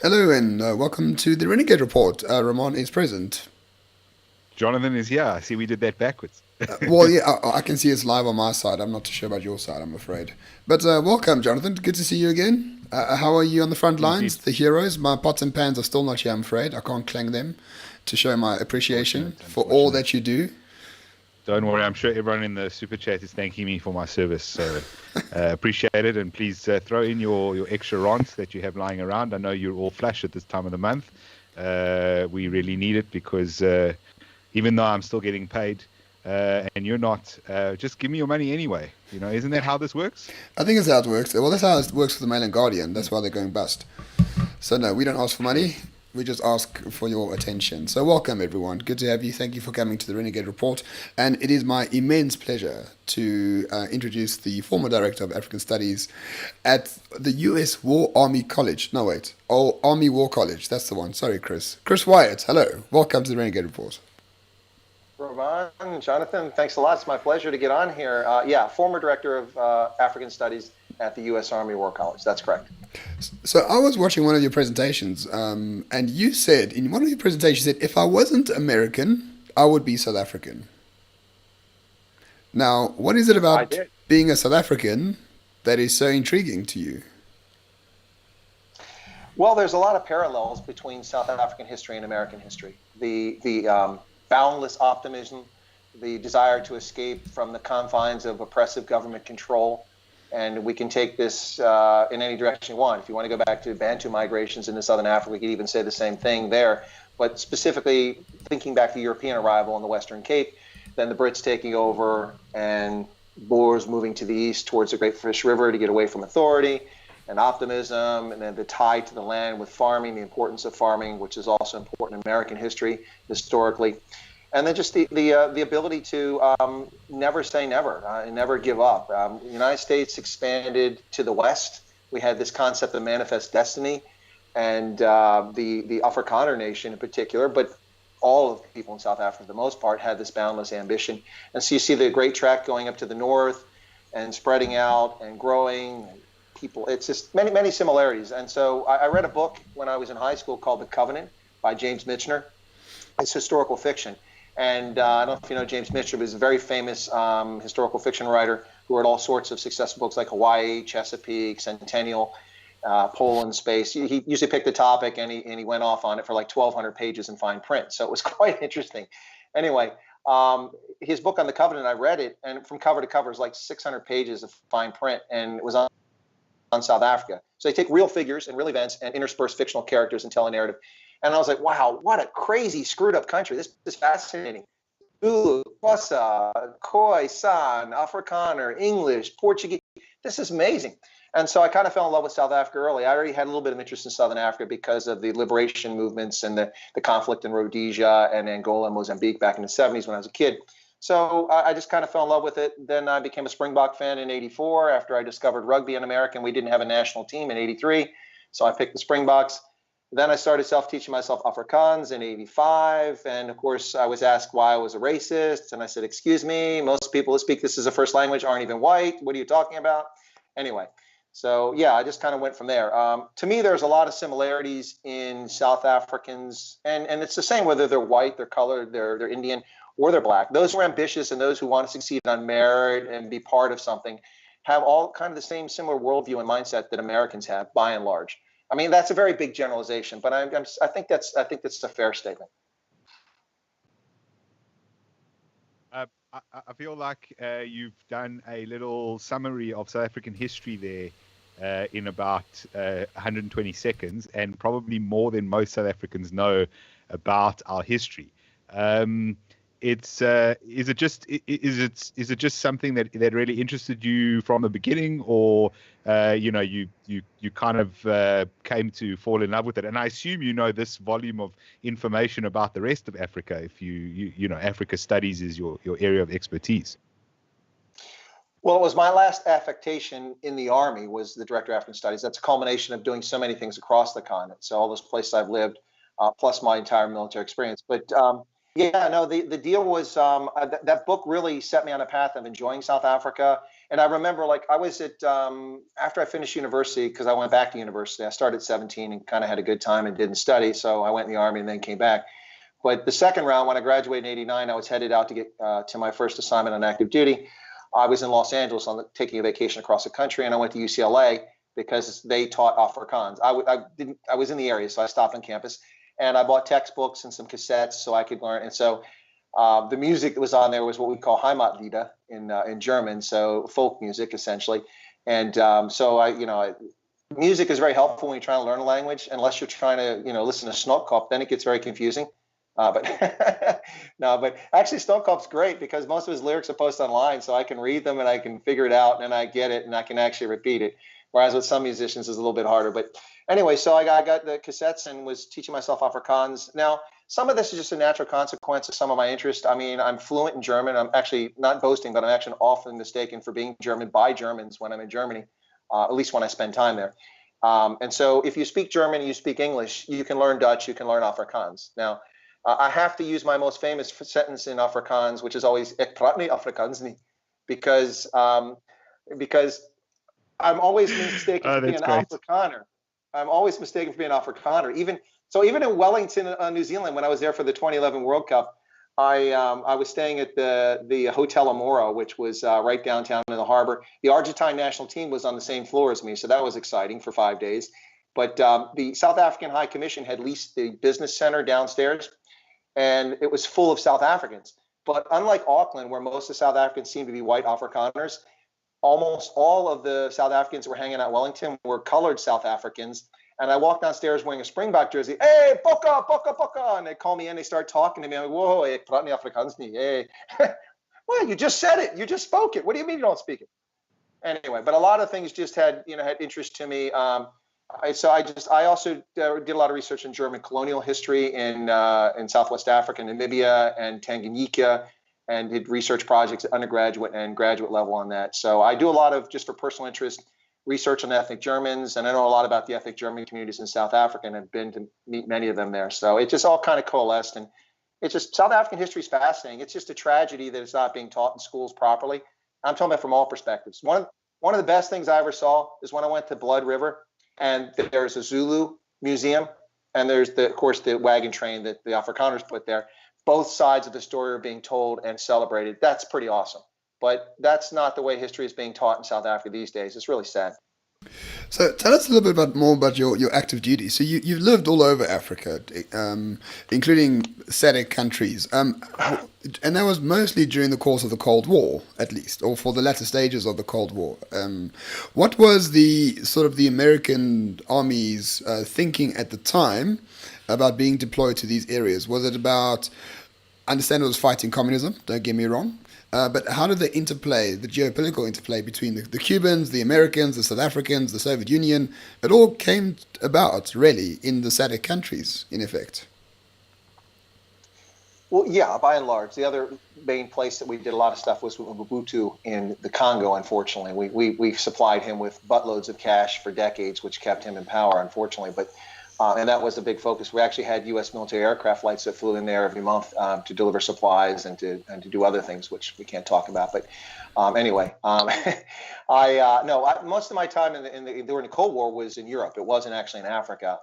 Hello and welcome to the Renegade Report. Ramon is present. Jonathan is here. I see we did that backwards. Well, yeah, I can see it's live on my side. I'm not too sure about your side, I'm afraid. But welcome, Jonathan. Good to see you again. How are you on the front lines? Indeed. The heroes? My pots and pans are still not here, I'm afraid. I can't clang them to show my appreciation Unfortunate, for all unfortunate. that you do. Don't worry. I'm sure everyone in the super chat is thanking me for my service. So appreciate it. And please throw in your extra rants that you have lying around. I know you're all flush at this time of the month. We really need it because even though I'm still getting paid and you're not, just give me your money anyway. Isn't that how this works? I think it's how it works. Well, that's how it works for the Mail and Guardian. That's why they're going bust. So no, we don't ask for money. Yes. We just ask for your attention. So welcome everyone. Good to have you. Thank you for coming to the Renegade Report. And it is my immense pleasure to introduce the former director of African Studies at the U.S. War Army College. No, wait. Oh, Army War College. That's the one. Sorry, Chris. Chris Wyatt. Hello. Welcome to the Renegade Report. Roman, Jonathan, thanks a lot. It's my pleasure to get on here. Yeah, former director of African Studies at the U.S. Army War College. That's correct. So I was watching one of your presentations, and you said in one of your presentations, you said if I wasn't American, I would be South African. Now, what is it I about did. being a South African that is so intriguing to you? Well, there's a lot of parallels between South African history and American history. The boundless optimism, the desire to escape from the confines of oppressive government control. And we can take this in any direction you want. If you want to go back to Bantu migrations into Southern Africa, we could even say the same thing there. But specifically, thinking back to European arrival in the Western Cape, then the Brits taking over and Boers moving to the east towards the Great Fish River to get away from authority and optimism, and then the tie to the land with farming, the importance of farming, which is also important in American history historically. And then just the ability to never say never and never give up. The United States expanded to the West. We had this concept of manifest destiny, and the Afrikaner nation in particular, but all of the people in South Africa, for the most part, had this boundless ambition. And so you see the Great Tract going up to the north and spreading out and growing. And people, it's just many, many similarities. And so I read a book when I was in high school called The Covenant by James Michener. It's historical fiction. And I don't know if you know James Michener, but he's a very famous historical fiction writer who wrote all sorts of successful books like Hawaii, Chesapeake, Centennial, Poland, Space. He usually picked a topic and he went off on it for like 1,200 pages in fine print. So it was quite interesting. Anyway, his book on the Covenant, I read it, and from cover to cover is like 600 pages of fine print, and it was on South Africa. So they take real figures and real events and intersperse fictional characters and tell a narrative. And I was like, wow, what a crazy, screwed up country. This is fascinating. Zulu, Xhosa, Khoi, San, Afrikaner, English, Portuguese. This is amazing. And so I kind of fell in love with South Africa early. I already had a little bit of interest in Southern Africa because of the liberation movements and the conflict in Rhodesia and Angola and Mozambique back in the 70s when I was a kid. So I just kind of fell in love with it. Then I became a Springbok fan in 84 after I discovered rugby in America. And we didn't have a national team in 83. So I picked the Springboks. Then I started self-teaching myself Afrikaans in 85. And of course, I was asked why I was a racist. And I said, excuse me, most people who speak this as a first language aren't even white. What are you talking about? Anyway, so yeah, I just kind of went from there. To me, there's a lot of similarities in South Africans. And it's the same whether they're white, they're colored, they're Indian, or they're black. Those who are ambitious and those who want to succeed on merit and be part of something have all kind of the same similar worldview and mindset that Americans have by and large. I mean, that's a very big generalization, but I think that's a fair statement. I feel like you've done a little summary of South African history there in about 120 seconds, and probably more than most South Africans know about our history. It's is it just something that really interested you from the beginning, or you kind of came to fall in love with it? And I assume you know this volume of information about the rest of Africa if Africa studies is your area of expertise. Well, it was my last affectation in the Army was the Director of African Studies. That's a culmination of doing so many things across the continent. So all those places I've lived, plus my entire military experience. But yeah, no, the deal was that book really set me on a path of enjoying South Africa And I remember, like, I was at after I finished university, because I went back to university. I started at 17 and kind of had a good time and didn't study, so I went in the Army and then came back. But the second round, when I graduated in '89, I was headed out to get to my first assignment on active duty. I was in Los Angeles taking a vacation across the country, and I went to UCLA because they taught Afrikaans. I was in the area, so I stopped on campus, and I bought textbooks and some cassettes so I could learn. And so the music that was on there was what we call Heimatlieder in German, so folk music essentially. And music is very helpful when you're trying to learn a language, unless you're trying to listen to Snotkop, then it gets very confusing. But no, but actually Stonekop's great because most of his lyrics are posted online, so I can read them and I can figure it out and I get it and I can actually repeat it. Whereas with some musicians it's a little bit harder. But anyway, so I got the cassettes and was teaching myself Afrikaans. Now, some of this is just a natural consequence of some of my interest. I mean, I'm fluent in German. I'm actually not boasting, but I'm actually often mistaken for being German by Germans when I'm in Germany, at least when I spend time there. And so if you speak German, you speak English, you can learn Dutch, you can learn Afrikaans. Now, I have to use my most famous sentence in Afrikaans, which is always "Ik praat nie Afrikaans nie," because I'm always mistaken for being an Afrikaner. I'm always mistaken for being an Afrikaner. Even in Wellington, New Zealand, when I was there for the 2011 World Cup, I was staying at the Hotel Amora, which was right downtown in the harbor. The Argentine national team was on the same floor as me, so that was exciting for 5 days. But the South African High Commission had leased the business center downstairs, and it was full of South Africans. But unlike Auckland, where most of the South Africans seem to be white Afrikaners, almost all of the South Africans that were hanging out in Wellington were colored South Africans. And I walked downstairs wearing a Springbok jersey. Hey, Boka, Boka, Boka. And they call me in, they start talking to me. I'm like, whoa, ek praat nie Afrikaans nie. Hey. Well, you just said it. You just spoke it. What do you mean you don't speak it? Anyway, but a lot of things just had interest to me. I also did a lot of research in German colonial history in Southwest Africa, Namibia, and Tanganyika, and did research projects at undergraduate and graduate level on that. So I do a lot of, just for personal interest, research on ethnic Germans, and I know a lot about the ethnic German communities in South Africa, and I've been to meet many of them there. So it just all kind of coalesced, and it's just, South African history is fascinating. It's just a tragedy that it's not being taught in schools properly. I'm talking about from all perspectives. One of the best things I ever saw is when I went to Blood River, and there's a Zulu museum, and there's of course the wagon train that the Afrikaners put there. Both sides of the story are being told and celebrated. That's pretty awesome. But that's not the way history is being taught in South Africa these days. It's really sad. So tell us a little bit more about your active duty. So you've lived all over Africa, including SADC countries, and that was mostly during the course of the Cold War, at least, or for the latter stages of the Cold War. What was the sort of the American Army's thinking at the time about being deployed to these areas? Was it about, I understand it was fighting communism, don't get me wrong, but how did the geopolitical interplay between the Cubans, the Americans, the South Africans, the Soviet Union, it all came about, really, in the SADC countries, in effect? Well, yeah, by and large. The other main place that we did a lot of stuff was with Mobutu in the Congo, unfortunately. We supplied him with buttloads of cash for decades, which kept him in power, unfortunately. But and that was a big focus. We actually had U.S. military aircraft flights that flew in there every month to deliver supplies and to do other things, which we can't talk about. But anyway, most of my time during the Cold War was in Europe. It wasn't actually in Africa.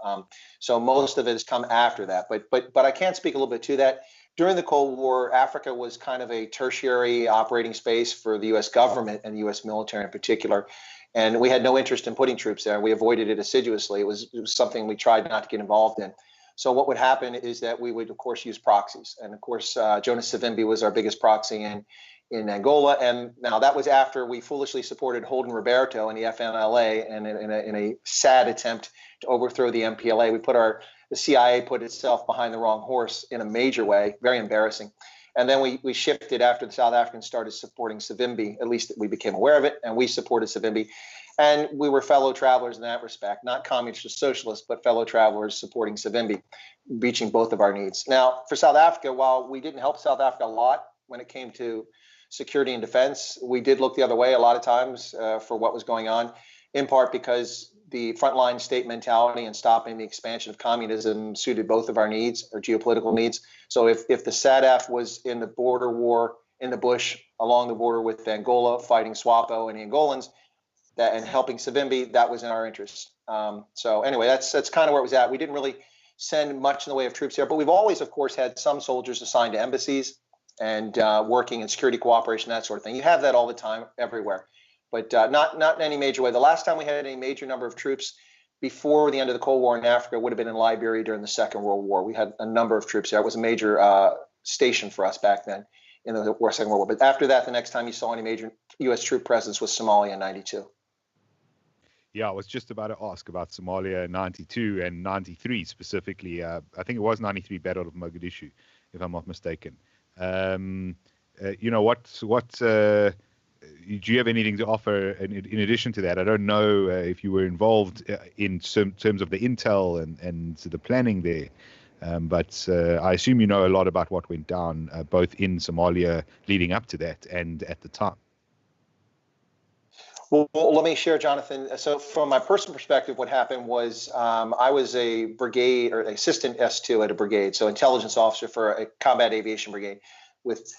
So most of it has come after that. But I can speak a little bit to that. During the Cold War, Africa was kind of a tertiary operating space for the U.S. government and the U.S. military in particular. And we had no interest in putting troops there. We avoided it assiduously. It was something we tried not to get involved in. So what would happen is that we would, of course, use proxies. And of course, Jonas Savimbi was our biggest proxy in Angola. And now that was after we foolishly supported Holden Roberto and the FNLA, and in a sad attempt to overthrow the MPLA. The CIA put itself behind the wrong horse in a major way, very embarrassing. And then we shifted after the South Africans started supporting Savimbi. At least we became aware of it, and we supported Savimbi. And we were fellow travelers in that respect, not communist or socialist, but fellow travelers supporting Savimbi, reaching both of our needs. Now, for South Africa, while we didn't help South Africa a lot when it came to security and defense, we did look the other way a lot of times for what was going on, in part because the frontline state mentality and stopping the expansion of communism suited both of our needs, our geopolitical needs. So if the SADC was in the border war in the bush along the border with Angola, fighting SWAPO and the Angolans, and helping Savimbi. That was in our interest. So anyway, that's kind of where it was at. We didn't really send much in the way of troops here, but we've always, of course, had some soldiers assigned to embassies and working in security cooperation, that sort of thing. You have that all the time, everywhere, but not in any major way. The last time we had any major number of troops before the end of the Cold War in Africa would have been in Liberia during the Second World War. We had a number of troops there. It was a major station for us back then in the Second World War. But after that, the next time you saw any major U.S. troop presence was Somalia in '92. Yeah, I was just about to ask about Somalia in 92 and 93 specifically. I think it was 93 Battle of Mogadishu, if I'm not mistaken. Do you have anything to offer in addition to that? I don't know if you were involved in some terms of the intel and the planning there, but I assume you know a lot about what went down both in Somalia leading up to that and at the time. Well, let me share, Jonathan. So from my personal perspective, what happened was I was a brigade or assistant S2 at a brigade, so intelligence officer for a combat aviation brigade with,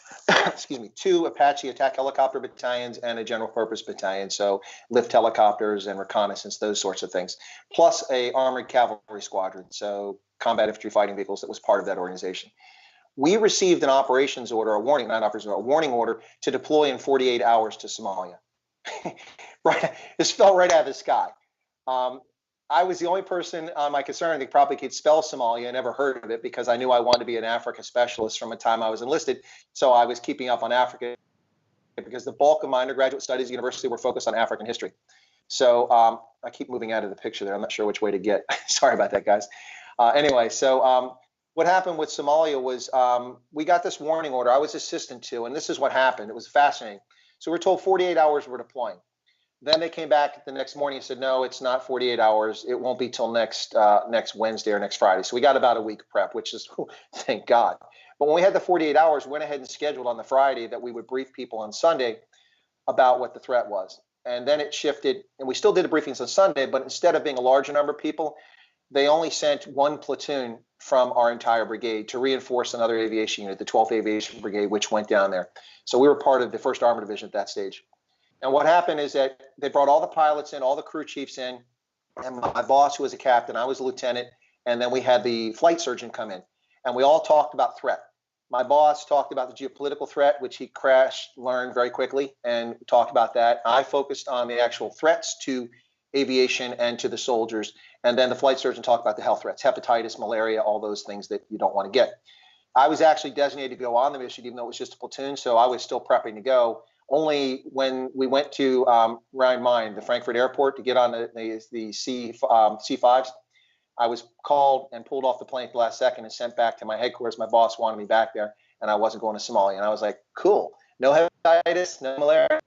2 Apache attack helicopter battalions and a general purpose battalion, so lift helicopters and reconnaissance, those sorts of things, plus a armored cavalry squadron, so combat infantry fighting vehicles that was part of that organization. We received an operations order, a warning order to deploy in 48 hours to Somalia. Right, this fell right out of the sky. I was the only person on my concern that probably could spell Somalia. I never heard of it because I knew I wanted to be an Africa specialist from the time I was enlisted. So I was keeping up on Africa because the bulk of my undergraduate studies at university were focused on African history. So I keep moving out of the picture there. I'm not sure which way to get. Sorry about that, guys. Anyway, so what happened with Somalia was we got this warning order. I was assistant to, and this is what happened. It was fascinating. So we're told 48 hours we're deploying. Then they came back the next morning and said, no, it's not 48 hours. It won't be till next Wednesday or next Friday. So we got about a week prep, which is, thank God. But when we had the 48 hours, we went ahead and scheduled on the Friday that we would brief people on Sunday about what the threat was. And then it shifted, and we still did the briefings on Sunday, but instead of being a larger number of people, they only sent 1 platoon from our entire brigade to reinforce another aviation unit, the 12th Aviation Brigade, which went down there. So we were part of the 1st Armored Division at that stage. And what happened is that they brought all the pilots in, all the crew chiefs in, and my boss, who was a captain, I was a lieutenant, and then we had the flight surgeon come in. And we all talked about threat. My boss talked about the geopolitical threat, which he learned very quickly, and talked about that. I focused on the actual threats to aviation and to the soldiers. And then the flight surgeon talked about the health threats, hepatitis, malaria, all those things that you don't want to get. I was actually designated to go on the mission, even though it was just a platoon, so I was still prepping to go. Only when we went to Rhein-Main, the Frankfurt airport, to get on the C5s, I was called and pulled off the plane at the last second and sent back to my headquarters. My boss wanted me back there, and I wasn't going to Somalia. And I was like, cool, no hepatitis, no malaria.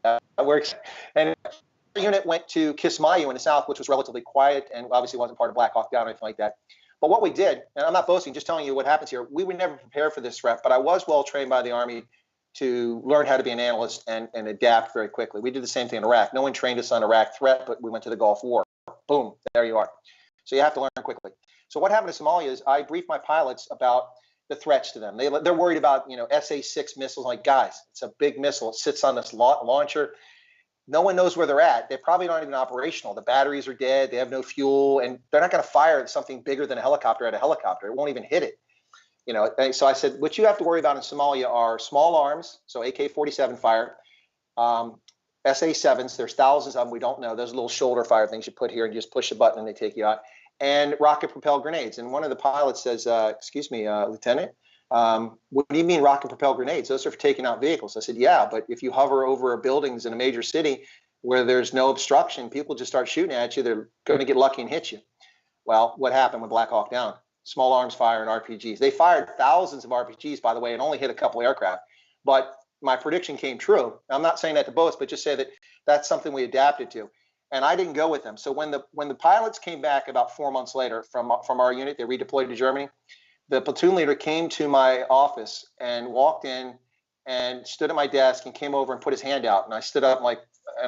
That works. And the unit went to Kismayu in the south, which was relatively quiet and obviously wasn't part of Black Hawk Down or anything like that. But what we did, and I'm not boasting, just telling you what happens here, we were never prepared for this threat, but I was well trained by the Army to learn how to be an analyst and adapt very quickly. We did the same thing in Iraq. No one trained us on Iraq threat, but we went to the Gulf War. Boom, there you are. So you have to learn quickly. So what happened to Somalia is I briefed my pilots about the threats to them. They're worried about, SA-6 missiles. Like, guys, it's a big missile. It sits on this launcher. No one knows where they're at. They probably aren't even operational. The batteries are dead. They have no fuel, and they're not going to fire something bigger than a helicopter at a helicopter. It won't even hit it. So I said, what you have to worry about in Somalia are small arms, so AK-47 fire, SA-7s. There's thousands of them. We don't know. Those little shoulder fire things you put here and you just push a button and they take you out. And rocket-propelled grenades. And one of the pilots says, excuse me, Lieutenant, what do you mean rocket-propelled grenades? Those are for taking out vehicles. I said, yeah, but if you hover over buildings in a major city where there's no obstruction, people just start shooting at you. They're going to get lucky and hit you. Well, what happened with Black Hawk Down? Small arms fire and RPGs. They fired thousands of RPGs, by the way, and only hit a couple aircraft. But my prediction came true. I'm not saying that to boast, but just say that that's something we adapted to. And I didn't go with them. So when the pilots came back about 4 months later from our unit, they redeployed to Germany. The platoon leader came to my office and walked in and stood at my desk and came over and put his hand out. And I stood up and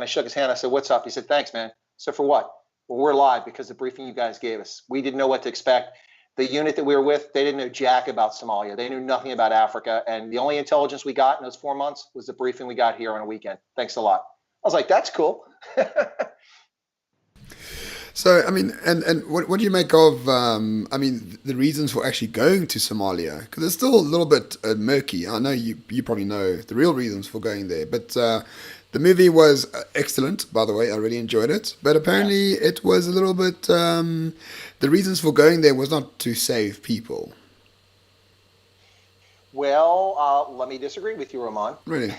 I shook his hand. I said, what's up? He said, thanks, man. I said, for what? Well, we're alive because of the briefing you guys gave us. We didn't know what to expect. The unit that we were with, they didn't know jack about Somalia. They knew nothing about Africa. And the only intelligence we got in those 4 months was the briefing we got here on a weekend. Thanks a lot. I was like, that's cool. So, I mean, and what do you make of, I mean, the reasons for actually going to Somalia? Because it's still a little bit murky. I know you probably know the real reasons for going there, but the movie was excellent, by the way. I really enjoyed it. But apparently it was a little bit, the reasons for going there was not to save people. Well, let me disagree with you, Roman. Really?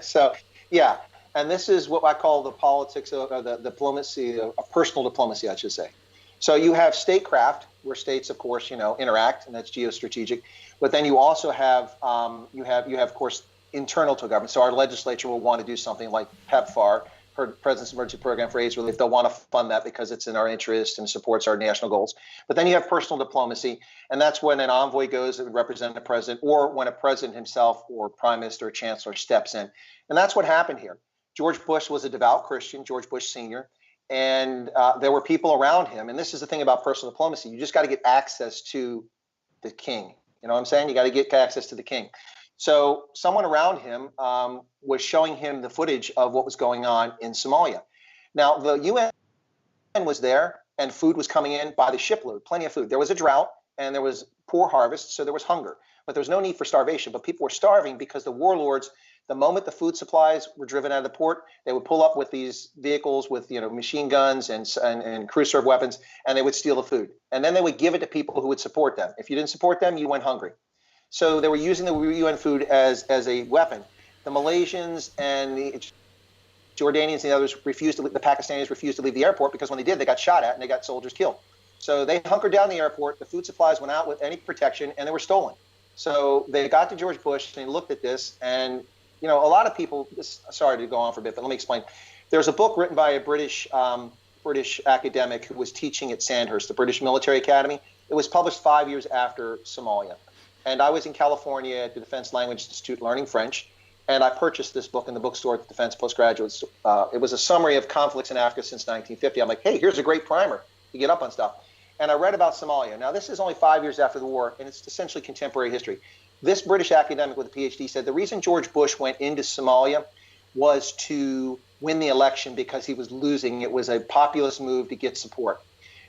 So, yeah. And this is what I call the politics of the diplomacy, of personal diplomacy, I should say. So you have statecraft, where states, of course, interact, and that's geostrategic. But then you also have, of course, internal to government. So our legislature will want to do something like PEPFAR, President's Emergency Program for AIDS Relief. They'll want to fund that because it's in our interest and supports our national goals. But then you have personal diplomacy, and that's when an envoy goes that would represent the president, or when a president himself or prime minister or chancellor steps in. And that's what happened here. George Bush was a devout Christian, George Bush Sr., and there were people around him. And this is the thing about personal diplomacy. You just got to get access to the king. You know what I'm saying? You got to get access to the king. So someone around him was showing him the footage of what was going on in Somalia. Now, the UN was there, and food was coming in by the shipload, plenty of food. There was a drought, and there was poor harvest, so there was hunger. But there was no need for starvation. But people were starving because the warlords, the moment the food supplies were driven out of the port, they would pull up with these vehicles with machine guns and crew serve weapons, and they would steal the food. And then they would give it to people who would support them. If you didn't support them, you went hungry. So they were using the UN food as a weapon. The Malaysians and the Jordanians and the others the Pakistanis refused to leave the airport, because when they did, they got shot at and they got soldiers killed. So they hunkered down the airport. The food supplies went out with any protection, and they were stolen. So they got to George Bush and he looked at this, and a lot of people, sorry to go on for a bit, but let me explain. There's a book written by a British academic who was teaching at Sandhurst, the British Military Academy. It was published 5 years after Somalia. And I was in California at the Defense Language Institute learning French, and I purchased this book in the bookstore at the Defense Postgraduates. It was a summary of conflicts in Africa since 1950. I'm like, hey, here's a great primer to get up on stuff. And I read about Somalia. Now, this is only 5 years after the war, and it's essentially contemporary history. This British academic with a PhD said the reason George Bush went into Somalia was to win the election because he was losing. It was a populist move to get support.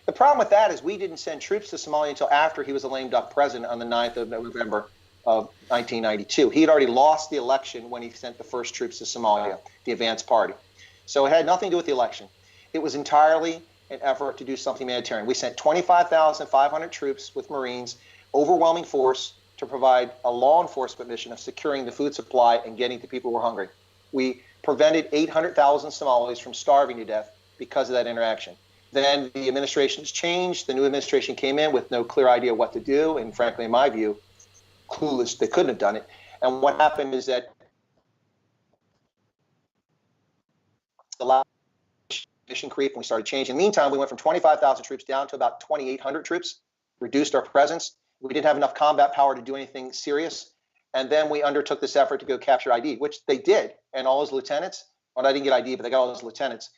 The problem with that is we didn't send troops to Somalia until after he was a lame duck president on the 9th of November of 1992. He had already lost the election when he sent the first troops to Somalia, the Advance Party. So it had nothing to do with the election. It was entirely an effort to do something humanitarian. We sent 25,500 troops with Marines, overwhelming force, to provide a law enforcement mission of securing the food supply and getting to people who were hungry. We prevented 800,000 Somalis from starving to death because of that interaction. Then the administrations changed. The new administration came in with no clear idea what to do, and frankly, in my view, clueless. They couldn't have done it. And what happened is that the last mission creep, and we started changing. In the meantime, we went from 25,000 troops down to about 2,800 troops, reduced our presence. We didn't have enough combat power to do anything serious. And then we undertook this effort to go capture ID, which they did. And all those lieutenants, well, I didn't get ID, but they got all those lieutenants.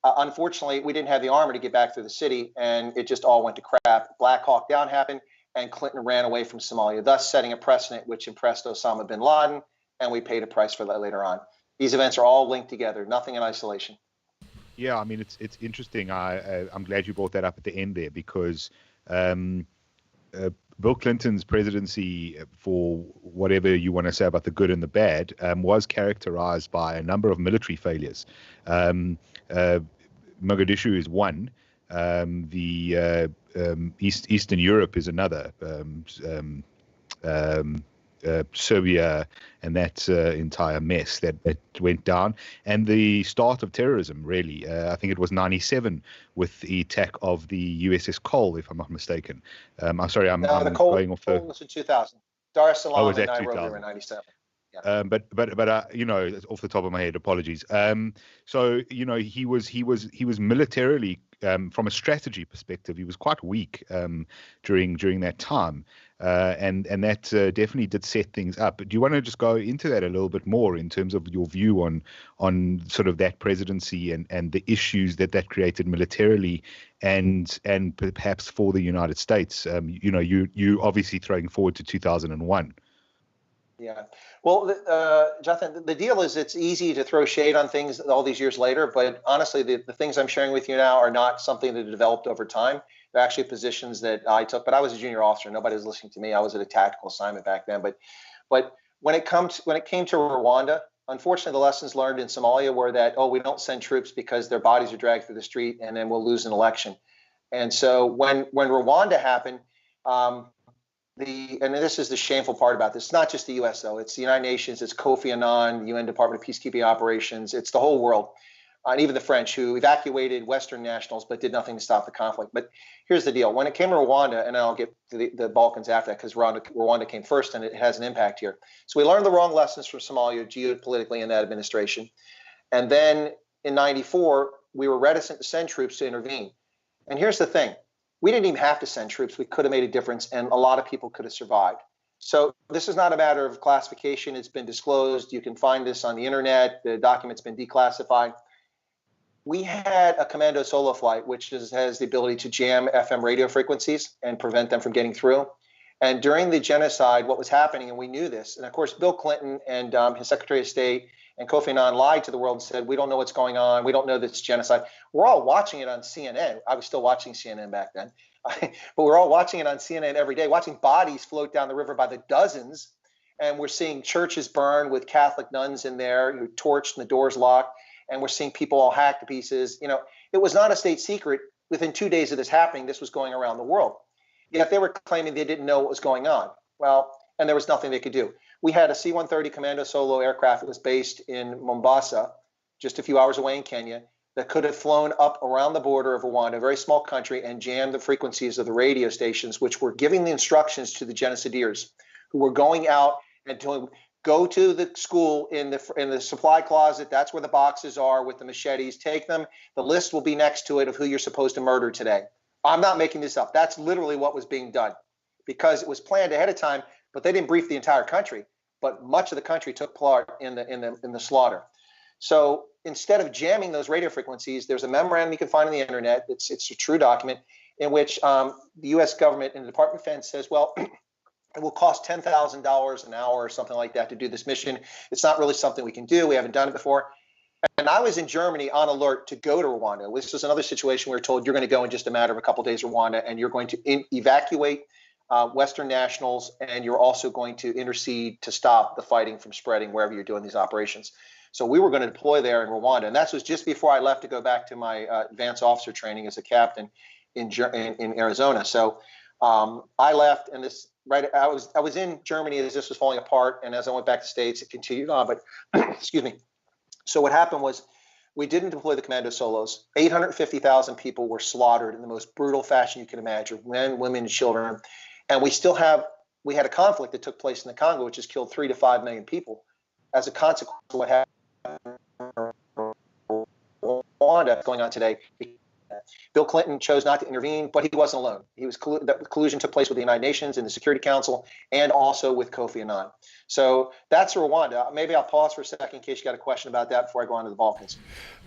Unfortunately, we didn't have the armor to get back through the city, and it just all went to crap. Black Hawk Down happened, and Clinton ran away from Somalia, thus setting a precedent which impressed Osama bin Laden, and we paid a price for that later on. These events are all linked together, nothing in isolation. Yeah, I mean, it's interesting. I'm glad you brought that up at the end there, because Bill Clinton's presidency, for whatever you want to say about the good and the bad, was characterized by a number of military failures. Mogadishu is one. Eastern Europe is another. Serbia and that entire mess that went down, and the start of terrorism, really. I think it was 1997 with the attack of the USS Cole, if I'm not mistaken. I'm sorry, I'm the Cole going off the... was in 2000. Dar es Salaam was and that Nairobi 2000? were in 97. But you know, off the top of my head, apologies. So you know, he was militarily, from a strategy perspective, he was quite weak during that time, and that definitely did set things up. But do you want to just go into that a little bit more in terms of your view on sort of that presidency and the issues that created militarily, and perhaps for the United States? You know, you obviously throwing forward to 2001. Yeah. Well, Jonathan, the deal is it's easy to throw shade on things all these years later, but honestly, the things I'm sharing with you now are not something that developed over time. They're actually positions that I took, but I was a junior officer. Nobody was listening to me. I was at a tactical assignment back then. But when it came to Rwanda, unfortunately, the lessons learned in Somalia were that, we don't send troops because their bodies are dragged through the street and then we'll lose an election. And so when Rwanda happened, and this is the shameful part about this, it's not just the U.S., though. It's the United Nations, it's Kofi Annan, the UN Department of Peacekeeping Operations, it's the whole world, and even the French, who evacuated Western nationals but did nothing to stop the conflict. But here's the deal. When it came to Rwanda, and I'll get to the Balkans after that because Rwanda came first and it has an impact here. So we learned the wrong lessons from Somalia geopolitically in that administration. And then in 94, we were reticent to send troops to intervene. And here's the thing. We didn't even have to send troops. We could have made a difference, and a lot of people could have survived. So this is not a matter of classification. It's been disclosed. You can find this on the internet. The document's been declassified. We had a commando solo flight, which has the ability to jam FM radio frequencies and prevent them from getting through. And during the genocide, what was happening, and we knew this, and of course, Bill Clinton and his Secretary of State and Kofi Annan lied to the world and said, we don't know what's going on. We don't know that it's genocide. We're all watching it on CNN. I was still watching CNN back then. But we're all watching it on CNN every day, watching bodies float down the river by the dozens. And we're seeing churches burn with Catholic nuns in there, torched and the doors locked. And we're seeing people all hacked to pieces. You know, it was not a state secret. Within 2 days of this happening, this was going around the world. Yet they were claiming they didn't know what was going on. Well, and there was nothing they could do. We had a C-130 Commando Solo aircraft that was based in Mombasa, just a few hours away in Kenya, that could have flown up around the border of Rwanda, a very small country, and jammed the frequencies of the radio stations, which were giving the instructions to the genocideers who were going out and telling them, go to the school in the supply closet. That's where the boxes are with the machetes. Take them. The list will be next to it of who you're supposed to murder today. I'm not making this up. That's literally what was being done because it was planned ahead of time, but they didn't brief the entire country. But much of the country took part in the slaughter. So instead of jamming those radio frequencies, there's a memorandum you can find on the internet. It's a true document in which the U.S. government and the Department of Defense says, well, it will cost $10,000 an hour or something like that to do this mission. It's not really something we can do. We haven't done it before. And I was in Germany on alert to go to Rwanda. This was another situation we were told you're going to go in just a matter of a couple of days to Rwanda, and you're going to evacuate Western nationals, and you're also going to intercede to stop the fighting from spreading wherever you're doing these operations. So we were going to deploy there in Rwanda, and that was just before I left to go back to my advanced officer training as a captain in Arizona. So I left, and I was in Germany as this was falling apart, and as I went back to the States, it continued on. But excuse me. So what happened was we didn't deploy the commando solos. 850,000 people were slaughtered in the most brutal fashion you can imagine, men, women, and children. And we had a conflict that took place in the Congo, which has killed 3 to 5 million people as a consequence of what happened in Rwanda going on today. Bill Clinton chose not to intervene, but he wasn't alone. The collusion took place with the United Nations and the Security Council, and also with Kofi Annan. So that's Rwanda. Maybe I'll pause for a second in case you got a question about that before I go on to the Balkans.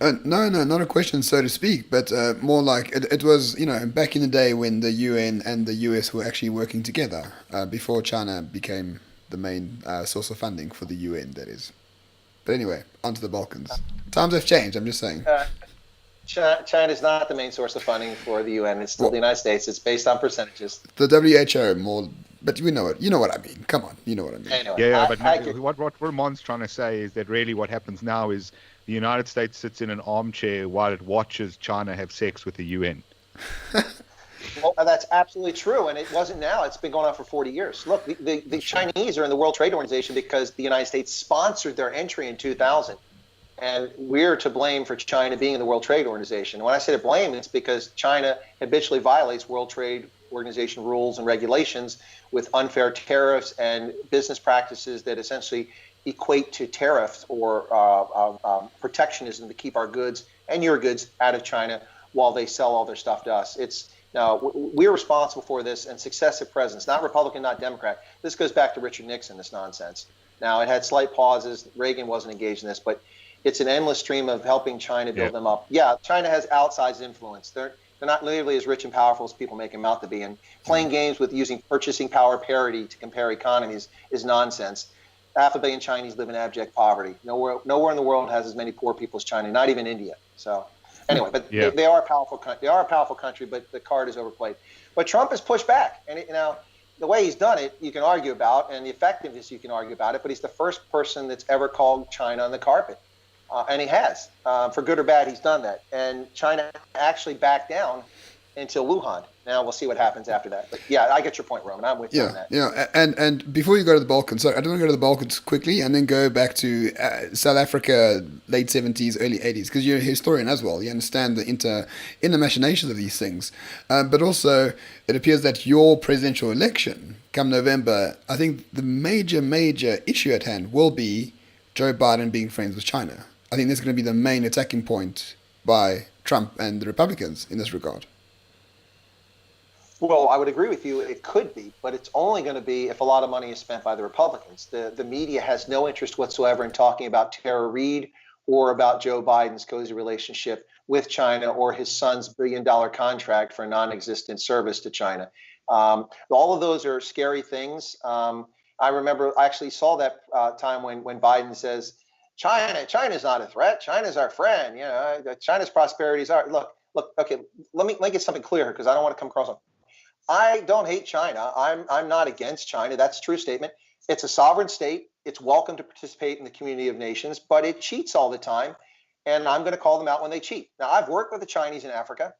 No, not a question, so to speak, but more like it was, back in the day when the UN and the US were actually working together, before China became the main source of funding for the UN, that is. But anyway, onto the Balkans. Times have changed, I'm just saying. China is not the main source of funding for the UN. It's still the United States. It's based on percentages. The WHO more, but you know what I mean. Come on, you know what I mean. Anyway, what Ramon's trying to say is that really what happens now is the United States sits in an armchair while it watches China have sex with the UN. Well, that's absolutely true, and it wasn't now. It's been going on for 40 years. Look, the Chinese are in the World Trade Organization because the United States sponsored their entry in 2000. And we're to blame for China being in the World Trade Organization. When I say to blame, it's because China habitually violates World Trade Organization rules and regulations with unfair tariffs and business practices that essentially equate to tariffs or protectionism to keep our goods and your goods out of China while they sell all their stuff to us. We're responsible for this, and successive presidents, not Republican, not Democrat. This goes back to Richard Nixon, this nonsense. Now, it had slight pauses. Reagan wasn't engaged in this, but it's an endless stream of helping China build them up. Yeah, China has outsized influence. They're not nearly as rich and powerful as people make them out to be. And playing games with using purchasing power parity to compare economies is nonsense. 500 million Chinese live in abject poverty. Nowhere in the world has as many poor people as China, not even India. So anyway, but they are a powerful country. They are a powerful country, but the card is overplayed. But Trump has pushed back, and the way he's done it, you can argue about, and the effectiveness you can argue about it. But he's the first person that's ever called China on the carpet, and he has, for good or bad, he's done that. And China actually backed down until Wuhan. Now we'll see what happens after that. But yeah, I get your point, Roman. I'm with you on that. Yeah, and before you go to the Balkans, sorry, I don't want to go to the Balkans quickly and then go back to South Africa, late 70s, early 80s, because you're a historian as well. You understand the inner machinations of these things. But also, it appears that your presidential election, come November, I think the major issue at hand will be Joe Biden being friends with China. I think this is going to be the main attacking point by Trump and the Republicans in this regard. Well, I would agree with you. It could be, but it's only going to be if a lot of money is spent by the Republicans. The media has no interest whatsoever in talking about Tara Reid or about Joe Biden's cozy relationship with China or his son's $1 billion contract for non-existent service to China. All of those are scary things. I remember I actually saw that time when Biden says, China's not a threat. China's our friend. China's prosperity is our look. Okay, let me get something clear here because I don't want to come across. I don't hate China. I'm not against China. That's a true statement. It's a sovereign state. It's welcome to participate in the community of nations, but it cheats all the time, and I'm going to call them out when they cheat. Now, I've worked with the Chinese in Africa,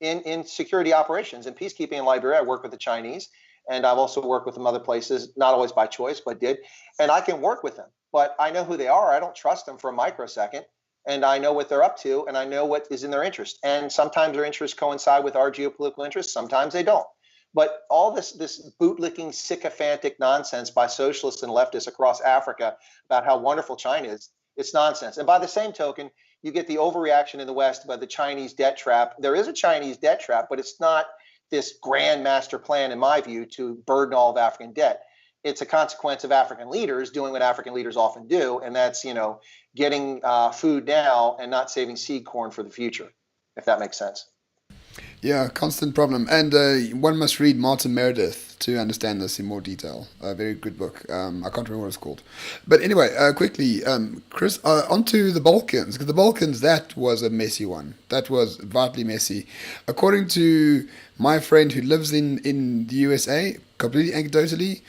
in security operations and peacekeeping in Liberia. I worked with the Chinese, and I've also worked with them other places, not always by choice, but did. And I can work with them, but I know who they are. I don't trust them for a microsecond. And I know what they're up to, and I know what is in their interest. And sometimes their interests coincide with our geopolitical interests. Sometimes they don't. But all this bootlicking, sycophantic nonsense by socialists and leftists across Africa about how wonderful China is, it's nonsense. And by the same token, you get the overreaction in the West by the Chinese debt trap. There is a Chinese debt trap, but it's not this grand master plan, in my view, to burden all of African debt. It's a consequence of African leaders doing what African leaders often do, and that's, getting food now and not saving seed corn for the future, if that makes sense. Yeah, constant problem. And one must read Martin Meredith to understand this in more detail. A very good book. I can't remember what it's called. But anyway, quickly, Chris, onto the Balkans. Because the Balkans, that was a messy one. That was vitally messy. According to my friend who lives in the USA, completely anecdotally,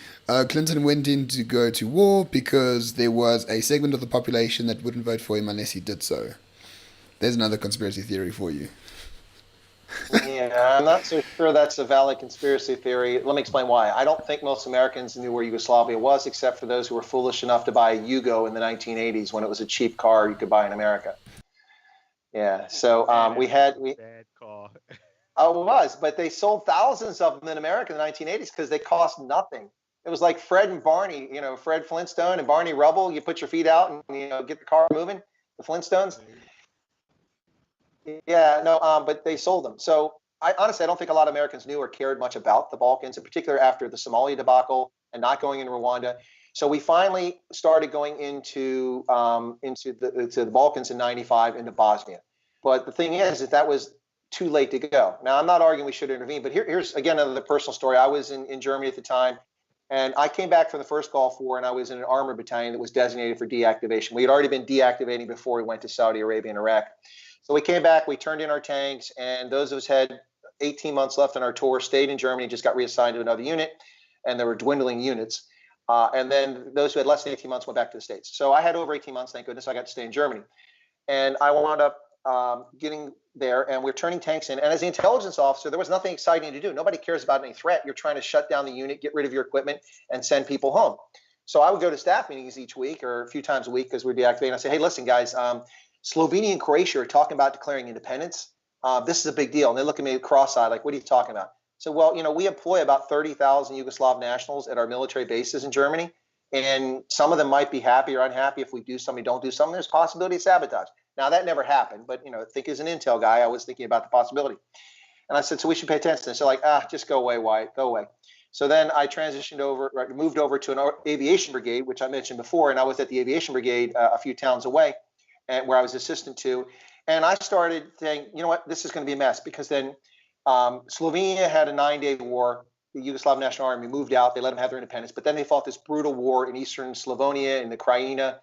Clinton went in to go to war because there was a segment of the population that wouldn't vote for him unless he did so. There's another conspiracy theory for you. Yeah, I'm not so sure that's a valid conspiracy theory. Let me explain why. I don't think most Americans knew where Yugoslavia was, except for those who were foolish enough to buy a Yugo in the 1980s when it was a cheap car you could buy in America. Yeah, so we bad car. Oh, it was, but they sold thousands of them in America in the 1980s because they cost nothing. It was like Fred and Barney, Fred Flintstone and Barney Rubble. You put your feet out and get the car moving. The Flintstones. Yeah, no, but they sold them. So I don't think a lot of Americans knew or cared much about the Balkans, in particular after the Somalia debacle and not going in Rwanda. So we finally started going into the Balkans in '95 into Bosnia. But the thing is that was too late to go. Now, I'm not arguing we should intervene, but here's again another personal story. I was in Germany at the time, and I came back from the first Gulf War, and I was in an armored battalion that was designated for deactivation. We had already been deactivating before we went to Saudi Arabia and Iraq. So we came back, we turned in our tanks, and those of us had 18 months left on our tour, stayed in Germany, just got reassigned to another unit, and there were dwindling units. And then those who had less than 18 months went back to the States. So I had over 18 months, thank goodness I got to stay in Germany. And I wound up getting there, and we're turning tanks in. And as the intelligence officer, there was nothing exciting to do. Nobody cares about any threat. You're trying to shut down the unit, get rid of your equipment, and send people home. So I would go to staff meetings each week or a few times a week because we're deactivating. I say, hey, listen, guys, Slovenia and Croatia are talking about declaring independence. This is a big deal. And they look at me cross-eyed like, what are you talking about? So, well, we employ about 30,000 Yugoslav nationals at our military bases in Germany. And some of them might be happy or unhappy if we do something, don't do something. There's possibility of sabotage. Now, that never happened, but, think as an intel guy, I was thinking about the possibility. And I said, so we should pay attention. So like, just go away, Wyatt, go away. So then I moved over to an aviation brigade, which I mentioned before. And I was at the aviation brigade a few towns away, and where I was assistant to. And I started saying, you know what, this is going to be a mess, because then Slovenia had a 9-day war. The Yugoslav National Army moved out. They let them have their independence. But then they fought this brutal war in eastern Slavonia, in the Krajina,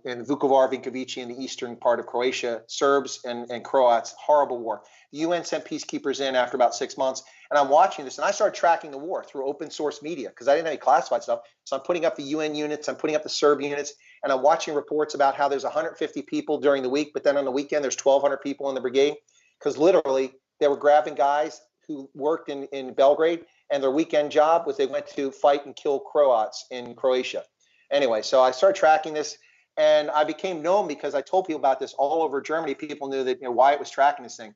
in Vukovar, Vinkovici, in the eastern part of Croatia, Serbs and Croats, horrible war. The UN sent peacekeepers in after about 6 months, and I'm watching this, and I started tracking the war through open source media because I didn't have any classified stuff. So I'm putting up the UN units, I'm putting up the Serb units, and I'm watching reports about how there's 150 people during the week, but then on the weekend there's 1,200 people in the brigade, because literally they were grabbing guys who worked in Belgrade, and their weekend job was they went to fight and kill Croats in Croatia. Anyway, so I started tracking this, and I became known because I told people about this all over Germany. People knew that Wyatt was tracking this thing.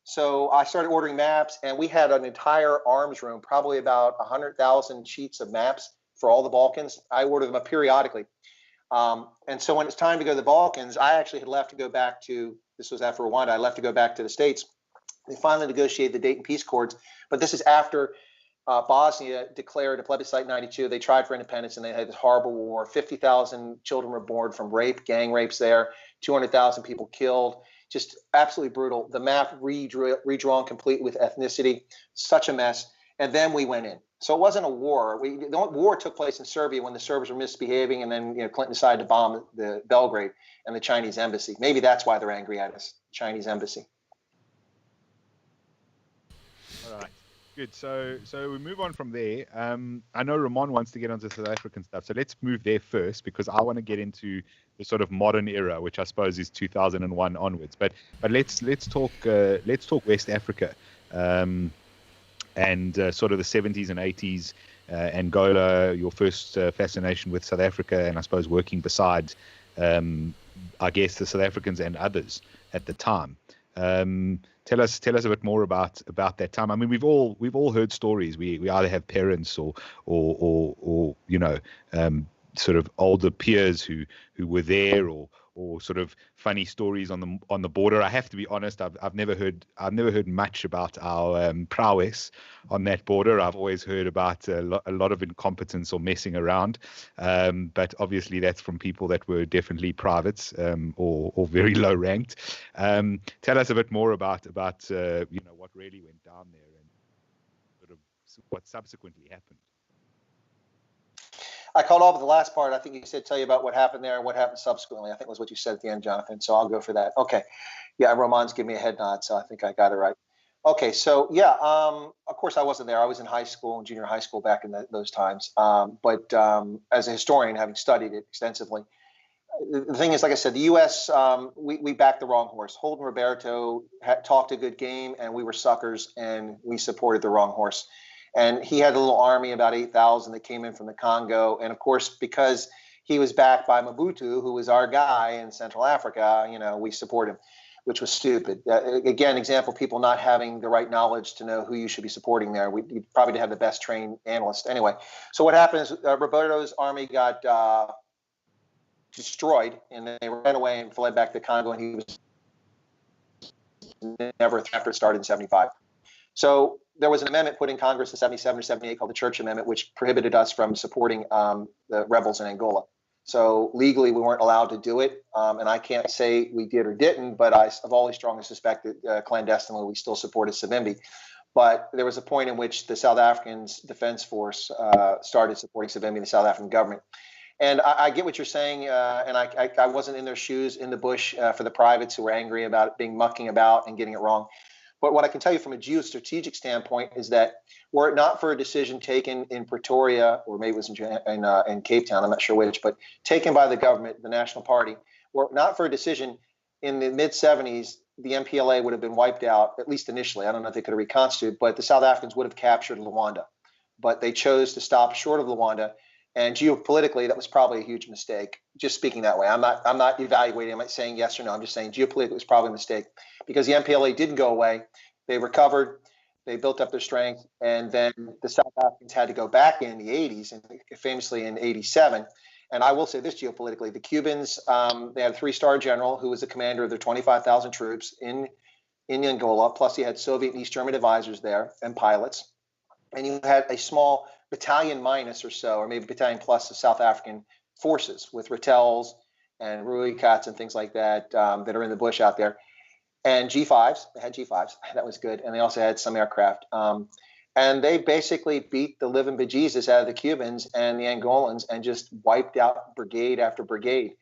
So I started ordering maps, and we had an entire arms room, probably about 100,000 sheets of maps for all the Balkans. I ordered them up periodically. And so when it's time to go to the Balkans, I actually had left to go back to, this was after Rwanda, I left to go back to the States. They finally negotiated the Dayton Peace Accords, but this is after Bosnia declared a plebiscite in 92. They tried for independence, and they had this horrible war. 50,000 children were born from rape, gang rapes there, 200,000 people killed. Just absolutely brutal. The map redrawn completely with ethnicity, such a mess. And then we went in. So it wasn't a war. The war took place in Serbia when the Serbs were misbehaving, and then Clinton decided to bomb the Belgrade and the Chinese embassy. Maybe that's why they're angry at us, Chinese embassy. All right. Good. So we move on from there. I know Ramon wants to get onto South African stuff, so let's move there first, because I want to get into the sort of modern era, which I suppose is 2001 onwards. But let's talk West Africa, and sort of the 70s and 80s, Angola. Your first fascination with South Africa, and I suppose working beside, I guess, the South Africans and others at the time. Tell us a bit more about that time. I mean, we've all heard stories. We either have parents or sort of older peers who were there, or sort of funny stories on the border. I have to be honest, I've never heard much about our prowess on that border. I've always heard about a lot of incompetence or messing around, but obviously that's from people that were definitely privates, or very low ranked. Tell us a bit more about what really went down there and sort of what subsequently happened. I called off the last part. I think you said tell you about what happened there and what happened subsequently. I think was what you said at the end, Jonathan. So I'll go for that. Okay. Yeah, Roman's giving me a head nod, so I think I got it right. Okay, so yeah, of course I wasn't there. I was in high school and junior high school back in those times. But as a historian, having studied it extensively, the thing is, like I said, the U.S., we backed the wrong horse. Holden Roberto talked a good game, and we were suckers, and we supported the wrong horse. And he had a little army, about 8,000, that came in from the Congo. And of course, because he was backed by Mobutu, who was our guy in Central Africa, we support him, which was stupid. Again, example, people not having the right knowledge to know who you should be supporting there. You probably didn't have the best trained analyst. Anyway, so what happened is Roberto's army got destroyed, and they ran away and fled back to Congo, and he was never after it started in 75. So there was an amendment put in Congress in 77 or 78 called the Church Amendment, which prohibited us from supporting the rebels in Angola. So legally, we weren't allowed to do it. And I can't say we did or didn't, but I've always strongly suspected clandestinely we still supported Savimbi. But there was a point in which the South African Defense Force started supporting Savimbi, the South African government. And I get what you're saying, and I wasn't in their shoes in the bush for the privates who were angry about it being mucking about and getting it wrong. But what I can tell you from a geostrategic standpoint is that were it not for a decision taken in Pretoria, or maybe it was in Cape Town, I'm not sure which, but taken by the government, the National Party, were it not for a decision in the mid-'70s, the MPLA would have been wiped out, at least initially. I don't know if they could have reconstituted, but the South Africans would have captured Rwanda. But they chose to stop short of Rwanda. And geopolitically, that was probably a huge mistake. Just speaking that way, I'm not evaluating. I'm not saying yes or no. I'm just saying geopolitically, it was probably a mistake because the MPLA didn't go away. They recovered. They built up their strength, and then the South Africans had to go back in the 80s, and famously in 87. And I will say this geopolitically, the Cubans, they had a three-star general who was the commander of their 25,000 troops in Angola, plus he had Soviet and East German advisors there and pilots. And you had a small battalion minus or so, or maybe battalion plus of South African forces with Rattels and Ruikats and things like that that are in the bush out there. And G5s, they had G5s, that was good. And they also had some aircraft. And they basically beat the living bejesus out of the Cubans and the Angolans and just wiped out brigade after brigade.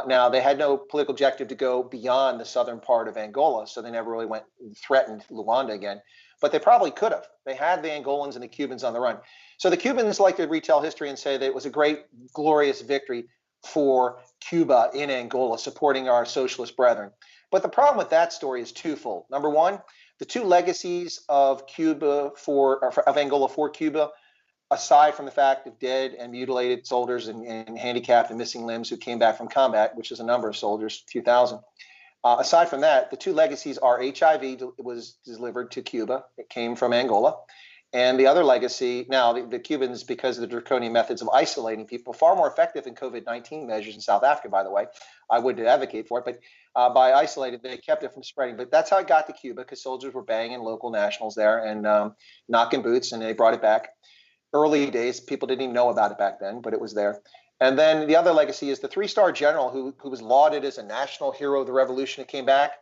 Now, they had no political objective to go beyond the southern part of Angola, so they never really went and threatened Luanda again. But they probably could have. They had the Angolans and the Cubans on the run. So the Cubans like to retell history and say that it was a great, glorious victory for Cuba in Angola, supporting our socialist brethren. But the problem with that story is twofold. Number one, the two legacies of Angola for Cuba, aside from the fact of dead and mutilated soldiers and handicapped and missing limbs who came back from combat, which is a number of soldiers, a few thousand. Aside from that, the two legacies are HIV was delivered to Cuba. It came from Angola. And the other legacy, now the Cubans, because of the draconian methods of isolating people, far more effective than COVID-19 measures in South Africa, by the way. I wouldn't advocate for it, but by isolating, they kept it from spreading. But that's how it got to Cuba, because soldiers were banging local nationals there and knocking boots, and they brought it back. Early days, people didn't even know about it back then, but it was there. And then the other legacy is the three-star general who was lauded as a national hero of the revolution who came back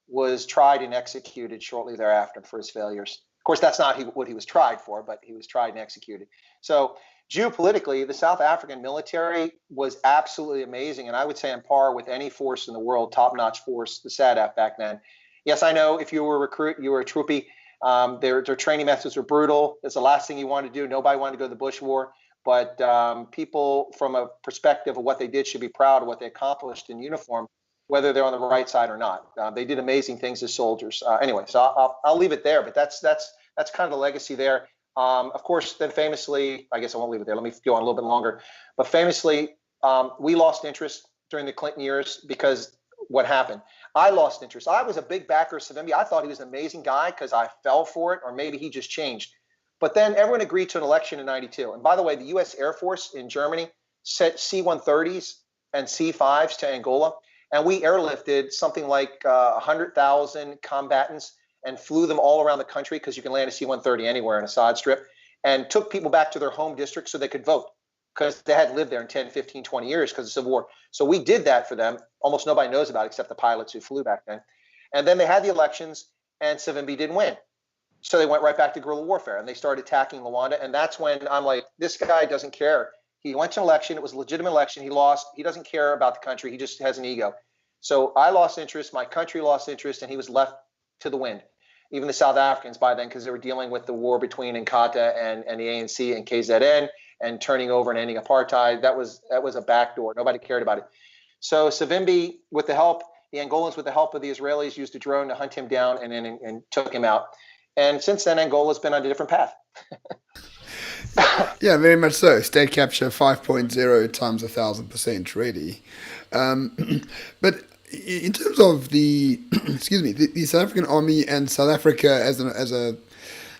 was tried and executed shortly thereafter for his failures. Of course, that's not what he was tried for, but he was tried and executed. So geopolitically, the South African military was absolutely amazing, and I would say on par with any force in the world, top-notch force, the SADF back then. Yes, I know if you were a recruit, you were a troopy. Their training methods were brutal. It's the last thing you wanted to do. Nobody wanted to go to the Bush War. But people, from a perspective of what they did, should be proud of what they accomplished in uniform, whether they're on the right side or not. They did amazing things as soldiers. Anyway, so I'll leave it there. But that's kind of the legacy there. Of course, then famously, I guess I won't leave it there. Let me go on a little bit longer. But famously, we lost interest during the Clinton years because what happened? I lost interest. I was a big backer of Savimbi. I thought he was an amazing guy because I fell for it, or maybe he just changed. But then everyone agreed to an election in 92. And by the way, the U.S. Air Force in Germany sent C-130s and C-5s to Angola. And we airlifted something like 100,000 combatants and flew them all around the country, because you can land a C-130 anywhere in a sod strip, and took people back to their home districts so they could vote, because they hadn't lived there in 10, 15, 20 years because of the Civil War. So we did that for them. Almost nobody knows about it except the pilots who flew back then. And then they had the elections, and Savimbi didn't win. So they went right back to guerrilla warfare, and they started attacking Luanda. And that's when I'm like, this guy doesn't care. He went to an election. It was a legitimate election. He lost. He doesn't care about the country. He just has an ego. So I lost interest. My country lost interest, and he was left to the wind. Even the South Africans by then, because they were dealing with the war between Inkatha and the ANC and KZN and turning over and ending apartheid. That was a backdoor. Nobody cared about it. So Savimbi, with the Angolans, with the help of the Israelis, used a drone to hunt him down and took him out. And since then, Angola's been on a different path. Yeah, very much so. State capture 5.0 times 1,000%, really. But in terms of the South African army and South Africa as a,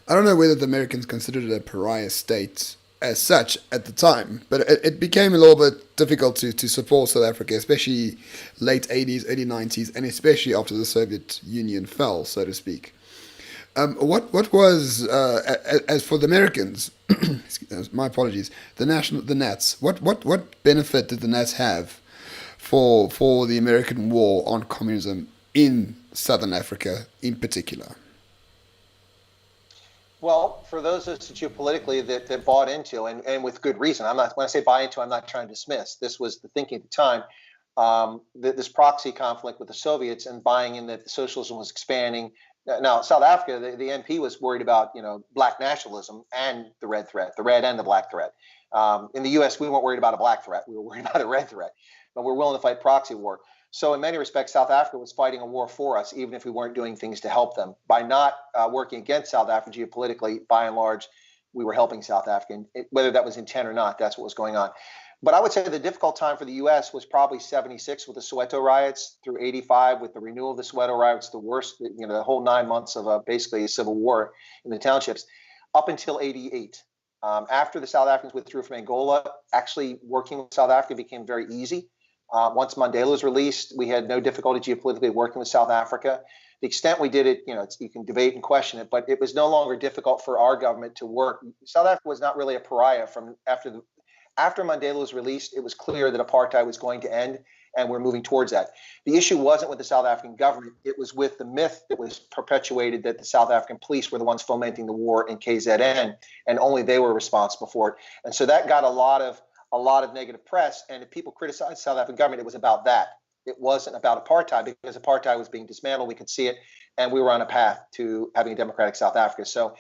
I don't know whether the Americans considered it a pariah state as such at the time, but it became a little bit difficult to support South Africa, especially late 80s, early 90s, and especially after the Soviet Union fell, so to speak. What was as for the Americans? My apologies. The Nats. What benefit did the Nats have for the American war on communism in Southern Africa, in particular? Well, for those of us geopolitically that bought into, and with good reason, when I say buy into, I'm not trying to dismiss. This was the thinking at the time. This proxy conflict with the Soviets and buying in that socialism was expanding. Now, South Africa, the NP was worried about black nationalism and the red threat, the red and the black threat. In the U.S., we weren't worried about a black threat; we were worried about a red threat. But we're willing to fight proxy war. So, in many respects, South Africa was fighting a war for us, even if we weren't doing things to help them. By not working against South Africa geopolitically, by and large, we were helping South Africa, whether that was intent or not. That's what was going on. But I would say the difficult time for the U.S. was probably 76 with the Soweto riots through 85 with the renewal of the Soweto riots, the worst, the whole 9 months of basically a civil war in the townships, up until 88. After the South Africans withdrew from Angola, actually working with South Africa became very easy. Once Mandela was released, we had no difficulty geopolitically working with South Africa. The extent we did it, you can debate and question it, but it was no longer difficult for our government to work. South Africa was not really a pariah from after Mandela was released. It was clear that apartheid was going to end, and we're moving towards that. The issue wasn't with the South African government. It was with the myth that was perpetuated that the South African police were the ones fomenting the war in KZN, and only they were responsible for it. And so that got a lot of negative press. And if people criticized the South African government, it was about that. It wasn't about apartheid, because apartheid was being dismantled. We could see it, and we were on a path to having a democratic South Africa. So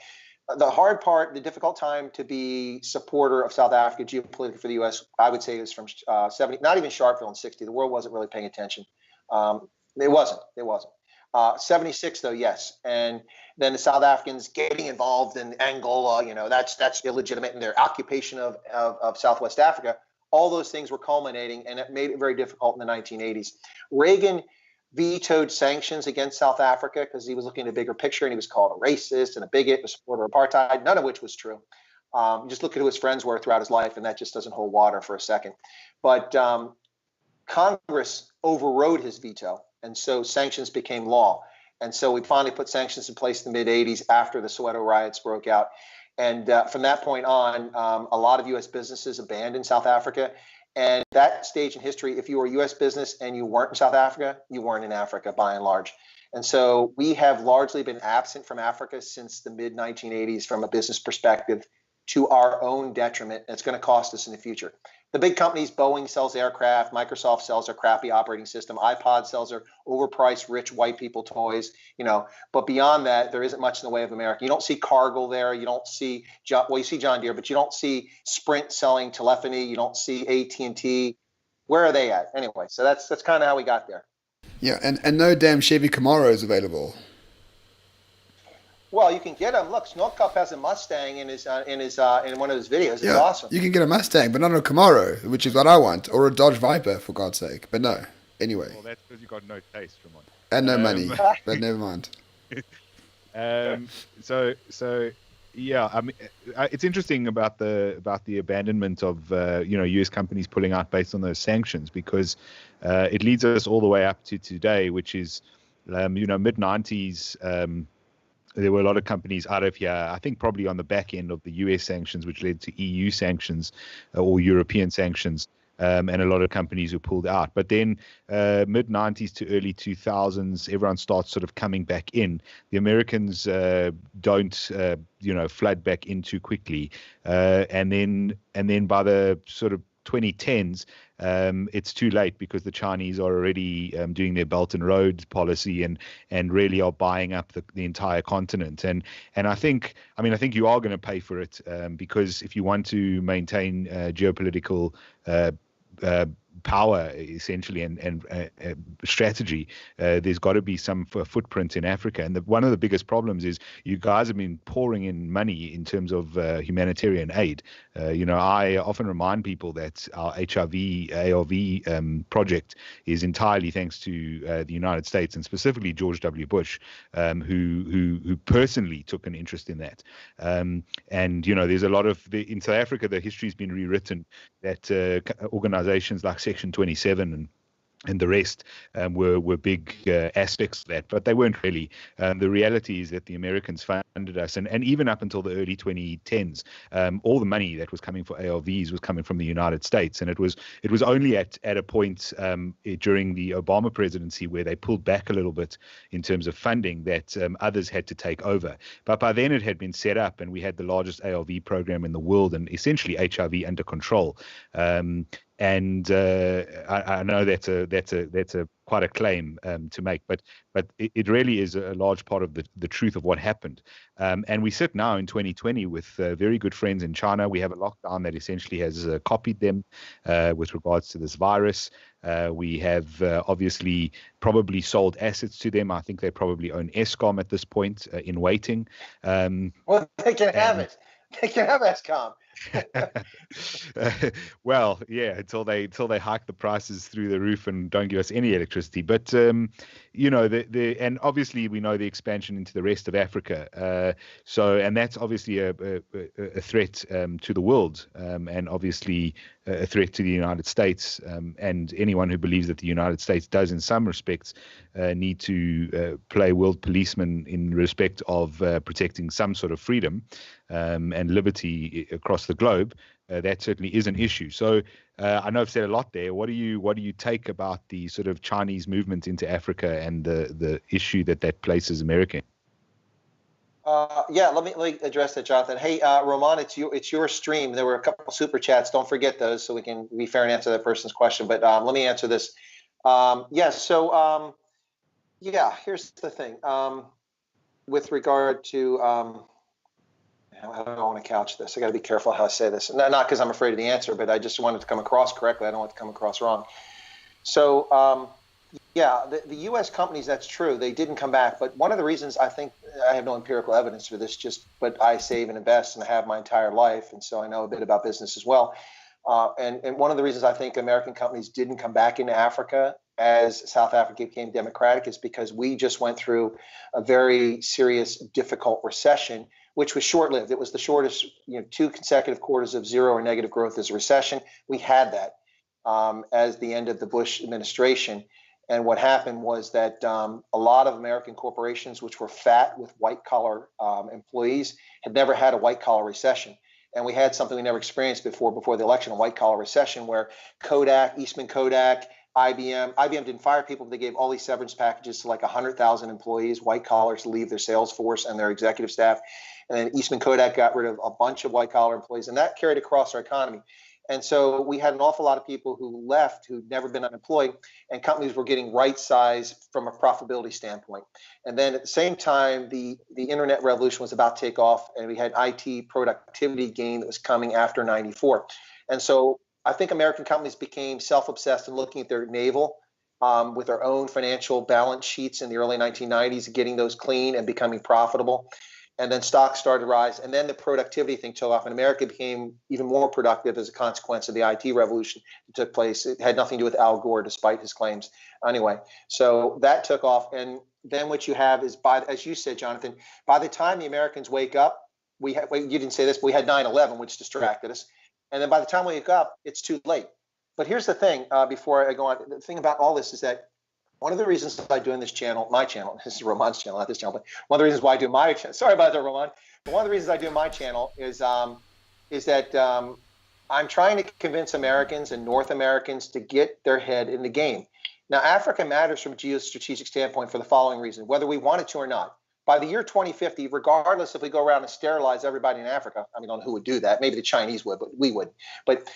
the hard part, the difficult time to be supporter of South Africa geopolitically for the U.S., I would say, is from 70, not even Sharpeville in 60. The world wasn't really paying attention. It wasn't. 76, though, yes. And then the South Africans getting involved in Angola, that's illegitimate, in their occupation of Southwest Africa. All those things were culminating, and it made it very difficult in the 1980s. Reagan vetoed sanctions against South Africa because he was looking at a bigger picture, and he was called a racist and a bigot, a supporter of apartheid, none of which was true. Just look at who his friends were throughout his life, and that just doesn't hold water for a second. But Congress overrode his veto, and so sanctions became law. And so we finally put sanctions in place in the mid-'80s after the Soweto riots broke out. And from that point on, a lot of U.S. businesses abandoned South Africa. And that stage in history, if you were a U.S. business and you weren't in South Africa, you weren't in Africa by and large. And so we have largely been absent from Africa since the mid-1980s from a business perspective, to our own detriment. And it's going to cost us in the future. The big companies, Boeing sells aircraft, Microsoft sells their crappy operating system, iPod sells their overpriced rich white people toys, but beyond that, there isn't much in the way of America. You don't see Cargill there. You don't see, you see John Deere, but you don't see Sprint selling telephony. You don't see AT&T. Where are they at? Anyway, so that's kind of how we got there. Yeah, and no damn Chevy Camaro is available. Well, you can get them. Look, Snortcup has a Mustang in one of his videos. It's awesome. You can get a Mustang, but not a Camaro, which is what I want, or a Dodge Viper, for God's sake. But no, anyway. Well, that's because you got no taste, Ramon. And no money, but never mind. So yeah, I mean, it's interesting about the abandonment of U.S. companies pulling out based on those sanctions, because it leads us all the way up to today, which is mid-90s. There were a lot of companies out of here, I think probably on the back end of the US sanctions, which led to EU sanctions or European sanctions, and a lot of companies who pulled out. But then mid-90s to early 2000s, everyone starts sort of coming back in. The Americans don't, flood back in too quickly. And then by the sort of 2010s, it's too late, because the Chinese are already doing their Belt and Road policy and really are buying up the entire continent. And I think you are going to pay for it, because if you want to maintain geopolitical power, essentially, and strategy, there's got to be some footprint in Africa. And one of the biggest problems is you guys have been pouring in money in terms of humanitarian aid. I often remind people that our HIV ARV project is entirely thanks to the United States, and specifically George W. Bush, who personally took an interest in that. And there's a lot of in South Africa, the history's been rewritten that organizations like Section 27 and the rest were big aspects of that, but they weren't really. The reality is that the Americans funded us, and even up until the early 2010s, all the money that was coming for ARVs was coming from the United States, and it was only at a point during the Obama presidency where they pulled back a little bit in terms of funding that others had to take over. But by then it had been set up, and we had the largest ARV program in the world, and essentially HIV under control. And I know that's a quite a claim to make, but it really is a large part of the truth of what happened. And we sit now in 2020 with very good friends in China. We have a lockdown that essentially has copied them with regards to this virus. We have obviously probably sold assets to them. I think they probably own Eskom at this point in waiting. Well, they can have it. They can have Eskom. Well, yeah, until they hike the prices through the roof and don't give us any electricity. But and obviously we know the expansion into the rest of Africa. And that's obviously a threat to the world, and obviously a threat to the United States. And anyone who believes that the United States does, in some respects, need to play world policeman in respect of protecting some sort of freedom and liberty across the globe, that certainly is an issue. So I know I've said a lot there. What do you take about the sort of Chinese movement into Africa and the issue that places America in? Yeah, let me address that, Jonathan. Hey, Roman, it's your stream. There were a couple of super chats. Don't forget those, so we can be fair and answer that person's question. But let me answer this. Here's the thing. With regard to how do I want to couch this? I got to be careful how I say this. Not because I'm afraid of the answer, but I just want it to come across correctly. I don't want it to come across wrong. So, the U.S. companies, that's true. They didn't come back. But one of the reasons I think, I have no empirical evidence for this, but I save and invest and have my entire life. And so I know a bit about business as well. And one of the reasons I think American companies didn't come back into Africa as South Africa became democratic is because we just went through a very serious, difficult recession, which was short-lived. It was the shortest, 2 consecutive quarters of zero or negative growth as a recession. We had that as the end of the Bush administration. And what happened was that a lot of American corporations, which were fat with white-collar employees, had never had a white-collar recession. And we had something we never experienced before the election, a white-collar recession, where Kodak, Eastman Kodak, IBM didn't fire people, but they gave all these severance packages to like 100,000 employees, white collars, to leave their sales force and their executive staff. And then Eastman Kodak got rid of a bunch of white-collar employees, and that carried across our economy. And so we had an awful lot of people who left who'd never been unemployed, and companies were getting right-sized from a profitability standpoint. And then at the same time, the internet revolution was about to take off, and we had IT productivity gain that was coming after 94. And so I think American companies became self-obsessed in looking at their navel with their own financial balance sheets in the early 1990s, getting those clean and becoming profitable. And then stocks started to rise. And then the productivity thing took off. And America became even more productive as a consequence of the IT revolution that took place. It had nothing to do with Al Gore, despite his claims. Anyway, so that took off. And then what you have is, as you said, Jonathan, by the time the Americans wake up, you didn't say this, but we had 9/11, which distracted us. And then by the time we wake up, it's too late. But here's the thing, before I go on, the thing about all this is that one of the reasons I do in this channel, my channel, this is Roman's channel, not this channel, but one of the reasons why I do my channel, sorry about that, Roman, but one of the reasons I do my channel is that I'm trying to convince Americans and North Americans to get their head in the game. Now, Africa matters from a geostrategic standpoint for the following reason, whether we want it to or not. By the year 2050, regardless if we go around and sterilize everybody in Africa, I don't know who would do that. Maybe the Chinese would, but we would. But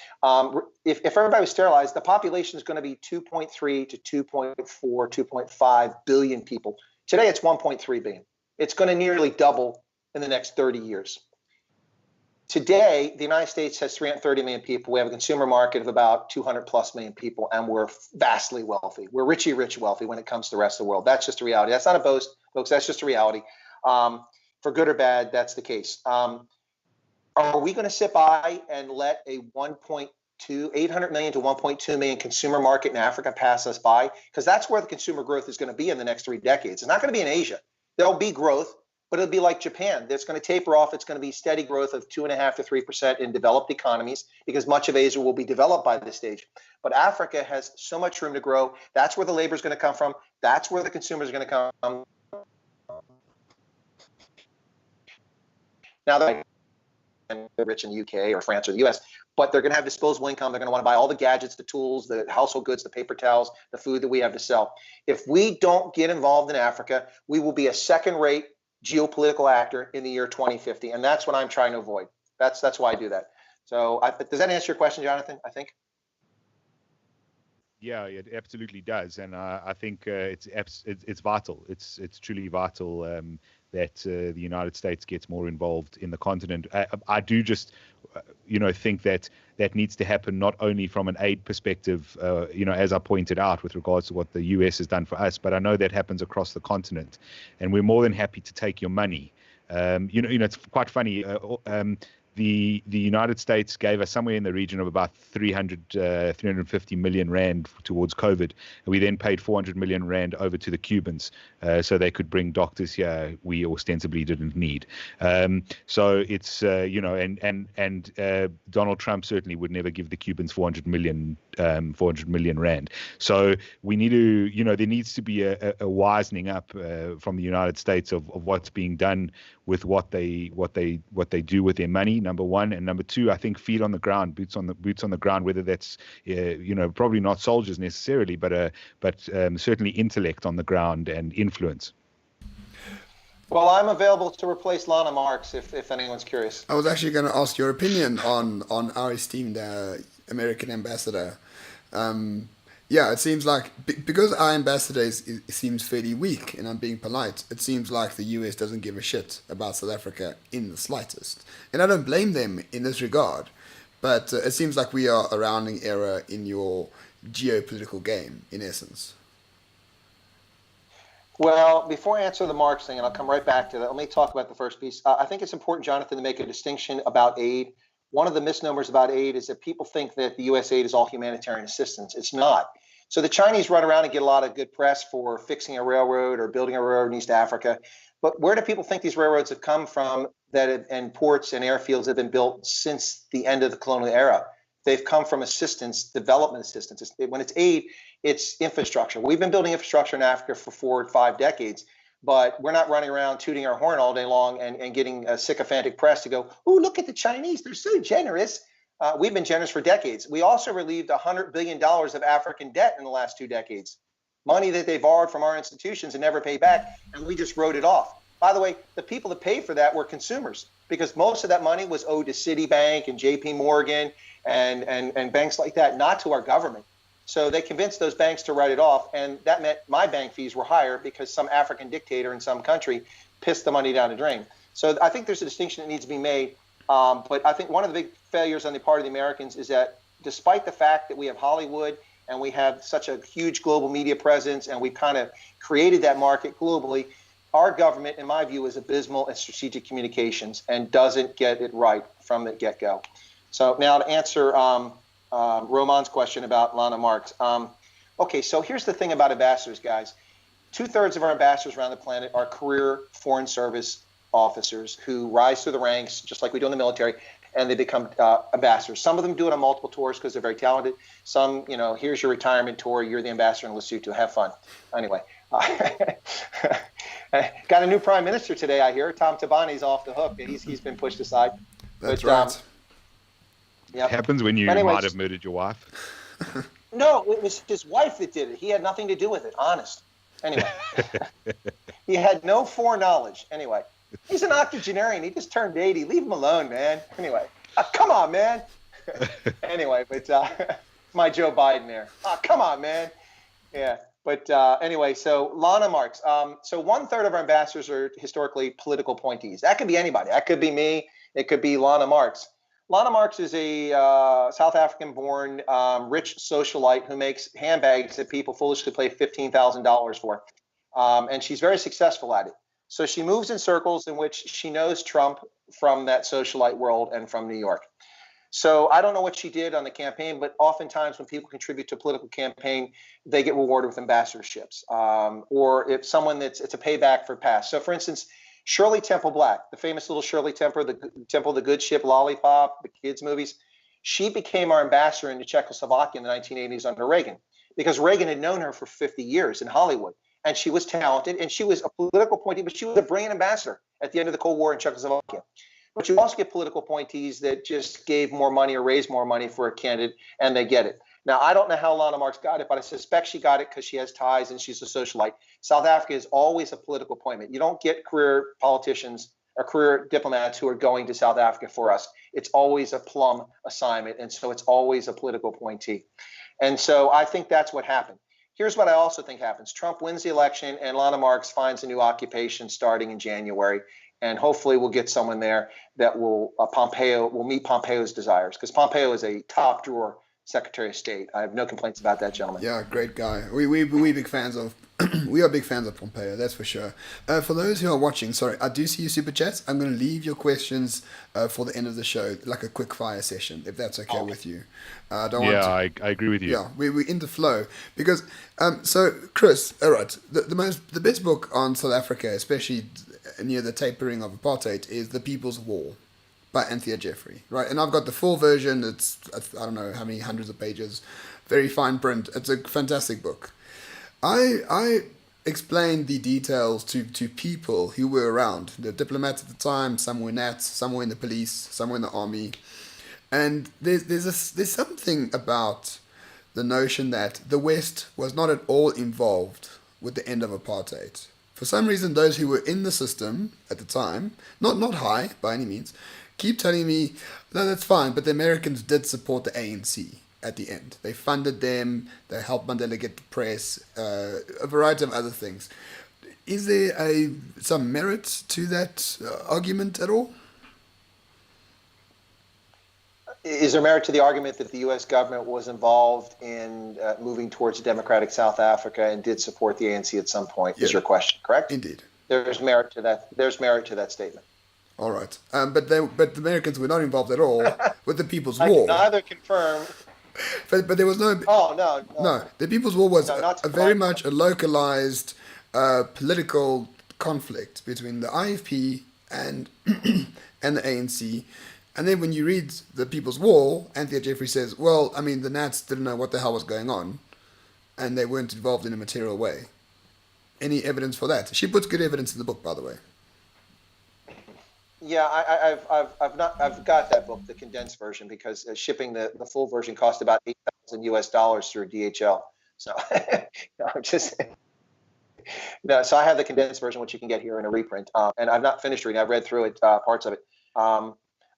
if everybody was sterilized, the population is going to be 2.3 to 2.4, 2.5 billion people. Today, it's 1.3 billion. It's going to nearly double in the next 30 years. Today, the United States has 330 million people. We have a consumer market of about 200 plus million people, and we're vastly wealthy. We're rich wealthy when it comes to the rest of the world. That's just a reality. That's not a boast, folks. That's just a reality. For good or bad, that's the case. Are we going to sit by and let a 800 million to 1.2 million consumer market in Africa pass us by? Because that's where the consumer growth is going to be in the next 3 decades. It's not going to be in Asia. There'll be growth, but it'll be like Japan. It's going to taper off. It's going to be steady growth of 2.5% to 3% in developed economies, because much of Asia will be developed by this stage. But Africa has so much room to grow. That's where the labor is going to come from. That's where the consumers are going to come. Now they're rich in the UK or France or the US, but they're going to have disposable income. They're going to want to buy all the gadgets, the tools, the household goods, the paper towels, the food that we have to sell. If we don't get involved in Africa, we will be a second-rate geopolitical actor in the year 2050, and that's what I'm trying to avoid. That's why I do that. So does that answer your question, Jonathan? I think. Yeah, it absolutely does, and I think it's vital. It's truly vital that the United States gets more involved in the continent. I do just, think that needs to happen not only from an aid perspective, as I pointed out with regards to what the US has done for us, but I know that happens across the continent, and we're more than happy to take your money. It's quite funny. the United States gave us somewhere in the region of about 350 million rand towards COVID. We then paid 400 million rand over to the Cubans so they could bring doctors here we ostensibly didn't need. So it's Donald Trump certainly would never give the Cubans 400 million rand. So we need to, there needs to be a wisening up from the United States of what's being done with what they do with their money, number one, and number two, I think feet on the ground, boots on the ground, whether that's probably not soldiers necessarily, but certainly intellect on the ground and influence. Well, I'm available to replace Lana Marks if anyone's curious. I was actually going to ask your opinion on our esteemed American ambassador. Yeah, it seems like because our ambassador seems fairly weak, and I'm being polite, it seems like the US doesn't give a shit about South Africa in the slightest. And I don't blame them in this regard, but it seems like we are a rounding error in your geopolitical game, in essence. Well, before I answer the Marx thing, and I'll come right back to that, let me talk about the first piece. I think it's important, Jonathan, to make a distinction about aid. One of the misnomers about aid is that people think that the U.S. aid is all humanitarian assistance. It's not. So the Chinese run around and get a lot of good press for fixing a railroad or building a railroad in East Africa. But where do people think these railroads have come from and ports and airfields have been built since the end of the colonial era? They've come from assistance, development assistance. When it's aid, it's infrastructure. We've been building infrastructure in Africa for 4 or 5 decades, but we're not running around tooting our horn all day long and getting a sycophantic press to go, "Oh, look at the Chinese. They're so generous." We've been generous for decades. We also relieved $100 billion of African debt in the last 2 decades, money that they borrowed from our institutions and never paid back, and we just wrote it off. By the way, the people that paid for that were consumers, because most of that money was owed to Citibank and JP Morgan and banks like that, not to our government. So they convinced those banks to write it off, and that meant my bank fees were higher because some African dictator in some country pissed the money down the drain. So I think there's a distinction that needs to be made. But I think one of the big failures on the part of the Americans is that despite the fact that we have Hollywood and we have such a huge global media presence and we've kind of created that market globally, our government, in my view, is abysmal at strategic communications and doesn't get it right from the get-go. So now to answer Roman's question about Lana Marks. Okay, so here's the thing about ambassadors, guys. 2/3 of our ambassadors around the planet are career foreign service officers who rise through the ranks, just like we do in the military, and they become ambassadors. Some of them do it on multiple tours because they're very talented. Some, here's your retirement tour. You're the ambassador in Lesotho. Have fun. Anyway, got a new prime minister today, I hear. Tom Tabani's off the hook. He's been pushed aside. That's right. Yep. It happens when you might have murdered your wife. No, it was his wife that did it. He had nothing to do with it, honest. Anyway, he had no foreknowledge. Anyway, he's an octogenarian. He just turned 80. Leave him alone, man. Anyway, come on, man. Anyway, but my Joe Biden there. Come on, man. Yeah. But anyway, so Lana Marks. So 1/3 of our ambassadors are historically political appointees. That could be anybody. That could be me. It could be Lana Marks. Lana Marks is a South African-born rich socialite who makes handbags that people foolishly pay $15,000 for. And she's very successful at it. So she moves in circles in which she knows Trump from that socialite world and from New York. So I don't know what she did on the campaign, but oftentimes when people contribute to a political campaign, they get rewarded with ambassadorships. Or if someone it's a payback for past. So for instance, Shirley Temple Black, the famous little Shirley Temple, the Good Ship, Lollipop, the kids' movies, she became our ambassador into Czechoslovakia in the 1980s under Reagan, because Reagan had known her for 50 years in Hollywood, and she was talented, and she was a political appointee, but she was a brilliant ambassador at the end of the Cold War in Czechoslovakia. But you also get political appointees that just gave more money or raised more money for a candidate, and they get it. Now, I don't know how Lana Marks got it, but I suspect she got it because she has ties and she's a socialite. South Africa is always a political appointment. You don't get career politicians or career diplomats who are going to South Africa for us. It's always a plum assignment, and so it's always a political appointee. And so I think that's what happened. Here's what I also think happens. Trump wins the election, and Lana Marks finds a new occupation starting in January. And hopefully we'll get someone there that will meet Pompeo's desires, because Pompeo is a top drawer Secretary of State. I have no complaints about that gentleman. Yeah, great guy. We big fans of we are big fans of Pompeo, that's for sure. For those who are watching, sorry, I do see you super chats. I'm going to leave your questions for the end of the show, like a quick fire session, if that's okay with you. I don't want to. I agree with you. Yeah, we're in the flow because so Chris, all right, the best book on South Africa, especially near the tapering of apartheid, is The People's War by Anthea Jeffrey, right? And I've got the full version. It's I don't know how many hundreds of pages, very fine print. It's a fantastic book. I explained the details to people who were around, the diplomats at the time. Some were Nats, some were in the police, some were in the army, and there's something about the notion that the West was not at all involved with the end of apartheid. For some reason, those who were in the system at the time, not high by any means, keep telling me, no, that's fine, but the Americans did support the ANC at the end. They funded them, they helped Mandela get the press, a variety of other things. Is there some merit to that argument at all? Is there merit to the argument that the U.S. government was involved in moving towards a democratic South Africa and did support the ANC at some point? Yeah. Is your question correct? Indeed. There's merit to that. There's merit to that statement. All right, but the Americans were not involved at all with the People's War. I can neither confirm. But there was no. Oh no. The People's War was very much a localized political conflict between the IFP and and the ANC. And then when you read The People's War, Anthea Jeffrey says, well, I mean, the Nats didn't know what the hell was going on, and they weren't involved in a material way. Any evidence for that? She puts good evidence in the book, by the way. Yeah, I've got that book, the condensed version, because shipping the full version cost about $8,000 through DHL. So so I have the condensed version, which you can get here in a reprint. And I've not finished reading. I've read through it, parts of it.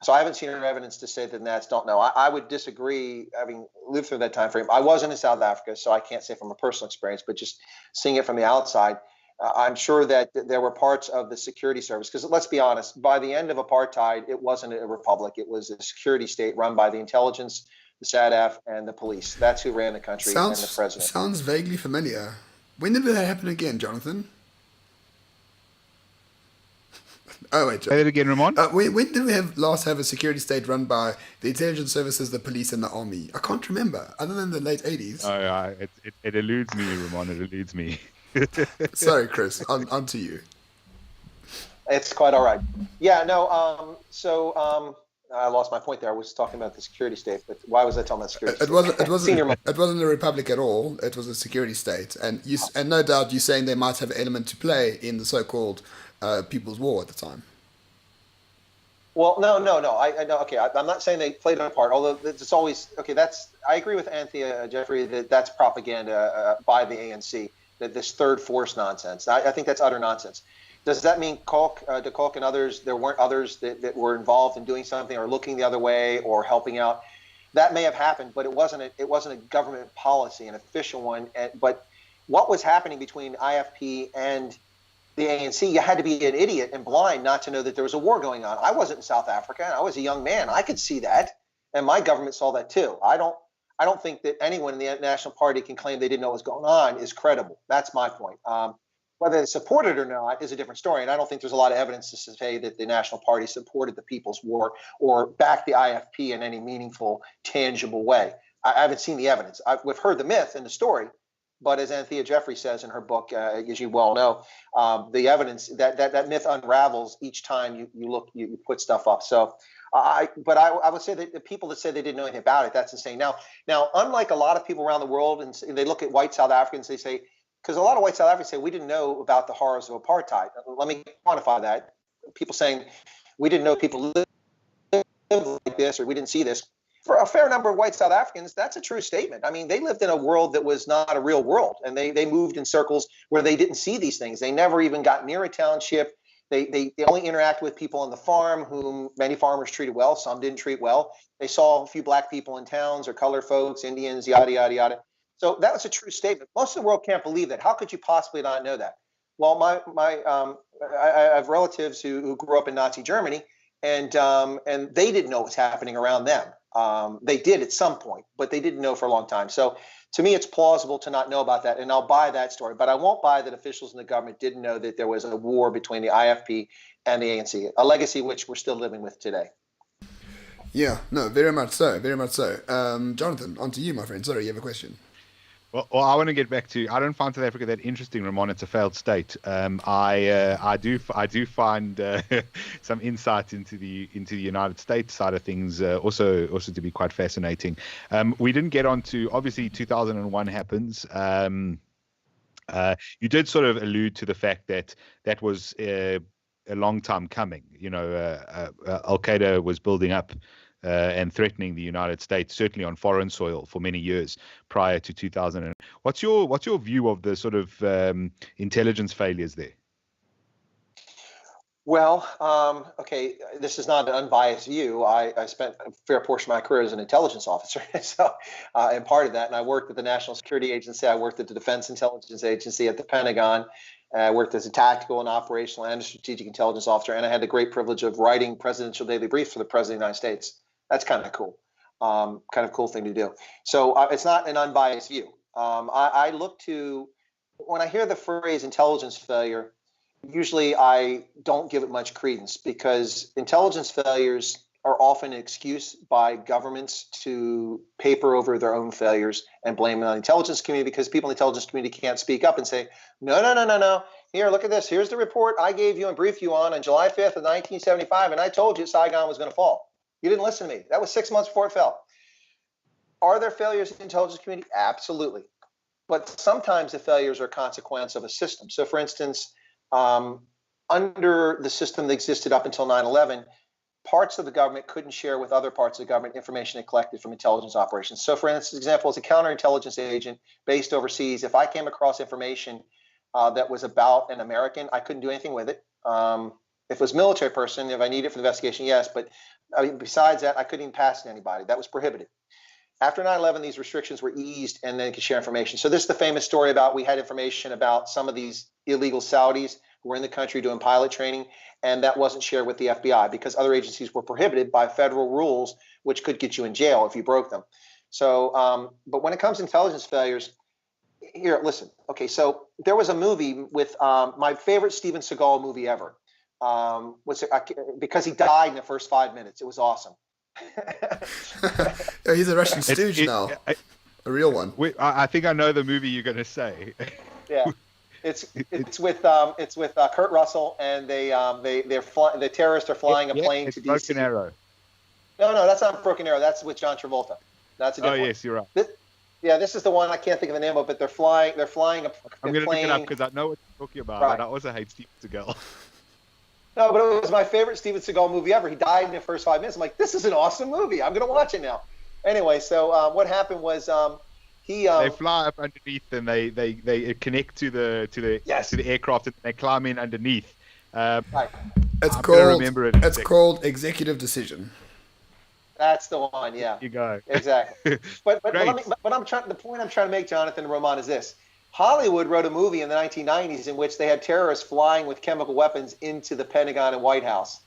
So I haven't seen any evidence to say that the Nats don't know. I would disagree, having lived through that time frame. I wasn't in South Africa, so I can't say from a personal experience, but just seeing it from the outside, I'm sure that there were parts of the security service, because let's be honest, by the end of apartheid, it wasn't a republic. It was a security state run by the intelligence, the SADF, and the police. That's who ran the country and the president. Sounds vaguely familiar. When did that happen again, Jonathan? Oh, wait. Say that again, Ramon. When did we last have a security state run by the intelligence services, the police, and the army? I can't remember, other than the late 80s. Oh, it eludes me, Ramon. It eludes me. Sorry, Chris. On to you. It's quite all right. Yeah, no. I lost my point there. I was talking about the security state, but why was I talking about security state? It wasn't a republic at all. It was a security state, and no doubt you're saying they might have an element to play in the so-called People's War at the time. Well, no. I know. Okay, I'm not saying they played a part. Although it's always okay. I agree with Anthea Jeffrey that that's propaganda by the ANC. That this third force nonsense. I think that's utter nonsense. Does that mean de Kolk and others? There weren't others that were involved in doing something or looking the other way or helping out. That may have happened, but it wasn't a government policy, an official one. But what was happening between IFP and the ANC? You had to be an idiot and blind not to know that there was a war going on. I wasn't in South Africa. I was a young man. I could see that, and my government saw that too. I don't think that anyone in the National Party can claim they didn't know what was going on is credible. That's my point. Whether they support it or not is a different story. And I don't think there's a lot of evidence to say that the National Party supported the People's War or backed the IFP in any meaningful, tangible way. I haven't seen the evidence. We've heard the myth and the story, but as Anthea Jeffrey says in her book, as you well know, the evidence that myth unravels each time you put stuff up. So I would say that the people that say they didn't know anything about it, that's insane. Now, unlike a lot of people around the world, and they look at white South Africans, they say, because a lot of white South Africans say we didn't know about the horrors of apartheid. Let me quantify that. People saying we didn't know people lived like this, or we didn't see this. For a fair number of white South Africans, that's a true statement. I mean, they lived in a world that was not a real world, and they moved in circles where they didn't see these things. They never even got near a township. They only interacted with people on the farm, whom many farmers treated well, some didn't treat well. They saw a few black people in towns or colored folks, Indians, yada, yada, yada. So that was a true statement. Most of the world can't believe that. How could you possibly not know that? Well, I have relatives who grew up in Nazi Germany, and they didn't know what was happening around them. They did at some point, but they didn't know for a long time. So to me, it's plausible to not know about that, and I'll buy that story. But I won't buy that officials in the government didn't know that there was a war between the IFP and the ANC, a legacy which we're still living with today. Yeah, no, very much so, very much so. Jonathan, on to you, my friend. Sorry, you have a question. Well, I want to get back to. I don't find South Africa that interesting, Ramon. It's a failed state. I do find some insight into the United States side of things also to be quite fascinating. We didn't get on to, obviously 2001 happens. You did sort of allude to the fact that was a long time coming. You know, Al Qaeda was building up and threatening the United States, certainly on foreign soil, for many years prior to 2000. What's your view of the sort of intelligence failures there? Well, okay, this is not an unbiased view. I spent a fair portion of my career as an intelligence officer, so and part of that, and I worked at the National Security Agency. I worked at the Defense Intelligence Agency at the Pentagon. I worked as a tactical and operational and a strategic intelligence officer, and I had the great privilege of writing presidential daily briefs for the President of the United States. That's kind of cool, cool thing to do. So it's not an unbiased view. I look to, when I hear the phrase intelligence failure, usually I don't give it much credence, because intelligence failures are often an excuse by governments to paper over their own failures and blame it on the intelligence community, because people in the intelligence community can't speak up and say, no. Here, look at this. Here's the report I gave you and briefed you on July 5th of 1975, and I told you Saigon was going to fall. You didn't listen to me. That was 6 months before it fell. Are there failures in the intelligence community? Absolutely. But sometimes the failures are a consequence of a system. So, for instance, under the system that existed up until 9/11, parts of the government couldn't share with other parts of the government information they collected from intelligence operations. So, for instance, example, as a counterintelligence agent based overseas, if I came across information that was about an American, I couldn't do anything with it. If it was a military person, if I need it for the investigation, yes. But besides that, I couldn't even pass it to anybody. That was prohibited. After 9/11, these restrictions were eased, and then you could share information. So this is the famous story about, we had information about some of these illegal Saudis who were in the country doing pilot training, and that wasn't shared with the FBI because other agencies were prohibited by federal rules, which could get you in jail if you broke them. So, but when it comes to intelligence failures, here, listen. Okay, so there was a movie with my favorite Steven Seagal movie ever. Because he died in the first 5 minutes. It was awesome. Yeah, he's a Russian stooge now, a real one. I think I know the movie you're going to say. Yeah, it's with Kurt Russell, and the terrorists are flying a plane to DC. Broken Arrow. No, that's not Broken Arrow. That's with John Travolta. That's a different one. Yes, you're right. This is the one I can't think of the name of, but they're flying a plane. I'm going to pick it up because I know what you're talking about, right. And I also hate Steven Seagal. No, but it was my favorite Steven Seagal movie ever. He died in the first 5 minutes. I'm like, this is an awesome movie. I'm going to watch it now. Anyway, so what happened was they fly up underneath, and they connect to the aircraft, and they climb in underneath. Right. It's called executive decision. That's the one. Yeah. You go. Exactly. But the point I'm trying to make, Jonathan and Roman, is this. Hollywood wrote a movie in the 1990s in which they had terrorists flying with chemical weapons into the Pentagon and White House.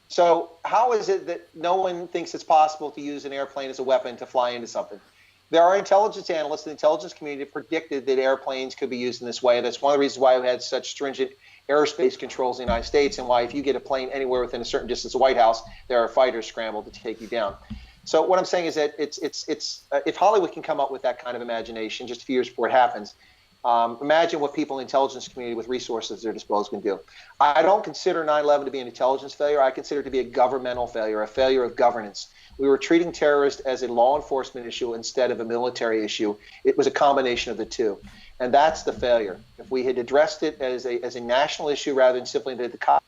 So how is it that no one thinks it's possible to use an airplane as a weapon to fly into something? There are intelligence analysts in the intelligence community that predicted that airplanes could be used in this way. That's one of the reasons why we had such stringent aerospace controls in the United States, and why if you get a plane anywhere within a certain distance of the White House, there are fighters scrambled to take you down. So what I'm saying is that it's if Hollywood can come up with that kind of imagination just a few years before it happens, imagine what people in the intelligence community with resources at their disposal can do. I don't consider 9/11 to be an intelligence failure. I consider it to be a governmental failure, a failure of governance. We were treating terrorists as a law enforcement issue instead of a military issue. It was a combination of the two. And that's the failure. If we had addressed it as a national issue rather than simply the cops,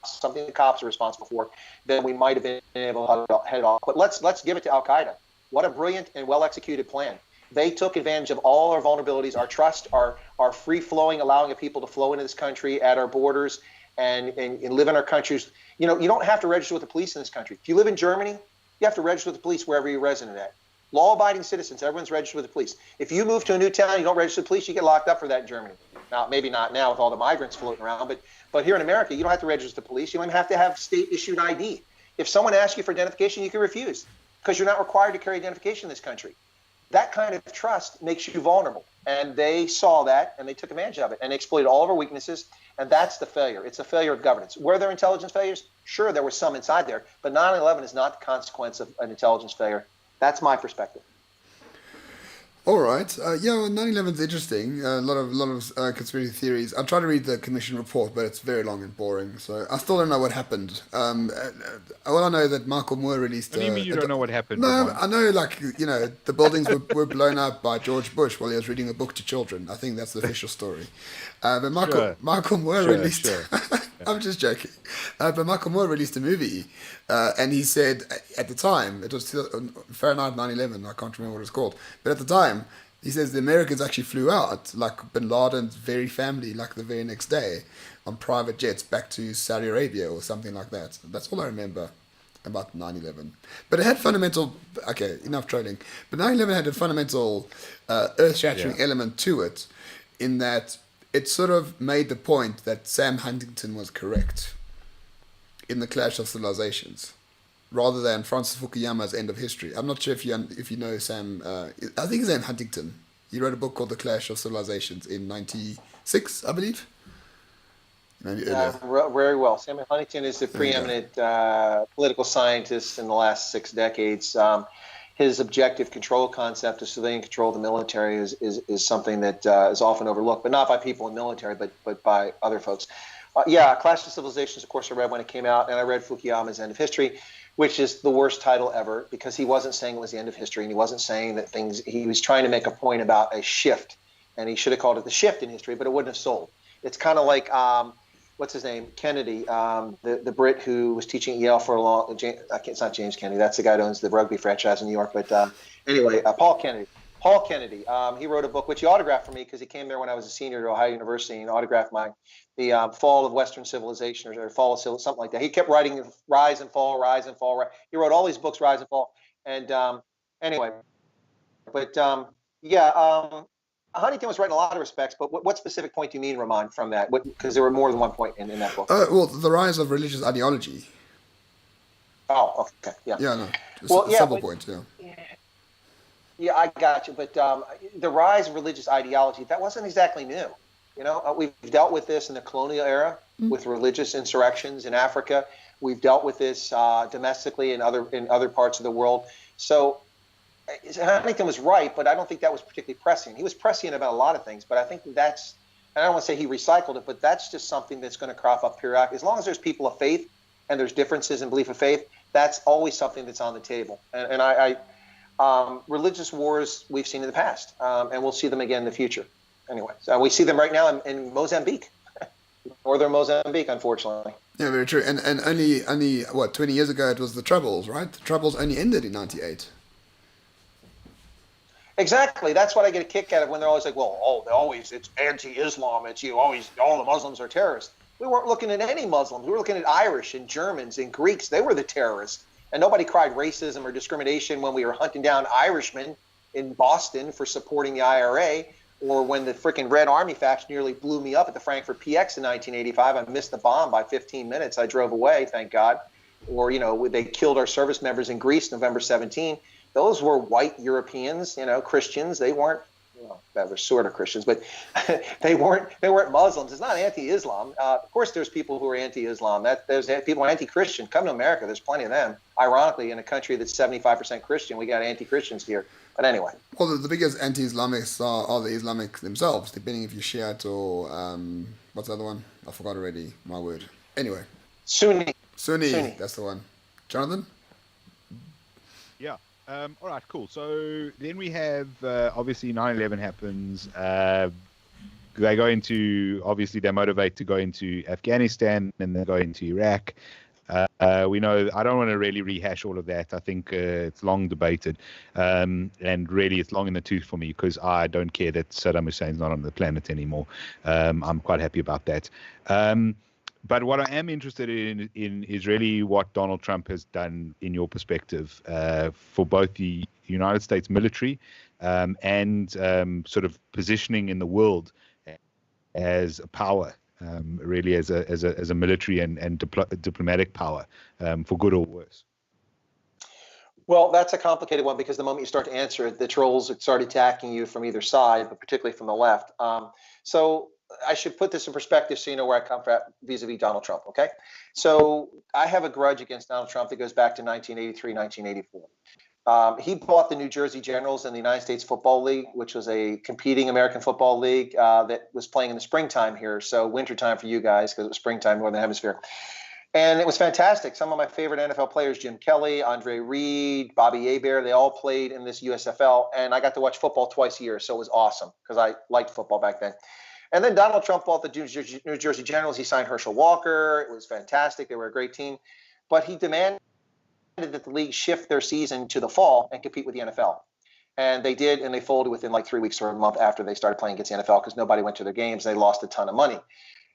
something the cops are responsible for, then we might have been able to head it off. But let's give it to Al Qaeda. What a brilliant and well-executed plan. They took advantage of all our vulnerabilities, our trust, our free-flowing, allowing people to flow into this country at our borders and live in our countries. You know, you don't have to register with the police in this country. If you live in Germany, you have to register with the police wherever you're resident at. Law-abiding citizens, everyone's registered with the police. If you move to a new town, you don't register with the police, you get locked up for that in Germany. Now, maybe not now with all the migrants floating around, but here in America, you don't have to register with the police. You don't even have to have state-issued ID. If someone asks you for identification, you can refuse because you're not required to carry identification in this country. That kind of trust makes you vulnerable. And they saw that and they took advantage of it and they exploited all of our weaknesses. And that's the failure. It's a failure of governance. Were there intelligence failures? Sure, there were some inside there, but 9/11 is not the consequence of an intelligence failure. That's my perspective. All right. Yeah, well, 9/11 is interesting. A lot of conspiracy theories. I tried to read the commission report, but it's very long and boring. So I still don't know what happened. All I know is that Michael Moore released. What do you mean you don't know what happened? No, Ramon? I know, like, the buildings were blown up by George Bush while he was reading a book to children. I think that's the official story. But Michael Moore released. Sure. I'm just joking. But Michael Moore released a movie, and he said at the time, it was Fahrenheit 9/11, I can't remember what it's called, but at the time, he says the Americans actually flew out, like Bin Laden's very family, like the very next day, on private jets back to Saudi Arabia or something like that. That's all I remember about 9/11. But it had fundamental, okay, enough trolling, but 9/11 had a fundamental earth-shattering element to it, in that it sort of made the point that Sam Huntington was correct in the Clash of Civilizations, rather than Francis Fukuyama's End of History. I'm not sure if you know Sam. I think his name Huntington. He wrote a book called The Clash of Civilizations in '96, I believe. Maybe earlier. Very well. Samuel Huntington is the preeminent political scientist in the last 6 decades. His objective control concept of civilian control of the military is something that is often overlooked, but not by people in the military, but by other folks. Clash of Civilizations, of course, I read when it came out, and I read Fukuyama's End of History, which is the worst title ever because he wasn't saying it was the end of history, and he wasn't saying that he was trying to make a point about a shift, and he should have called it the shift in history, but it wouldn't have sold. It's kind of like, what's his name? Kennedy, the Brit who was teaching at Yale for a long. It's not James Kennedy. That's the guy who owns the rugby franchise in New York. But anyway, Paul Kennedy. Paul Kennedy. He wrote a book which he autographed for me because he came there when I was a senior at Ohio University and autographed the Fall of Western Civilization or Fall of something like that. He kept writing Rise and Fall, Rise and Fall. He wrote all these books, Rise and Fall. And anyway, but Huntington was right in a lot of respects, but what specific point do you mean, Ramon, from that? Because there were more than one point in that book. Well, the rise of religious ideology. Oh, okay, yeah. Yeah, no. Several points, yeah. Yeah, I got you. But the rise of religious ideology, that wasn't exactly new. We've dealt with this in the colonial era with religious insurrections in Africa. We've dealt with this domestically in other parts of the world. So Huntington was right, but I don't think that was particularly prescient. He was prescient about a lot of things, but I think that's, and I don't want to say he recycled it, but that's just something that's going to crop up periodically. As long as there's people of faith and there's differences in belief of faith, that's always something that's on the table. And I religious wars we've seen in the past, and we'll see them again in the future. Anyway, so we see them right now in Mozambique, northern Mozambique, unfortunately. Yeah, very true. And only 20 years ago it was the Troubles, right? The Troubles only ended in '98. Exactly. That's what I get a kick out of when they're always like, it's anti-Islam. It's all the Muslims are terrorists. We weren't looking at any Muslims. We were looking at Irish and Germans and Greeks. They were the terrorists. And nobody cried racism or discrimination when we were hunting down Irishmen in Boston for supporting the IRA, or when the freaking Red Army faction nearly blew me up at the Frankfurt PX in 1985. I missed the bomb by 15 minutes. I drove away, thank God. Or, they killed our service members in Greece November 17. Those were white Europeans, Christians. They weren't, that were sort of Christians, but they weren't Muslims. It's not anti-Islam. Of course, there's people who are anti-Islam. There's people who are anti-Christian. Come to America, there's plenty of them. Ironically, in a country that's 75% Christian, we got anti-Christians here. But anyway. Well, the biggest anti-Islamists are the Islamic themselves, depending if you're Shiite or, what's the other one? I forgot already, my word. Anyway. Sunni. That's the one. Jonathan? Yeah. All right, cool. So then we have, obviously 9/11 happens. They go into, obviously they motivate to go into Afghanistan and then go into Iraq. We know, I don't want to really rehash all of that. I think it's long debated. And really it's long in the tooth for me because I don't care that Saddam Hussein's not on the planet anymore. I'm quite happy about that. But what I am interested in is really what Donald Trump has done in your perspective for both the United States military and sort of positioning in the world as a power. really as a military and diplomatic power, for good or worse? Well, that's a complicated one because the moment you start to answer it, the trolls start attacking you from either side, but particularly from the left. So I should put this in perspective so you know where I come from vis-a-vis Donald Trump, okay? So I have a grudge against Donald Trump that goes back to 1983, 1984. He bought the New Jersey Generals in the United States Football League, which was a competing American football league that was playing in the springtime here, so wintertime for you guys because it was springtime, Northern Hemisphere. And it was fantastic. Some of my favorite NFL players, Jim Kelly, Andre Reed, Bobby Hebert, they all played in this USFL. And I got to watch football twice a year. So it was awesome because I liked football back then. And then Donald Trump bought the New Jersey Generals. He signed Herschel Walker. It was fantastic. They were a great team. But he demanded that the league shift their season to the fall and compete with the NFL. And they did, and they folded within like 3 weeks or a month after they started playing against the NFL because nobody went to their games. They lost a ton of money.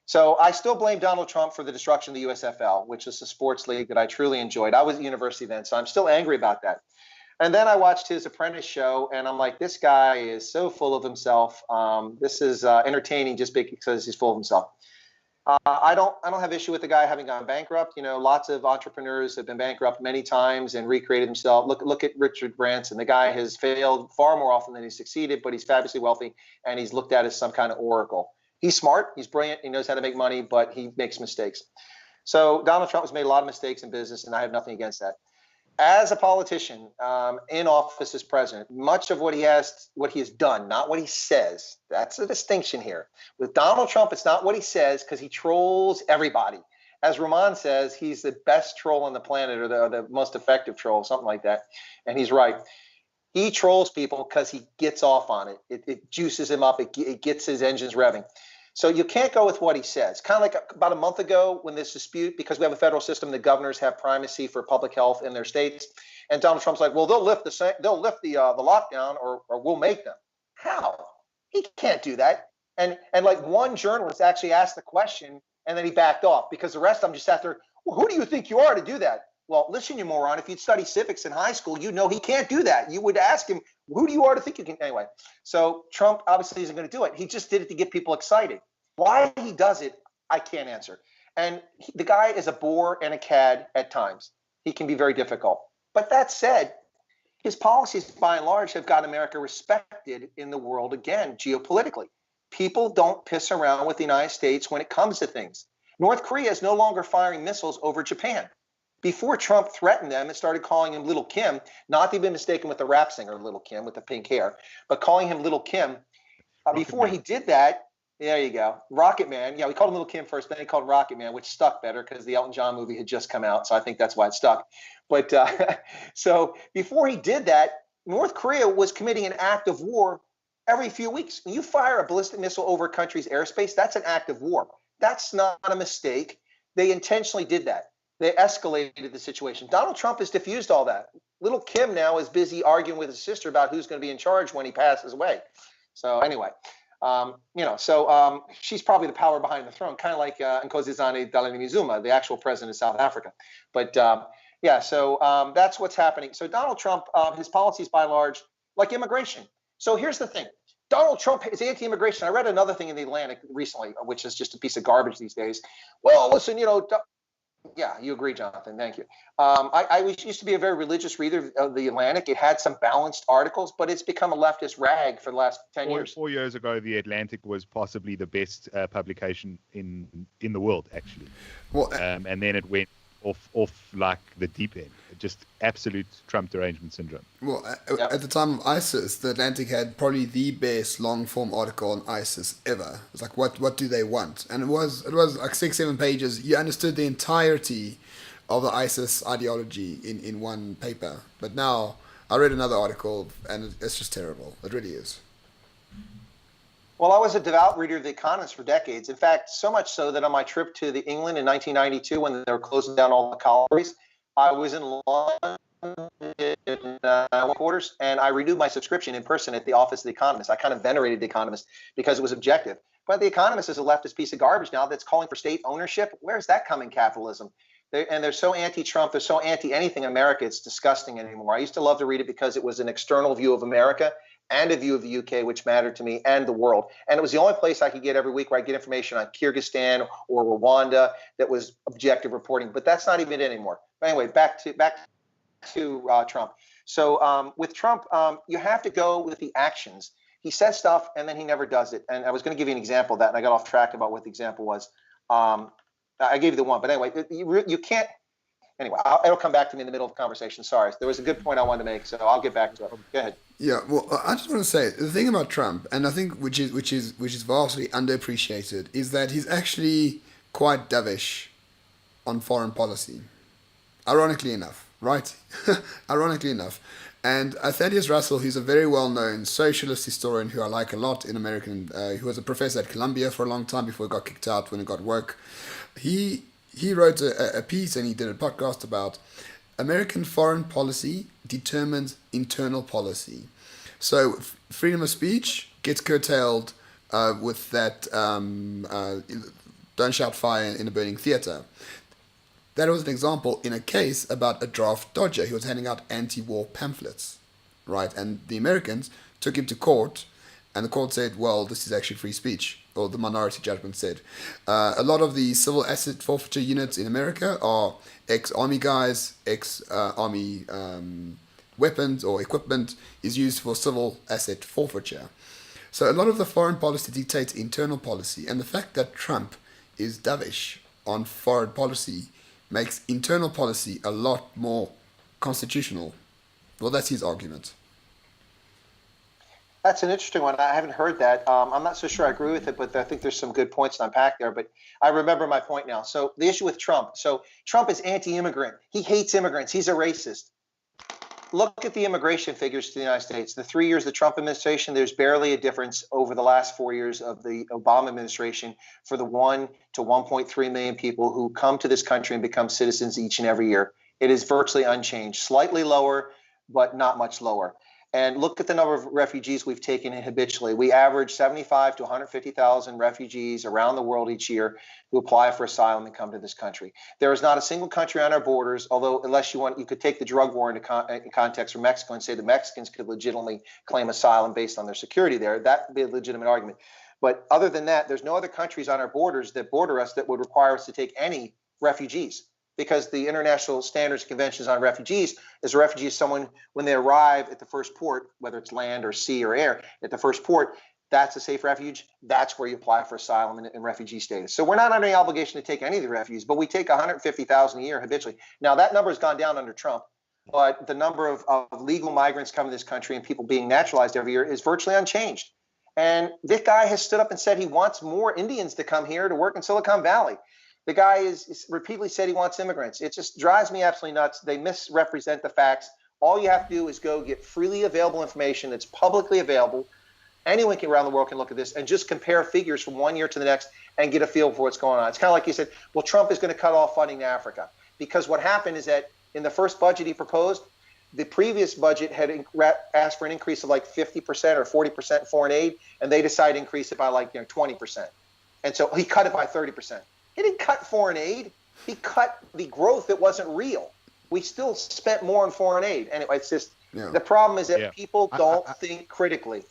So I still blame Donald Trump for the destruction of the USFL, which is a sports league that I truly enjoyed. I was at university then, so I'm still angry about that. And then I watched his Apprentice show, and I'm like, this guy is so full of himself. This is entertaining just because he's full of himself. I don't have issue with the guy having gone bankrupt. You know, lots of entrepreneurs have been bankrupt many times and recreated themselves. Look at Richard Branson. The guy has failed far more often than he's succeeded, but he's fabulously wealthy, and he's looked at as some kind of oracle. He's smart, he's brilliant, he knows how to make money, but he makes mistakes. So Donald Trump has made a lot of mistakes in business, and I have nothing against that. As a politician in office as president, much of what he has done, not what he says. That's a distinction here. With Donald Trump, it's not what he says because he trolls everybody. As Rahman says, he's the best troll on the planet, or the most effective troll, something like that. And he's right. He trolls people because he gets off on it. It juices him up. It gets his engines revving. So you can't go with what he says. Kind of like about a month ago when this dispute, because we have a federal system, the governors have primacy for public health in their states. And Donald Trump's like, well, they'll lift the lockdown or we'll make them. How? He can't do that. And like one journalist actually asked the question and then he backed off because the rest of them just sat there. Well, who do you think you are to do that? Well, listen, you moron, if you'd study civics in high school, you know he can't do that. You would ask him, who do you are to think you can? Anyway, so Trump obviously isn't going to do it. He just did it to get people excited. Why he does it, I can't answer. And the guy is a bore and a cad at times. He can be very difficult. But that said, his policies, by and large, have got America respected in the world again, geopolitically. People don't piss around with the United States when it comes to things. North Korea is no longer firing missiles over Japan. Before Trump threatened them and started calling him Little Kim, not that he'd been mistaken with the rap singer Little Kim with the pink hair, but calling him Little Kim, before he did that, there you go, Rocket Man. Yeah, we called him Little Kim first, then he called him Rocket Man, which stuck better because the Elton John movie had just come out, so I think that's why it stuck. But so before he did that, North Korea was committing an act of war every few weeks. When you fire a ballistic missile over a country's airspace, that's an act of war. That's not a mistake. They intentionally did that. They escalated the situation. Donald Trump has diffused all that. Little Kim now is busy arguing with his sister about who's going to be in charge when he passes away. So anyway, she's probably the power behind the throne, kind of like Nkosazana Dlamini-Zuma, the actual president of South Africa. But so that's what's happening. So Donald Trump, his policies by and large, like immigration. So here's the thing. Donald Trump is anti-immigration. I read another thing in the Atlantic recently, which is just a piece of garbage these days. Well, listen, yeah, you agree, Jonathan. Thank you. I used to be a very religious reader of the Atlantic. It had some balanced articles, but it's become a leftist rag for the last 10 years. 4 years ago, the Atlantic was possibly the best publication in the world, actually. Well, and then it went off like the deep end. Just absolute Trump derangement syndrome. Well, at the time of ISIS, the Atlantic had probably the best long-form article on ISIS ever. It's like, what do they want? And it was like 6-7 pages. You understood the entirety of the ISIS ideology in one paper. But now, I read another article, and it's just terrible. It really is. Well, I was a devout reader of The Economist for decades. In fact, so much so that on my trip to England in 1992, when they were closing down all the colleges, I was in London in quarters, and I renewed my subscription in person at the office of The Economist. I kind of venerated The Economist because it was objective. But The Economist is a leftist piece of garbage now that's calling for state ownership. Where's that coming, capitalism? They're so anti-Trump, they're so anti-anything in America, it's disgusting anymore. I used to love to read it because it was an external view of America. and a view of the UK, which mattered to me, and the world. And it was the only place I could get every week where I get information on Kyrgyzstan or Rwanda that was objective reporting. But that's not even it anymore. But anyway, back to Trump. So with Trump, you have to go with the actions. He says stuff and then he never does it. And I was going to give you an example of that, and I got off track about what the example was. I gave you the one, but anyway, you can't. Anyway, it'll come back to me in the middle of the conversation. Sorry, there was a good point I wanted to make, so I'll get back to it. Go ahead. Yeah, well, I just want to say the thing about Trump, and I think which is vastly underappreciated, is that he's actually quite dovish on foreign policy. Ironically enough, right? Ironically enough. And Thaddeus Russell, who's a very well-known socialist historian who I like a lot in American, who was a professor at Columbia for a long time before he got kicked out when he got woke, he wrote a piece and he did a podcast about American foreign policy determines internal policy. So freedom of speech gets curtailed with that don't shout fire in a burning theater. That was an example in a case about a draft dodger. He was handing out anti-war pamphlets, right? And the Americans took him to court, and the court said, well, this is actually free speech, or the minority judgment said. A lot of the civil asset forfeiture units in America are ex-army guys, ex-army weapons or equipment is used for civil asset forfeiture. So a lot of the foreign policy dictates internal policy, and the fact that Trump is dovish on foreign policy makes internal policy a lot more constitutional. Well, that's his argument. That's an interesting one. I haven't heard that. I'm not so sure I agree with it, but I think there's some good points to unpack there. But I remember my point now. So the issue with Trump. So Trump is anti-immigrant. He hates immigrants. He's a racist. Look at the immigration figures to the United States. The 3 years of the Trump administration, there's barely a difference over the last 4 years of the Obama administration for the 1 to 1.3 million people who come to this country and become citizens each and every year. It is virtually unchanged, slightly lower, but not much lower. And look at the number of refugees we've taken in habitually. We average 75 to 150,000 refugees around the world each year who apply for asylum and come to this country. There is not a single country on our borders, although unless you could take the drug war into context from Mexico and say the Mexicans could legitimately claim asylum based on their security there. That would be a legitimate argument. But other than that, there's no other countries on our borders that border us that would require us to take any refugees. Because the international standards and conventions on refugees is a refugee is someone, when they arrive at the first port, whether it's land or sea or air, at the first port, that's a safe refuge. That's where you apply for asylum and refugee status. So we're not under any obligation to take any of the refugees, but we take 150,000 a year habitually. Now, that number has gone down under Trump, but the number of legal migrants coming to this country and people being naturalized every year is virtually unchanged. And this guy has stood up and said he wants more Indians to come here to work in Silicon Valley. The guy is repeatedly said he wants immigrants. It just drives me absolutely nuts. They misrepresent the facts. All you have to do is go get freely available information that's publicly available. Anyone around the world can look at this and just compare figures from 1 year to the next and get a feel for what's going on. It's kind of like you said, well, Trump is going to cut off funding to Africa. Because what happened is that in the first budget he proposed, the previous budget had asked for an increase of like 50% or 40% foreign aid, and they decided to increase it by like 20%. And so he cut it by 30%. He didn't cut foreign aid. He cut the growth that wasn't real. We still spent more on foreign aid. Anyway, it's just the problem is that people don't think critically.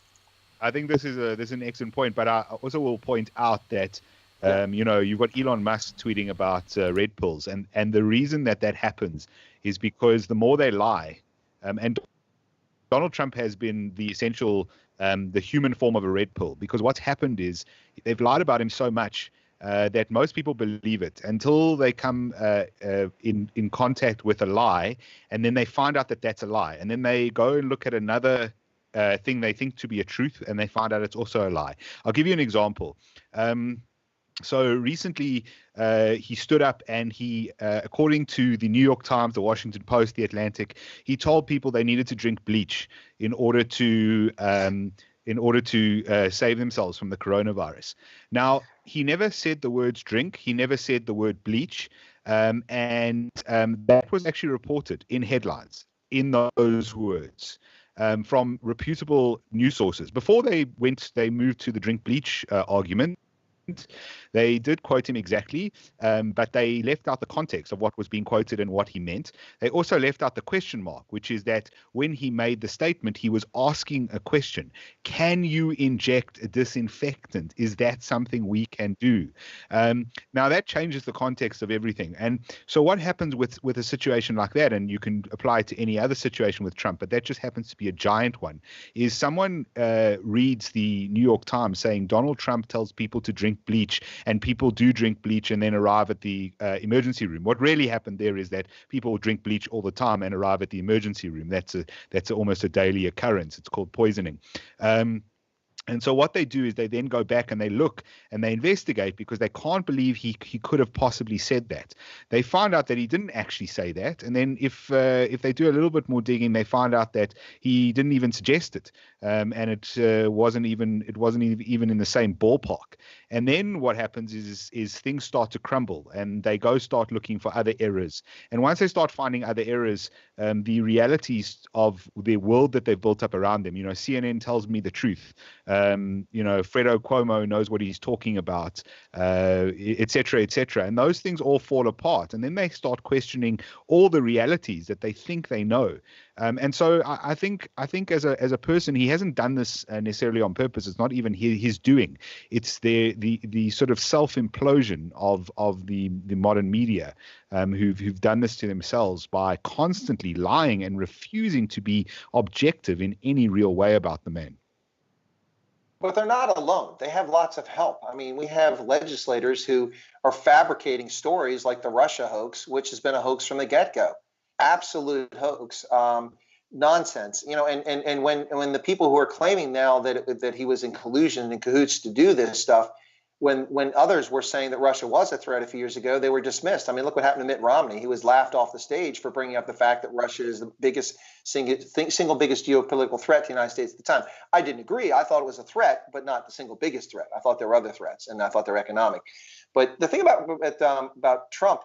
I think this is an excellent point, but I also will point out that you've got Elon Musk tweeting about red pills, and the reason that happens is because the more they lie, and Donald Trump has been the essential, the human form of a red pill, because what's happened is they've lied about him so much that most people believe it until they come in contact with a lie, and then they find out that that's a lie, and then they go and look at another thing they think to be a truth, and they find out it's also a lie. I'll give you an example. So recently, he stood up and he, according to the New York Times, the Washington Post, the Atlantic, he told people they needed to drink bleach in order to save themselves from the coronavirus. Now, he never said the words drink. He never said the word bleach. And that was actually reported in headlines in those words from reputable news sources. Before they moved to the drink bleach argument, They did quote him exactly, but they left out the context of what was being quoted and what he meant. They also left out the question mark, which is that when he made the statement, he was asking a question. Can you inject a disinfectant? Is that something we can do? Now, that changes the context of everything. And so what happens with a situation like that, and you can apply it to any other situation with Trump, but that just happens to be a giant one, is someone reads the New York Times saying Donald Trump tells people to drink bleach, and people do drink bleach and then arrive at the emergency room. What really happened there is that people drink bleach all the time and arrive at the emergency room. That's almost a daily occurrence. It's called poisoning. And so what they do is they then go back and they look and they investigate because they can't believe he could have possibly said that. They find out that he didn't actually say that. And then if they do a little bit more digging, they find out that he didn't even suggest it. And it wasn't even in the same ballpark. And then what happens is things start to crumble and they start looking for other errors. And once they start finding other errors, the realities of the world that they've built up around them, CNN tells me the truth. Fredo Cuomo knows what he's talking about, et cetera, et cetera. And those things all fall apart. And then they start questioning all the realities that they think they know. And so I think as a person, he hasn't done this necessarily on purpose. It's not even his doing. It's the sort of self-implosion of the modern media who've done this to themselves by constantly lying and refusing to be objective in any real way about the man. But they're not alone. They have lots of help. I mean, we have legislators who are fabricating stories like the Russia hoax, which has been a hoax from the get-go. Absolute hoax, nonsense. And when the people who are claiming now that he was in collusion and cahoots to do this stuff, when others were saying that Russia was a threat a few years ago, they were dismissed. I mean, look what happened to Mitt Romney. He was laughed off the stage for bringing up the fact that Russia is the single biggest geopolitical threat to the United States at the time. I didn't agree. I thought it was a threat, but not the single biggest threat. I thought there were other threats, and I thought they were economic. But the thing about Trump,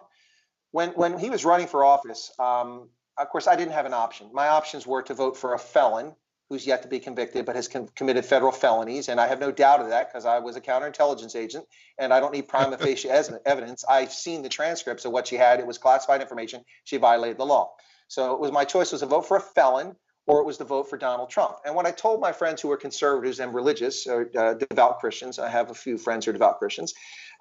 when he was running for office, of course, I didn't have an option. My options were to vote for a felon who's yet to be convicted but has committed federal felonies. And I have no doubt of that because I was a counterintelligence agent and I don't need prima facie evidence. I've seen the transcripts of what she had. It was classified information. She violated the law. So my choice was to vote for a felon or it was to vote for Donald Trump. And when I told my friends who were conservatives and religious or devout Christians, I have a few friends who are devout Christians,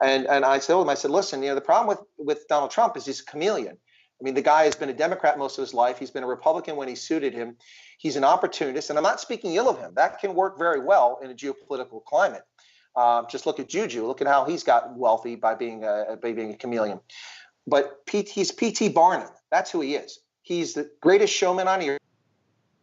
and I told them, I said, listen, the problem with Donald Trump is he's a chameleon. I mean, the guy has been a Democrat most of his life. He's been a Republican when he suited him. He's an opportunist, and I'm not speaking ill of him. That can work very well in a geopolitical climate. Just look at Juju. Look at how he's gotten wealthy by being a chameleon. But he's P.T. Barnum. That's who he is. He's the greatest showman on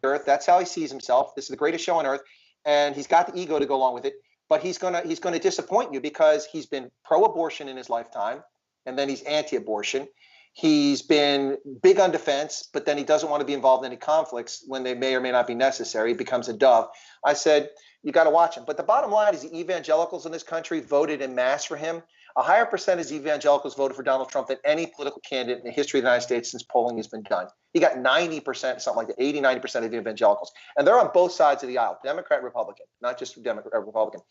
earth. That's how he sees himself. This is the greatest show on earth, and he's got the ego to go along with it. But he's gonna disappoint you because he's been pro-abortion in his lifetime, and then he's anti-abortion. He's been big on defense, but then he doesn't want to be involved in any conflicts when they may or may not be necessary. He becomes a dove. I said, you got to watch him. But the bottom line is the evangelicals in this country voted en masse for him. A higher percentage of evangelicals voted for Donald Trump than any political candidate in the history of the United States since polling has been done. He got 90%, something like that, 80, 90% of the evangelicals. And they're on both sides of the aisle, Democrat, Republican, not just Democrat, Republican.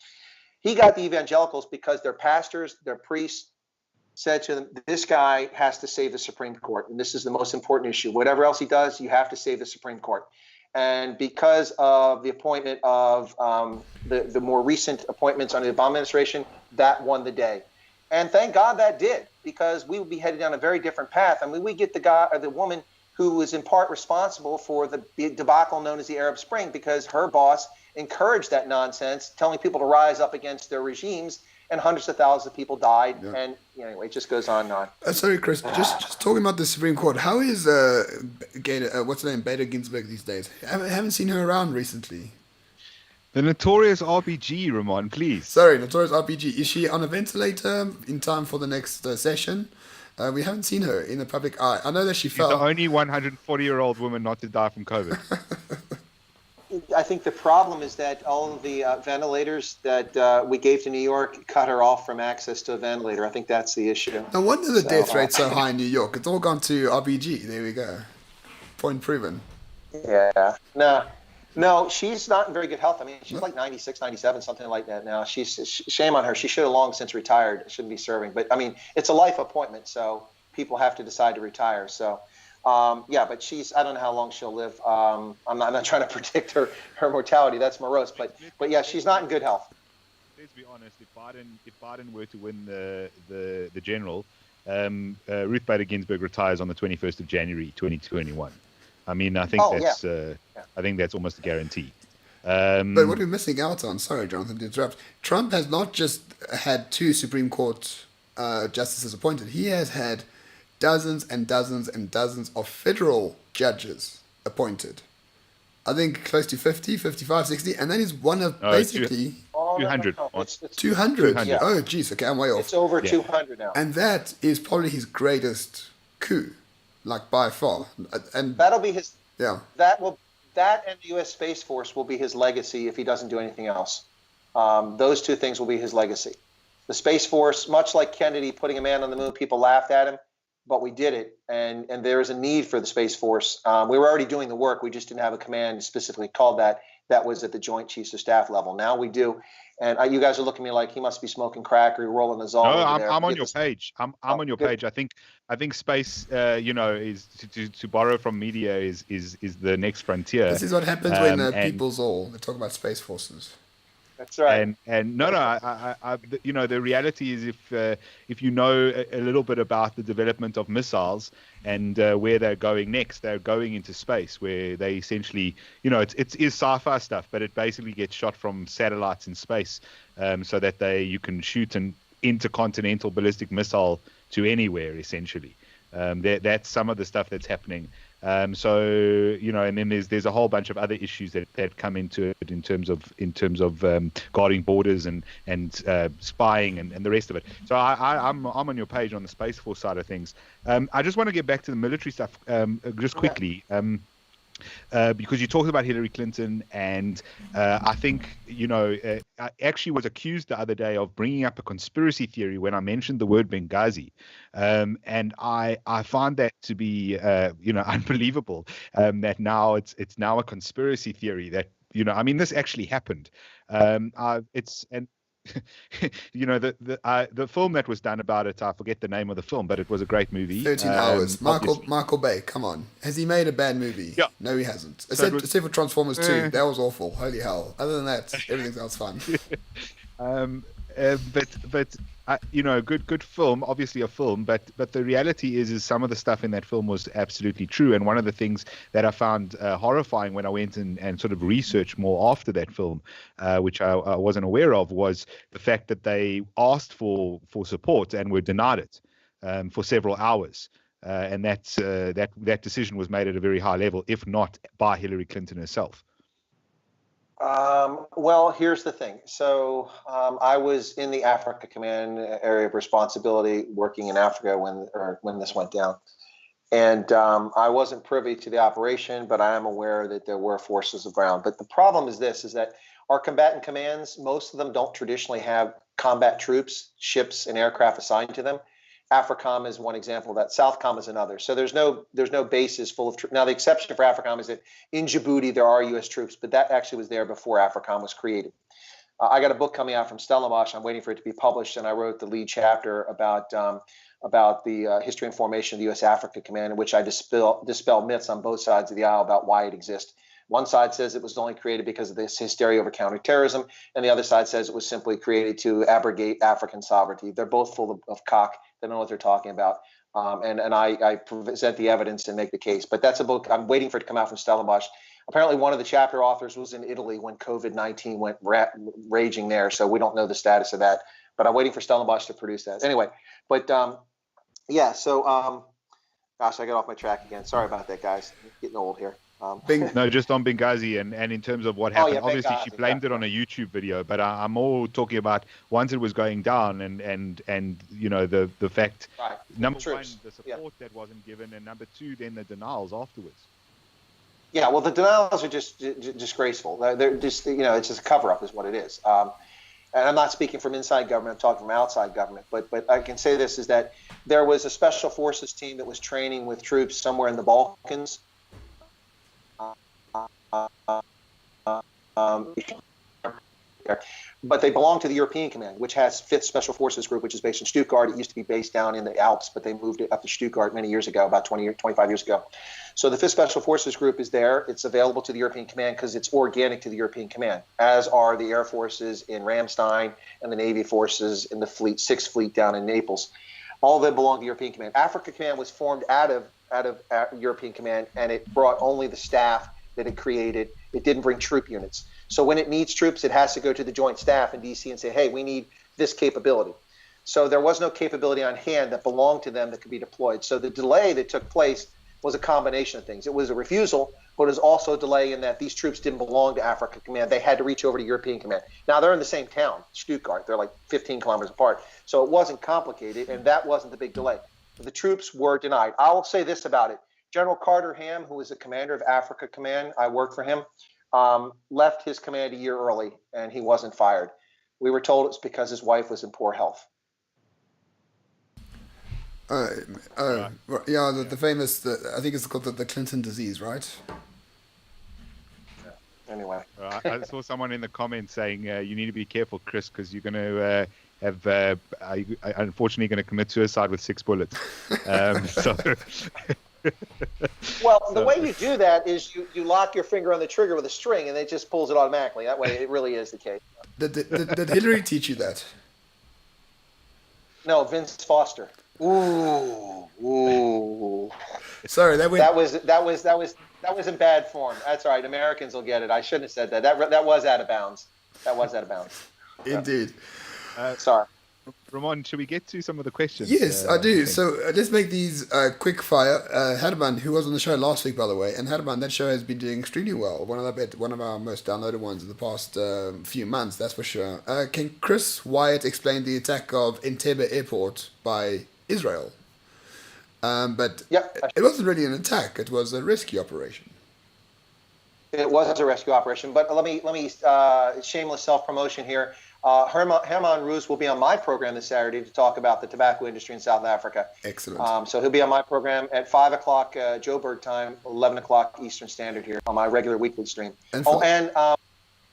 He got the evangelicals because their pastors, their priests, said to them, this guy has to save the Supreme Court. And this is the most important issue. Whatever else he does, you have to save the Supreme Court. And because of the appointment of the more recent appointments under the Obama administration, that won the day. And thank God that did, because we would be headed down a very different path. I mean, we get the guy or the woman who was in part responsible for the debacle known as the Arab Spring because her boss encouraged that nonsense, telling people to rise up against their regimes. And hundreds of thousands of people died, yeah. And anyway, it just goes on and on. Sorry, Chris, just talking about the Supreme Court, how is what's her name, Beta Ginsburg these days? I haven't seen her around recently. The notorious RPG, Ramon, please. Sorry, notorious RPG. Is she on a ventilator in time for the next session? We haven't seen her in the public eye. I know that she fell. She's the only 140-year-old woman not to die from COVID. I think the problem is that all of the ventilators that we gave to New York cut her off from access to a ventilator. I think that's the issue. No wonder the death rate's so high in New York. It's all gone to RPG. There we go. Point proven. Yeah. No, No, she's not in very good health. I mean, she's No? like 96, 97, something like that now. Shame on her. She should have long since retired. Shouldn't be serving. But I mean, it's a life appointment, so people have to decide to retire. So, yeah, but I don't know how long she'll live. I'm not trying to predict her mortality. That's morose. But yeah, she's not in good health. Let's be honest. If Biden were to win the general, Ruth Bader Ginsburg retires on the 21st of January, 2021. I mean, I think I think that's almost a guarantee. But what we're missing out on, sorry, Jonathan, to interrupt, Trump has not just had 2 Supreme Court justices appointed, he has had dozens and dozens and dozens of federal judges appointed. I think close to 50, 55, 60, and that is one of basically... 200. No. It's 200? 200. Yeah. Oh, geez, okay, I'm way off. It's over 200 now. And that is probably his greatest coup, like by far. And that'll be his... Yeah. That and the U.S. Space Force will be his legacy if he doesn't do anything else. Those 2 things will be his legacy. The Space Force, much like Kennedy putting a man on the moon, people laughed at him, but we did it. And there is a need for the Space Force. We were already doing the work. We just didn't have a command specifically called that. That was at the Joint Chiefs of Staff level. Now we do. And you guys are looking at me like he must be smoking crack or rolling a Zol. No, I'm on your page. I'm on your page. I think space, is to borrow from media is the next frontier. This is what happens when people's all they talk about space forces. That's right. And the reality is if you know a little bit about the development of missiles and where they're going next, they're going into space where they essentially, it is sci-fi stuff, but it basically gets shot from satellites in space, so that you can shoot an intercontinental ballistic missile to anywhere essentially. That's some of the stuff that's happening. And then there's a whole bunch of other issues that come into it in terms of guarding borders and spying and the rest of it. So I'm on your page on the Space Force side of things. I just want to get back to the military stuff just quickly. Because you talked about Hillary Clinton, and I think, I actually was accused the other day of bringing up a conspiracy theory when I mentioned the word Benghazi. And I find that to be, unbelievable, that now it's now a conspiracy theory that, this actually happened. The film that was done about it, I forget the name of the film, but it was a great movie. 13 Hours. Michael Bay, come on. Has he made a bad movie? Yeah. No, he hasn't. Except for Transformers 2. That was awful. Holy hell. Other than that, everything else fun. Good film, obviously a film, but the reality is some of the stuff in that film was absolutely true. And one of the things that I found horrifying when I went and sort of researched more after that film, which I wasn't aware of, was the fact that they asked for support and were denied it for several hours. And that decision was made at a very high level, if not by Hillary Clinton herself. Well, here's the thing. So I was in the Africa Command area of responsibility working in Africa when this went down. And I wasn't privy to the operation, but I am aware that there were forces of ground. But the problem is that our combatant commands, most of them don't traditionally have combat troops, ships, and aircraft assigned to them. AFRICOM is one example of that. SOUTHCOM is another. So there's no bases full of troops. Now, the exception for AFRICOM is that in Djibouti there are U.S. troops, but that actually was there before AFRICOM was created. I got a book coming out from Stellenbosch. I'm waiting for it to be published, and I wrote the lead chapter about the history and formation of the U.S. Africa Command, in which I dispel myths on both sides of the aisle about why it exists. One side says it was only created because of this hysteria over counterterrorism, and the other side says it was simply created to abrogate African sovereignty. They're both full of cock. They don't know what they're talking about. And I present the evidence and make the case. But that's a book. I'm waiting for it to come out from Stellenbosch. Apparently, one of the chapter authors was in Italy when COVID-19 went raging there. So we don't know the status of that. But I'm waiting for Stellenbosch to produce that. Anyway, but gosh, I got off my track again. Sorry about that, guys. I'm getting old here. No, just on Benghazi and in terms of what happened. Yeah, obviously, Benghazi, she blamed it on a YouTube video, but I'm more talking about once it was going down and the fact, right. Number one, the support that wasn't given, and number two, then the denials afterwards. Yeah, well, the denials are just disgraceful. They're just, it's just a cover-up is what it is. And I'm not speaking from inside government, I'm talking from outside government. But I can say this, is that there was a special forces team that was training with troops somewhere in the Balkans. um, but they belong to the European Command, which has 5th Special Forces Group, which is based in Stuttgart. It used to be based down in the Alps, but they moved it up to Stuttgart many years ago, about 25 years ago. So the 5th Special Forces Group is there. It's available to the European Command because it's organic to the European Command, as are the Air Forces in Ramstein and the Navy forces in the Fleet, 6th Fleet down in Naples. All of them belong to European Command. Africa Command was formed out of European Command, and it brought only the staff that it created. It didn't bring troop units. So when it needs troops, it has to go to the Joint Staff in D.C. and say, hey, we need this capability. So there was no capability on hand that belonged to them that could be deployed. So the delay that took place was a combination of things. It was a refusal, but it was also a delay in that these troops didn't belong to Africa Command. They had to reach over to European Command. Now, they're in the same town, Stuttgart. They're like 15 kilometers apart. So it wasn't complicated, and that wasn't the big delay. The troops were denied. I will say this about it. General Carter Ham, who was the commander of Africa Command, I worked for him, left his command a year early, and he wasn't fired. We were told it's because his wife was in poor health. The famous, I think it's called the Clinton disease, right? Anyway. I saw someone in the comments saying you need to be careful, Chris, because you're going to unfortunately going to commit suicide with 6 bullets. Well, the way you do that is you lock your finger on the trigger with a string, and it just pulls it automatically. That way, it really is the case. Did Hillary teach you that? No, Vince Foster. Ooh. Sorry, that was in bad form. That's all right. Americans will get it. I shouldn't have said that. That was out of bounds. Indeed. Sorry. Ramon, should we get to some of the questions? Yes, I do. So let's make these quick fire. Hardiman, who was on the show last week, by the way, and Hardiman, that show has been doing extremely well. One of our most downloaded ones in the past few months, that's for sure. Can Chris Wyatt explain the attack of Entebbe Airport by Israel? But it wasn't really an attack; it was a rescue operation. It was a rescue operation, but let me shameless self-promotion here. Herman Roos will be on my program this Saturday to talk about the tobacco industry in South Africa. Excellent. So he'll be on my program at 5 o'clock Joburg time, 11 o'clock Eastern Standard here on my regular weekly stream. And Willem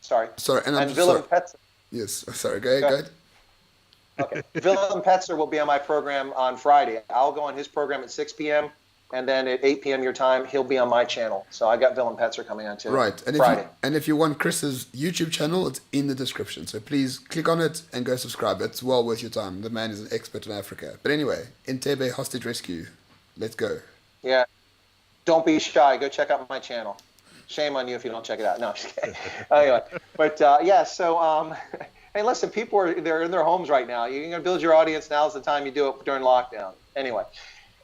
Petzer. Yes, sorry, go ahead. Okay. Willem Petzer will be on my program on Friday. I'll go on his program at 6 p.m. And then at 8 p.m. your time, he'll be on my channel. So I got Willem Petzer coming on too. Right. And Friday. If you want Chris's YouTube channel, it's in the description. So please click on it and go subscribe. It's well worth your time. The man is an expert in Africa. But anyway, Entebbe hostage rescue. Let's go. Yeah. Don't be shy. Go check out my channel. Shame on you if you don't check it out. No, I'm just kidding. Anyway, but hey, listen, they're in their homes right now. You're going to build your audience. Now's the time you do it during lockdown. Anyway.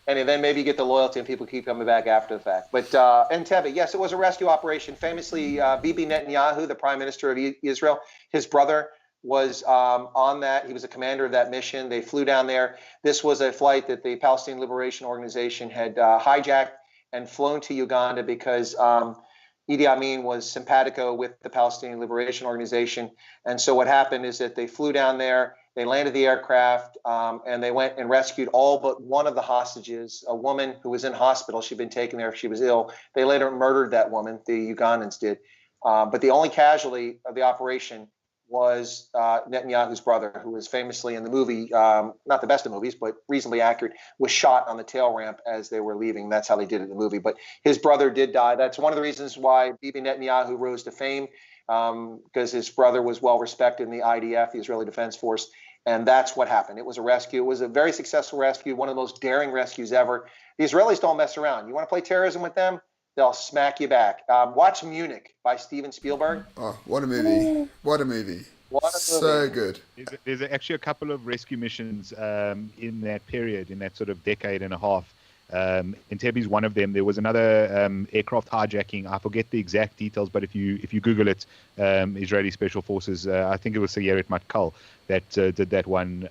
And then maybe you get the loyalty and people keep coming back after the fact. But Entebbe, yes, it was a rescue operation. Famously, Bibi Netanyahu, the prime minister of Israel, his brother was on that. He was a commander of that mission. They flew down there. This was a flight that the Palestinian Liberation Organization had hijacked and flown to Uganda because Idi Amin was simpatico with the Palestinian Liberation Organization. And so what happened is that they flew down there. They landed the aircraft, and they went and rescued all but one of the hostages, a woman who was in hospital. She'd been taken there. She was ill. They later murdered that woman, the Ugandans did. But the only casualty of the operation was Netanyahu's brother, who was famously in the movie, not the best of movies, but reasonably accurate, was shot on the tail ramp as they were leaving. That's how they did it in the movie. But his brother did die. That's one of the reasons why Bibi Netanyahu rose to fame, because his brother was well respected in the IDF, the Israeli Defense Force. And that's what happened. It was a rescue. It was a very successful rescue, one of the most daring rescues ever. The Israelis don't mess around. You want to play terrorism with them? They'll smack you back. Watch Munich by Steven Spielberg. Oh, what a movie. What a movie. So good. There's actually a couple of rescue missions in that period, in that sort of decade and a half. Entebbe is one of them. There was another aircraft hijacking. I forget the exact details, but if you Google it, Israeli Special Forces, I think it was Sayeret Matkal that did that one.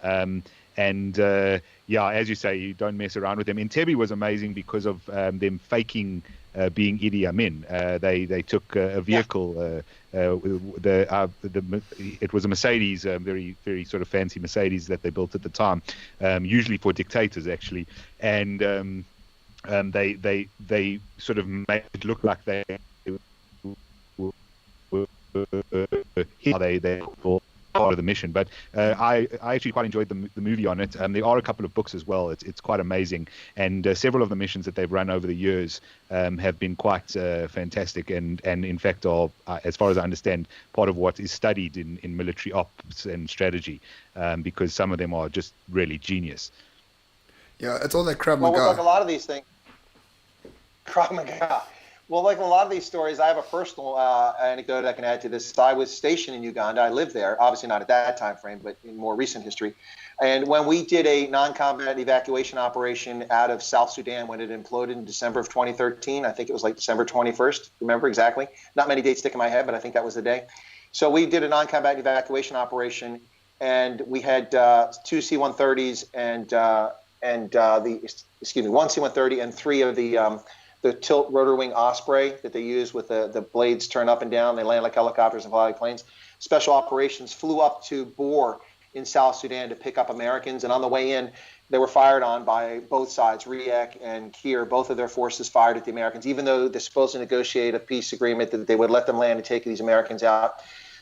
As you say, you don't mess around with them. Entebbe was amazing because of them faking being Idi Amin. They took a vehicle. It was a Mercedes, very very sort of fancy Mercedes that they built at the time, usually for dictators actually, and they sort of made it look like they were how they part of the mission. But I actually quite enjoyed the movie on it. There are a couple of books as well. It's quite amazing, and several of the missions that they've run over the years have been quite fantastic, and in fact are, as far as I understand, part of what is studied in military ops and strategy, because some of them are just really genius. Yeah, it's all that Krav Well, with like Maga. a lot of these things, Krav Maga. Well, like a lot of these stories, I have a personal anecdote I can add to this. I was stationed in Uganda. I lived there, obviously not at that time frame, but in more recent history. And when we did a non-combat evacuation operation out of South Sudan when it imploded in December of 2013, I think it was like December 21st, remember exactly. Not many dates stick in my head, but I think that was the day. So we did a non-combat evacuation operation, and we had two C-130s one C-130 and three of the tilt rotor wing Osprey that they use with the blades turn up and down. They land like helicopters and fly like planes. Special operations flew up to Bor in South Sudan to pick up Americans. And on the way in, they were fired on by both sides, RIEC and Kier. Both of their forces fired at the Americans, even though they're supposed to negotiate a peace agreement that they would let them land and take these Americans out.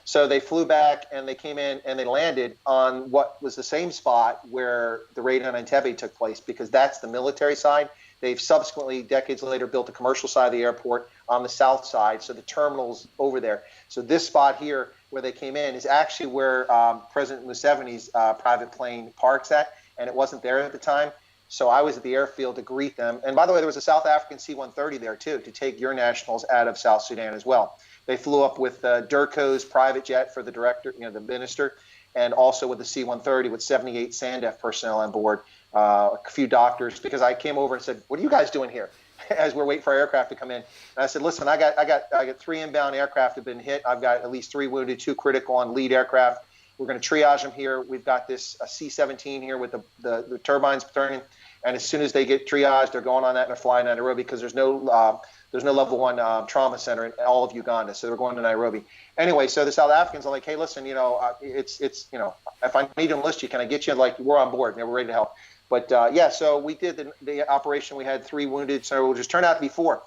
So they flew back and they came in and they landed on what was the same spot where the raid on Entebbe took place, because that's the military side. They've subsequently, decades later, built a commercial side of the airport on the south side, so the terminal's over there. So this spot here where they came in is actually where President Museveni's private plane parks at, and it wasn't there at the time. So I was at the airfield to greet them. And by the way, there was a South African C-130 there, too, to take your nationals out of South Sudan as well. They flew up with Durko's private jet for the director, the minister, and also with the C-130 with 78 SANDF personnel on board, a few doctors, because I came over and said, "What are you guys doing here?" As we're waiting for our aircraft to come in. And I said, "Listen, I got 3 inbound aircraft have been hit. I've got at least 3 wounded, 2 critical on lead aircraft. We're going to triage them here. We've got this C-17 here with the turbines turning, and as soon as they get triaged, they're going on that and they're flying to Nairobi, because there's no level 1 trauma center in all of Uganda, so they're going to Nairobi." Anyway, so the South Africans are like, "Hey, listen, it's if I need to enlist you, can I get you? Like, we're on board, and we're ready to help." But so we did the operation. We had 3 wounded, so it just turned out to be 4.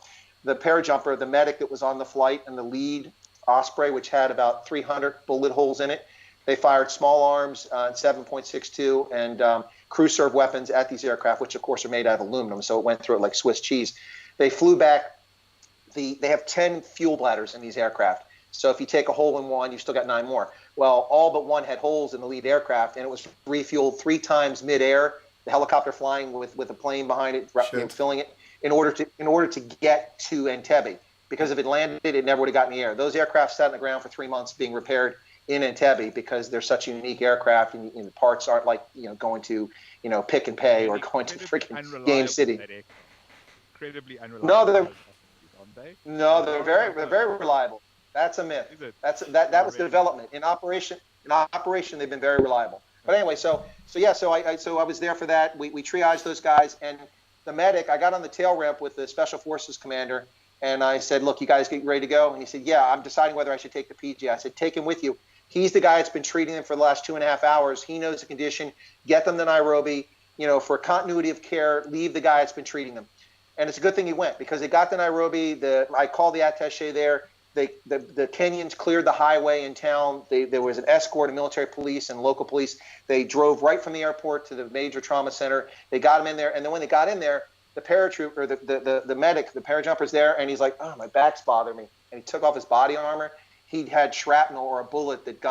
The parajumper, the medic that was on the flight, and the lead Osprey, which had about 300 bullet holes in it. They fired small arms, 7.62, and crew serve weapons at these aircraft, which of course are made out of aluminum, so it went through it like Swiss cheese. They flew back. They have 10 fuel bladders in these aircraft. So if you take a hole in one, you've still got 9 more. Well, all but one had holes in the lead aircraft, and it was refueled 3 times midair. The helicopter flying with a plane behind it, filling it, in order to get to Entebbe. Because if it landed, it never would have gotten in the air. Those aircraft sat on the ground for 3 months being repaired in Entebbe, because they're such a unique aircraft, and the parts aren't like going to Pick and Pay or going to freaking Game City. Incredibly unreliable. They're very reliable. That's a myth. That was the development. In operation, they've been very reliable. But anyway, so I was there for that. We triaged those guys, and the medic. I got on the tail ramp with the Special Forces commander, and I said, "Look, you guys get ready to go?" And he said, "Yeah, I'm deciding whether I should take the PG." I said, "Take him with you. He's the guy that's been treating them for the last 2.5 hours. He knows the condition. Get them to Nairobi. For continuity of care, leave the guy that's been treating them." And it's a good thing he went, because they got to Nairobi. I called the attaché there. The Kenyans cleared the highway in town. There was an escort of military police and local police. They drove right from the airport to the major trauma center. They got him in there, and then when they got in there, the paratrooper, the medic, the parajumper's there, and he's like, "Oh, my back's bothering me," and he took off his body armor. He'd had shrapnel or a bullet that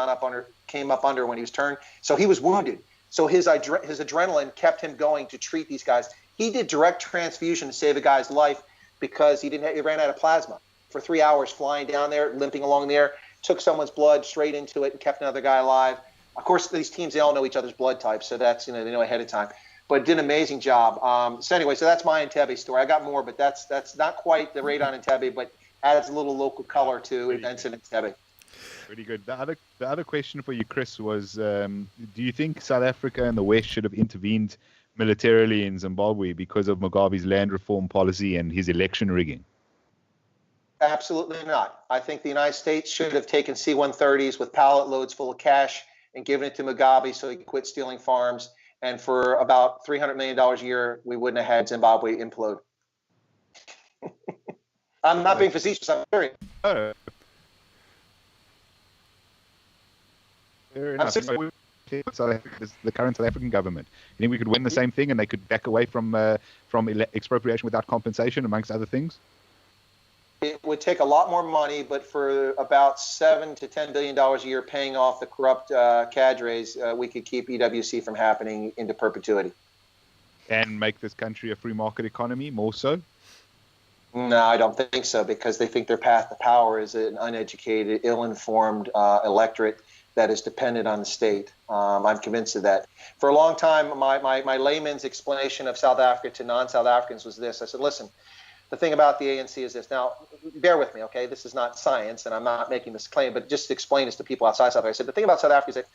came up under when he was turned, so he was wounded. So his adrenaline kept him going to treat these guys. He did direct transfusion to save a guy's life, because he ran out of plasma. For 3 hours flying down there, limping along the air, took someone's blood straight into it and kept another guy alive. Of course, these teams, they all know each other's blood types, so that's, they know ahead of time. But did an amazing job. So that's my Entebbe story. I got more, but that's not quite the raid on Entebbe, but adds a little local color to events in Entebbe. Pretty good. The other question for you, Chris, was do you think South Africa and the West should have intervened militarily in Zimbabwe because of Mugabe's land reform policy and his election rigging? Absolutely not. I think the United States should have taken C-130s with pallet loads full of cash and given it to Mugabe so he could quit stealing farms. And for about $300 million a year, we wouldn't have had Zimbabwe implode. I'm not being facetious. I'm serious. Fair I'm enough. serious. The current South African government. You think we could win the same thing, and they could back away from expropriation without compensation, amongst other things? It would take a lot more money, but for about $7 to $10 billion a year paying off the corrupt cadres, we could keep EWC from happening into perpetuity. And make this country a free market economy, more so? No, I don't think so, because they think their path to power is an uneducated, ill-informed electorate that is dependent on the state. I'm convinced of that. For a long time, my layman's explanation of South Africa to non-South Africans was this. I said, listen, the thing about the ANC is this. Now, bear with me, okay? This is not science, and I'm not making this claim, but just to explain this to people outside South Africa. I said, the thing about South Africa is that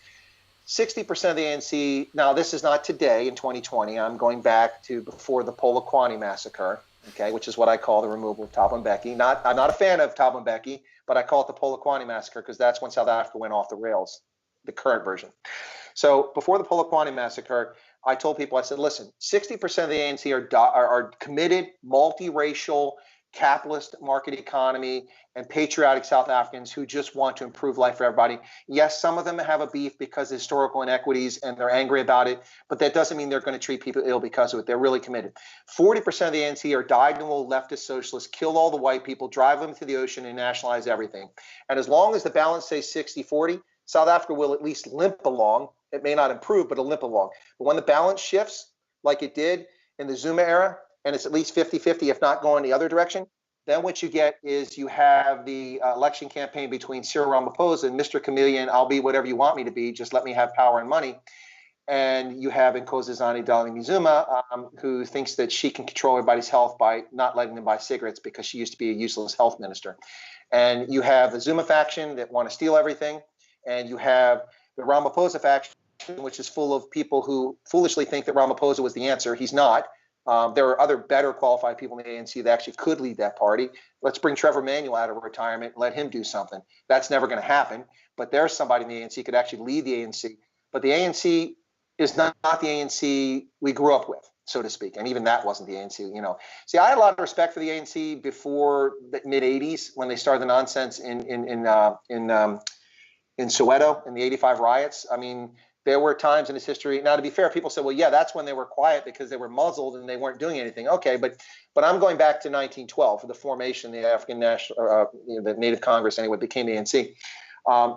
60% of the ANC, now this is not today in 2020, I'm going back to before the Polokwane massacre, okay, which is what I call the removal of Thabo Mbeki. I'm not a fan of Thabo Mbeki, but I call it the Polokwane massacre because that's when South Africa went off the rails, the current version. So before the Polokwane massacre, I told people, I said, listen, 60% of the ANC are committed, multiracial, capitalist market economy, and patriotic South Africans who just want to improve life for everybody. Yes, some of them have a beef because of historical inequities and they're angry about it, but that doesn't mean they're going to treat people ill because of it. They're really committed. 40% of the ANC are dyed-in-the-wool leftist socialists, kill all the white people, drive them to the ocean, and nationalize everything. And as long as the balance stays 60-40, South Africa will at least limp along. It may not improve, but it'll limp along. But when the balance shifts, like it did in the Zuma era, and it's at least 50-50, if not going the other direction, then what you get is you have the election campaign between Cyril Ramaphosa and Mr. Chameleon, I'll be whatever you want me to be, just let me have power and money. And you have Nkosazana Dlamini-Zuma, who thinks that she can control everybody's health by not letting them buy cigarettes because she used to be a useless health minister. And you have the Zuma faction that want to steal everything. And you have the Ramaphosa faction, which is full of people who foolishly think that Ramaphosa was the answer. He's not. There are other better qualified people in the ANC that actually could lead that party. Let's bring Trevor Manuel out of retirement and let him do something. That's never going to happen. But there's somebody in the ANC who could actually lead the ANC. But the ANC is not the ANC we grew up with, so to speak. And even that wasn't the ANC, you know. See, I had a lot of respect for the ANC before the mid-'80s when they started the nonsense in Soweto in the 85 riots. I mean, there were times in its history. Now, to be fair, people say, well, yeah, that's when they were quiet because they were muzzled and they weren't doing anything. Okay, but I'm going back to 1912 for the formation of the African National, the Native Congress, anyway, became the ANC.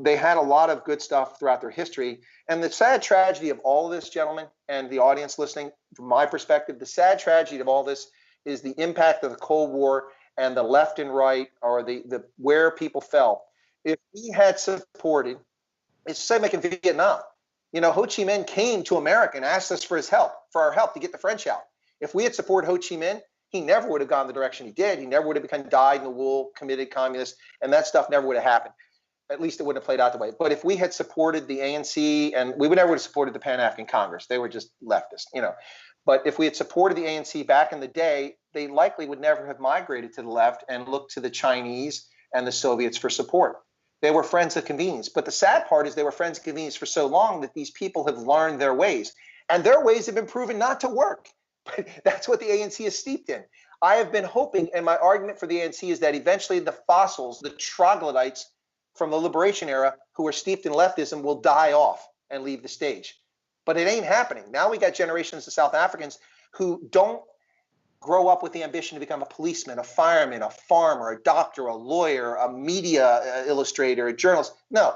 They had a lot of good stuff throughout their history. And the sad tragedy of all of this, gentlemen, and the audience listening, from my perspective, the sad tragedy of all this is the impact of the Cold War and the left and right, or the where people fell. If we had supported, it's the same like in Vietnam. You know, Ho Chi Minh came to America and asked us for our help to get the French out. If we had supported Ho Chi Minh, he never would have gone the direction he did. He never would have become dyed-in-the-wool, committed communist, and that stuff never would have happened. At least it wouldn't have played out the way. But if we had supported the ANC, and we would never have supported the Pan-African Congress, they were just leftist, you know. But if we had supported the ANC back in the day, they likely would never have migrated to the left and looked to the Chinese and the Soviets for support. They were friends of convenience. But the sad part is they were friends of convenience for so long that these people have learned their ways. And their ways have been proven not to work. But that's what the ANC is steeped in. I have been hoping, and my argument for the ANC is that eventually the fossils, the troglodytes from the liberation era who are steeped in leftism will die off and leave the stage. But it ain't happening. Now we got generations of South Africans who don't grow up with the ambition to become a policeman, a fireman, a farmer, a doctor, a lawyer, a media illustrator, a journalist. No,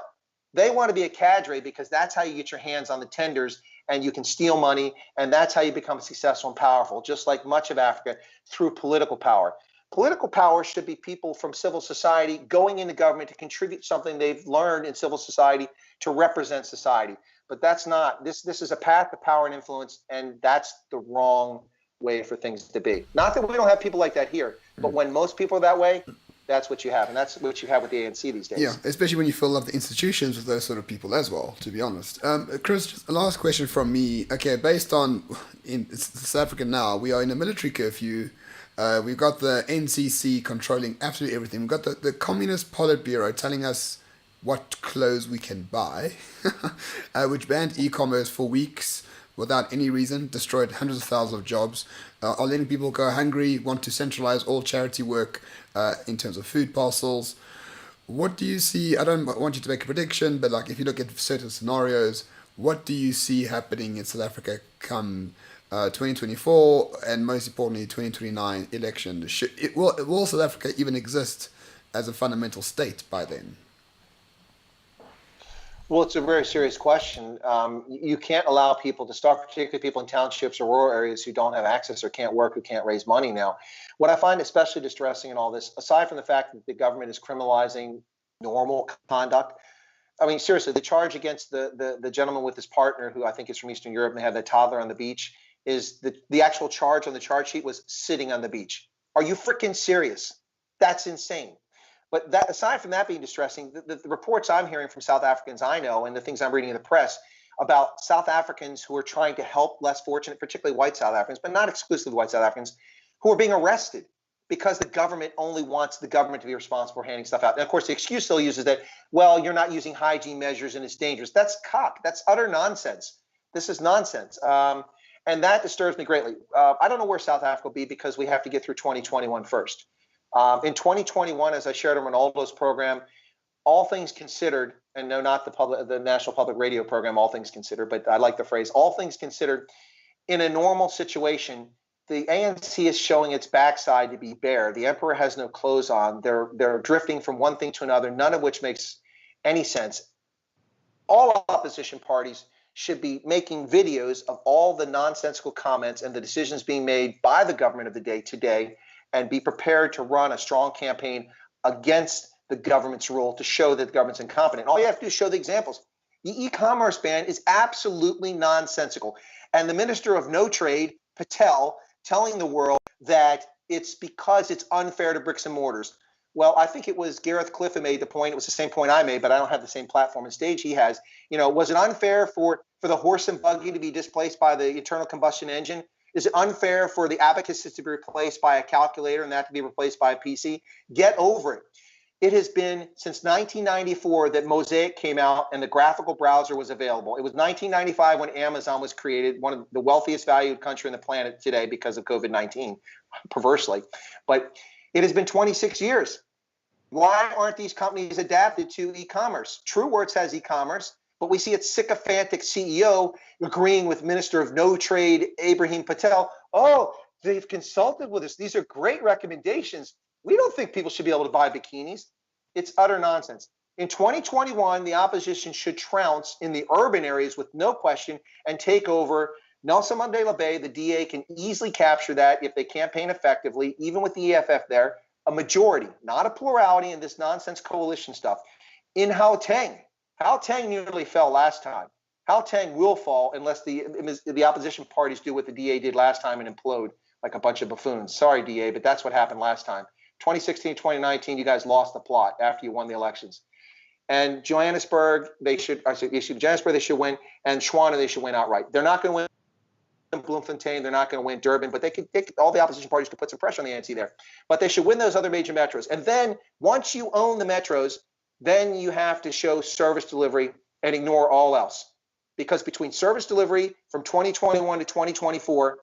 they want to be a cadre because that's how you get your hands on the tenders and you can steal money. And that's how you become successful and powerful, just like much of Africa, through political power. Political power should be people from civil society going into government to contribute something they've learned in civil society to represent society. But that's not, this is a path to power and influence, and that's the wrong way for things to be. Not that we don't have people like that here, but when most people are that way, that's what you have, and that's what you have with the ANC these days. Yeah, especially when you fill up the institutions with those sort of people as well, to be honest. Chris, just a last question from me. Okay, based on in South Africa now, we are in a military curfew. We've got the NCC controlling absolutely everything. We've got the Communist Politburo telling us what clothes we can buy, which banned e-commerce for weeks without any reason, destroyed hundreds of thousands of jobs, are letting people go hungry, want to centralize all charity work in terms of food parcels. What do you see? I don't want you to make a prediction, but like if you look at certain scenarios, what do you see happening in South Africa come 2024 and most importantly 2029 election? Will South Africa even exist as a fundamental state by then? Well, it's a very serious question. You can't allow people to start, particularly people in townships or rural areas who don't have access or can't work, who can't raise money now. What I find especially distressing in all this, aside from the fact that the government is criminalizing normal conduct, I mean, seriously, the charge against the gentleman with his partner, who I think is from Eastern Europe, and they had the toddler on the beach, is the actual charge on the charge sheet was sitting on the beach. Are you freaking serious? That's insane. But that, aside from that being distressing, the reports I'm hearing from South Africans I know and the things I'm reading in the press about South Africans who are trying to help less fortunate, particularly white South Africans, but not exclusively white South Africans, who are being arrested because the government only wants the government to be responsible for handing stuff out. And of course, the excuse they'll use is that, well, you're not using hygiene measures and it's dangerous. That's cock. That's utter nonsense. This is nonsense. And that disturbs me greatly. I don't know where South Africa will be because we have to get through 2021 first. In 2021, as I shared on Ronaldo's program, all things considered, and no, not the National Public Radio program, All Things Considered, but I like the phrase, all things considered, in a normal situation, the ANC is showing its backside to be bare. The emperor has no clothes on. They're drifting from one thing to another, none of which makes any sense. All opposition parties should be making videos of all the nonsensical comments and the decisions being made by the government of the day today, and be prepared to run a strong campaign against the government's rule to show that the government's incompetent. All you have to do is show the examples. The e-commerce ban is absolutely nonsensical. And the Minister of No Trade, Patel, telling the world that it's because it's unfair to bricks and mortars. Well, I think it was Gareth Cliff who made the point. It was the same point I made, but I don't have the same platform and stage he has. You know, was it unfair for the horse and buggy to be displaced by the internal combustion engine? Is it unfair for the abacuses to be replaced by a calculator and that to be replaced by a PC? Get over it. It has been since 1994 that Mosaic came out and the graphical browser was available. It was 1995 when Amazon was created, one of the wealthiest valued country on the planet today because of COVID-19, perversely. But it has been 26 years. Why aren't these companies adapted to e-commerce? TrueWords has e-commerce, but we see its sycophantic CEO agreeing with Minister of No Trade, Ibrahim Patel. Oh, they've consulted with us. These are great recommendations. We don't think people should be able to buy bikinis. It's utter nonsense. In 2021, the opposition should trounce in the urban areas with no question and take over Nelson Mandela Bay. The DA can easily capture that if they campaign effectively, even with the EFF there, a majority, not a plurality in this nonsense coalition stuff. In Gauteng nearly fell last time. Gauteng will fall unless the opposition parties do what the DA did last time and implode like a bunch of buffoons. Sorry, DA, but that's what happened last time. 2016, 2019, you guys lost the plot after you won the elections. And Johannesburg, they should win, and Shwana, they should win outright. They're not going to win Bloemfontein, they're not going to win Durban, but all the opposition parties could put some pressure on the ANC there. But they should win those other major metros. And then once you own the metros, then you have to show service delivery and ignore all else. Because between service delivery from 2021 to 2024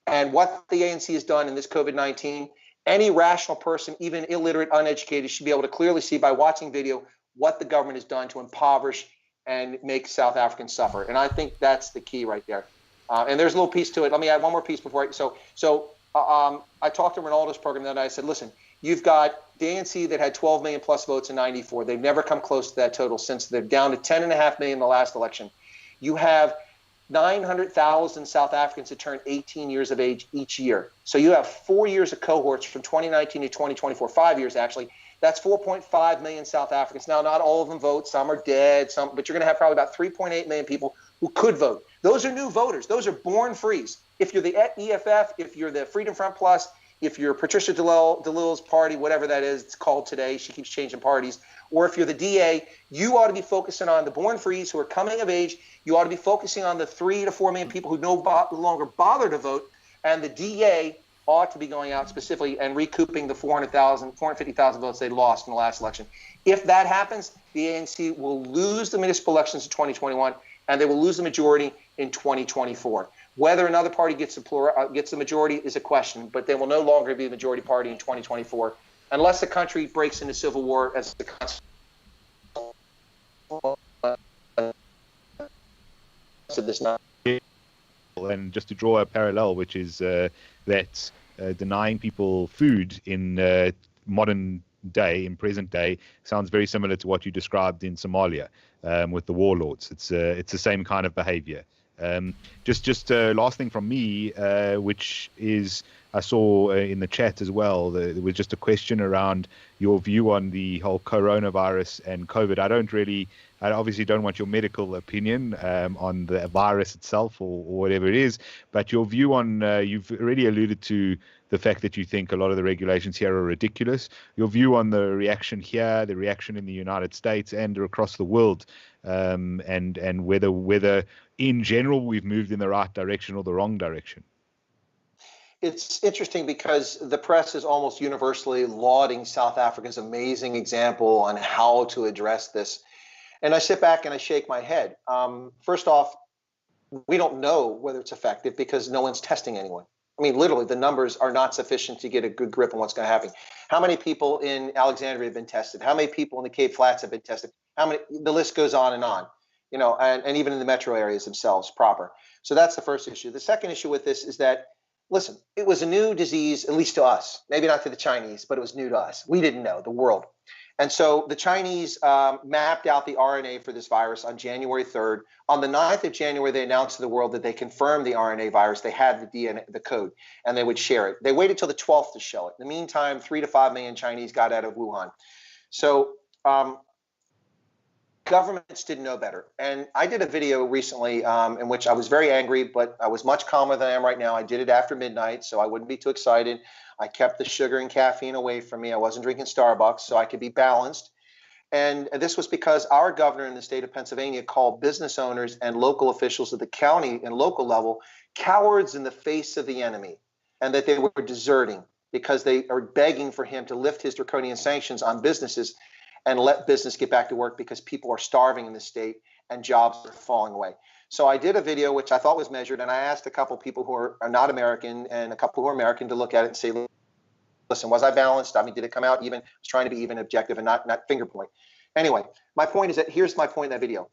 and what the ANC has done in this COVID-19, any rational person, even illiterate, uneducated, should be able to clearly see by watching video what the government has done to impoverish and make South Africans suffer. And I think that's the key right there. And there's a little piece to it. Let me add one more piece before I talked to Ronaldo's program that night. I said, listen, you've got the ANC that had 12 million plus votes in 94. They've never come close to that total since. They're down to 10.5 million in the last election. You have 900,000 South Africans that turn 18 years of age each year. So you have 4 years of cohorts from 2019 to 2024, 5 years actually. That's 4.5 million South Africans. Now, not all of them vote. Some are dead, but you're going to have probably about 3.8 million people who could vote. Those are new voters. Those are born frees. If you're the EFF, if you're the Freedom Front Plus, if you're Patricia DeLille's party, whatever that is, it's called today, she keeps changing parties, or if you're the DA, you ought to be focusing on the born frees who are coming of age. You ought to be focusing on the 3 to 4 million people who no longer bother to vote, and the DA ought to be going out specifically and recouping the 450,000 votes they lost in the last election. If that happens, the ANC will lose the municipal elections in 2021, and they will lose the majority in 2024. Whether another party gets the majority is a question, but they will no longer be the majority party in 2024 unless the country breaks into civil war as the consequence rest of this night. And just to draw a parallel, which is that denying people food in modern day, in present day, sounds very similar to what you described in Somalia with the warlords. It's the same kind of behavior. Just last thing from me, which is I saw in the chat as well, there was just a question around your view on the whole coronavirus and COVID. I obviously don't want your medical opinion on the virus itself or whatever it is, but your view on, you've already alluded to the fact that you think a lot of the regulations here are ridiculous. Your view on the reaction here, the reaction in the United States and across the world, and whether in general we've moved in the right direction or the wrong direction. It's interesting because the press is almost universally lauding South Africa's amazing example on how to address this. And I sit back and I shake my head. First off, we don't know whether it's effective because no one's testing anyone. I mean, literally, the numbers are not sufficient to get a good grip on what's going to happen. How many people in Alexandria have been tested? How many people in the Cape Flats have been tested? How many? The list goes on, and even in the metro areas themselves proper. So that's the first issue. The second issue with this is that, listen, it was a new disease, at least to us, maybe not to the Chinese, but it was new to us. We didn't know, the world. And so the Chinese mapped out the RNA for this virus on January 3rd. On the 9th of January, they announced to the world that they confirmed the RNA virus. They had the DNA, the code, and they would share it. They waited till the 12th to show it. In the meantime, 3 to 5 million Chinese got out of Wuhan. So governments didn't know better. And I did a video recently in which I was very angry, but I was much calmer than I am right now. I did it after midnight, so I wouldn't be too excited. I kept the sugar and caffeine away from me. I wasn't drinking Starbucks, so I could be balanced. And this was because our governor in the state of Pennsylvania called business owners and local officials at the county and local level cowards in the face of the enemy, and that they were deserting because they are begging for him to lift his draconian sanctions on businesses and let business get back to work because people are starving in the state and jobs are falling away. So I did a video which I thought was measured, and I asked a couple people who are not American and a couple who are American to look at it and say, listen, was I balanced? I mean, did it come out even? I was trying to be even, objective, and not finger point. Anyway, my point is that here's my point in that video.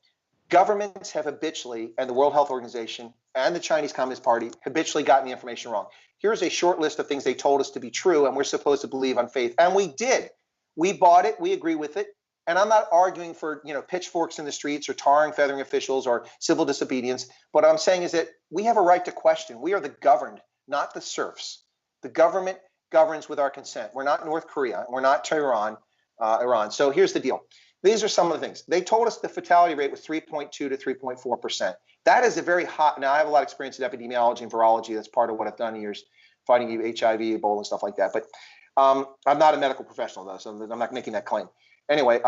Governments have habitually, and the World Health Organization and the Chinese Communist Party habitually gotten the information wrong. Here's a short list of things they told us to be true, and we're supposed to believe on faith. And we did. We bought it. We agree with it. And I'm not arguing for, pitchforks in the streets or tarring, feathering officials or civil disobedience. What I'm saying is that we have a right to question. We are the governed, not the serfs. The government governs with our consent. We're not North Korea. We're not Tehran, Iran. So here's the deal. These are some of the things. They told us the fatality rate was 3.2 to 3.4%. That is a very hot. Now, I have a lot of experience in epidemiology and virology. That's part of what I've done in years, fighting HIV, Ebola, and stuff like that. But I'm not a medical professional, though, so I'm not making that claim. Anyway,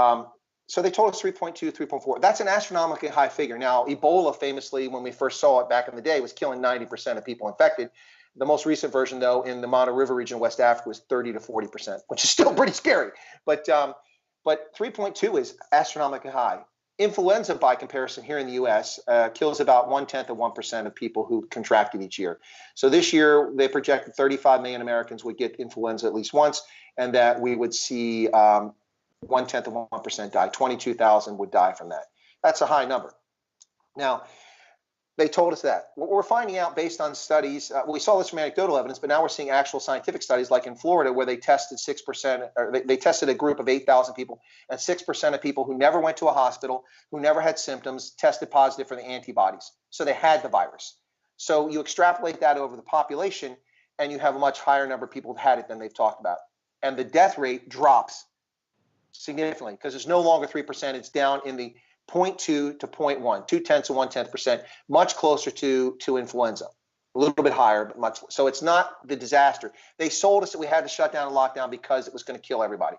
so they told us 3.2, 3.4. That's an astronomically high figure. Now, Ebola famously, when we first saw it back in the day, was killing 90% of people infected. The most recent version, though, in the Mana River region of West Africa was 30 to 40%, which is still pretty scary. But 3.2 is astronomically high. Influenza, by comparison, here in the U.S., kills about 1/10 of people who contract it each year. So this year, they projected 35 million Americans would get influenza at least once, and that we would see 1/10 die. 22,000 would die from that. That's a high number. Now, they told us that. What we're finding out based on studies, we saw this from anecdotal evidence, but now we're seeing actual scientific studies, like in Florida, where they tested 6%, or they tested a group of 8,000 people, and 6% of people who never went to a hospital, who never had symptoms, tested positive for the antibodies. So they had the virus. So you extrapolate that over the population, and you have a much higher number of people who've had it than they've talked about. And the death rate drops significantly because it's no longer 3%. It's down in the 0.2 to 0.1, 0.2 to 0.1%, much closer to influenza, a little bit higher, but much. So it's not the disaster. They sold us that we had to shut down and lock down because it was going to kill everybody.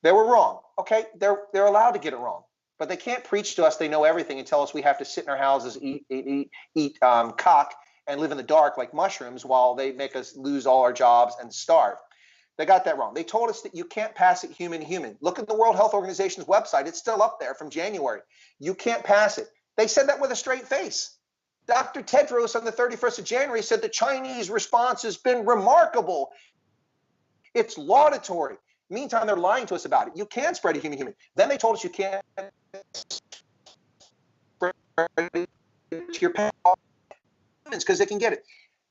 They were wrong. Okay, they're allowed to get it wrong, but they can't preach to us they know everything and tell us we have to sit in our houses, eat cock, and live in the dark like mushrooms while they make us lose all our jobs and starve. They got that wrong. They told us that you can't pass it human to human. Look at the World Health Organization's website. It's still up there from January. You can't pass it. They said that with a straight face. Dr. Tedros on the 31st of January said the Chinese response has been remarkable. It's laudatory. Meantime, they're lying to us about it. You can spread it human to human. Then they told us you can't spread it to your pets because they can get it.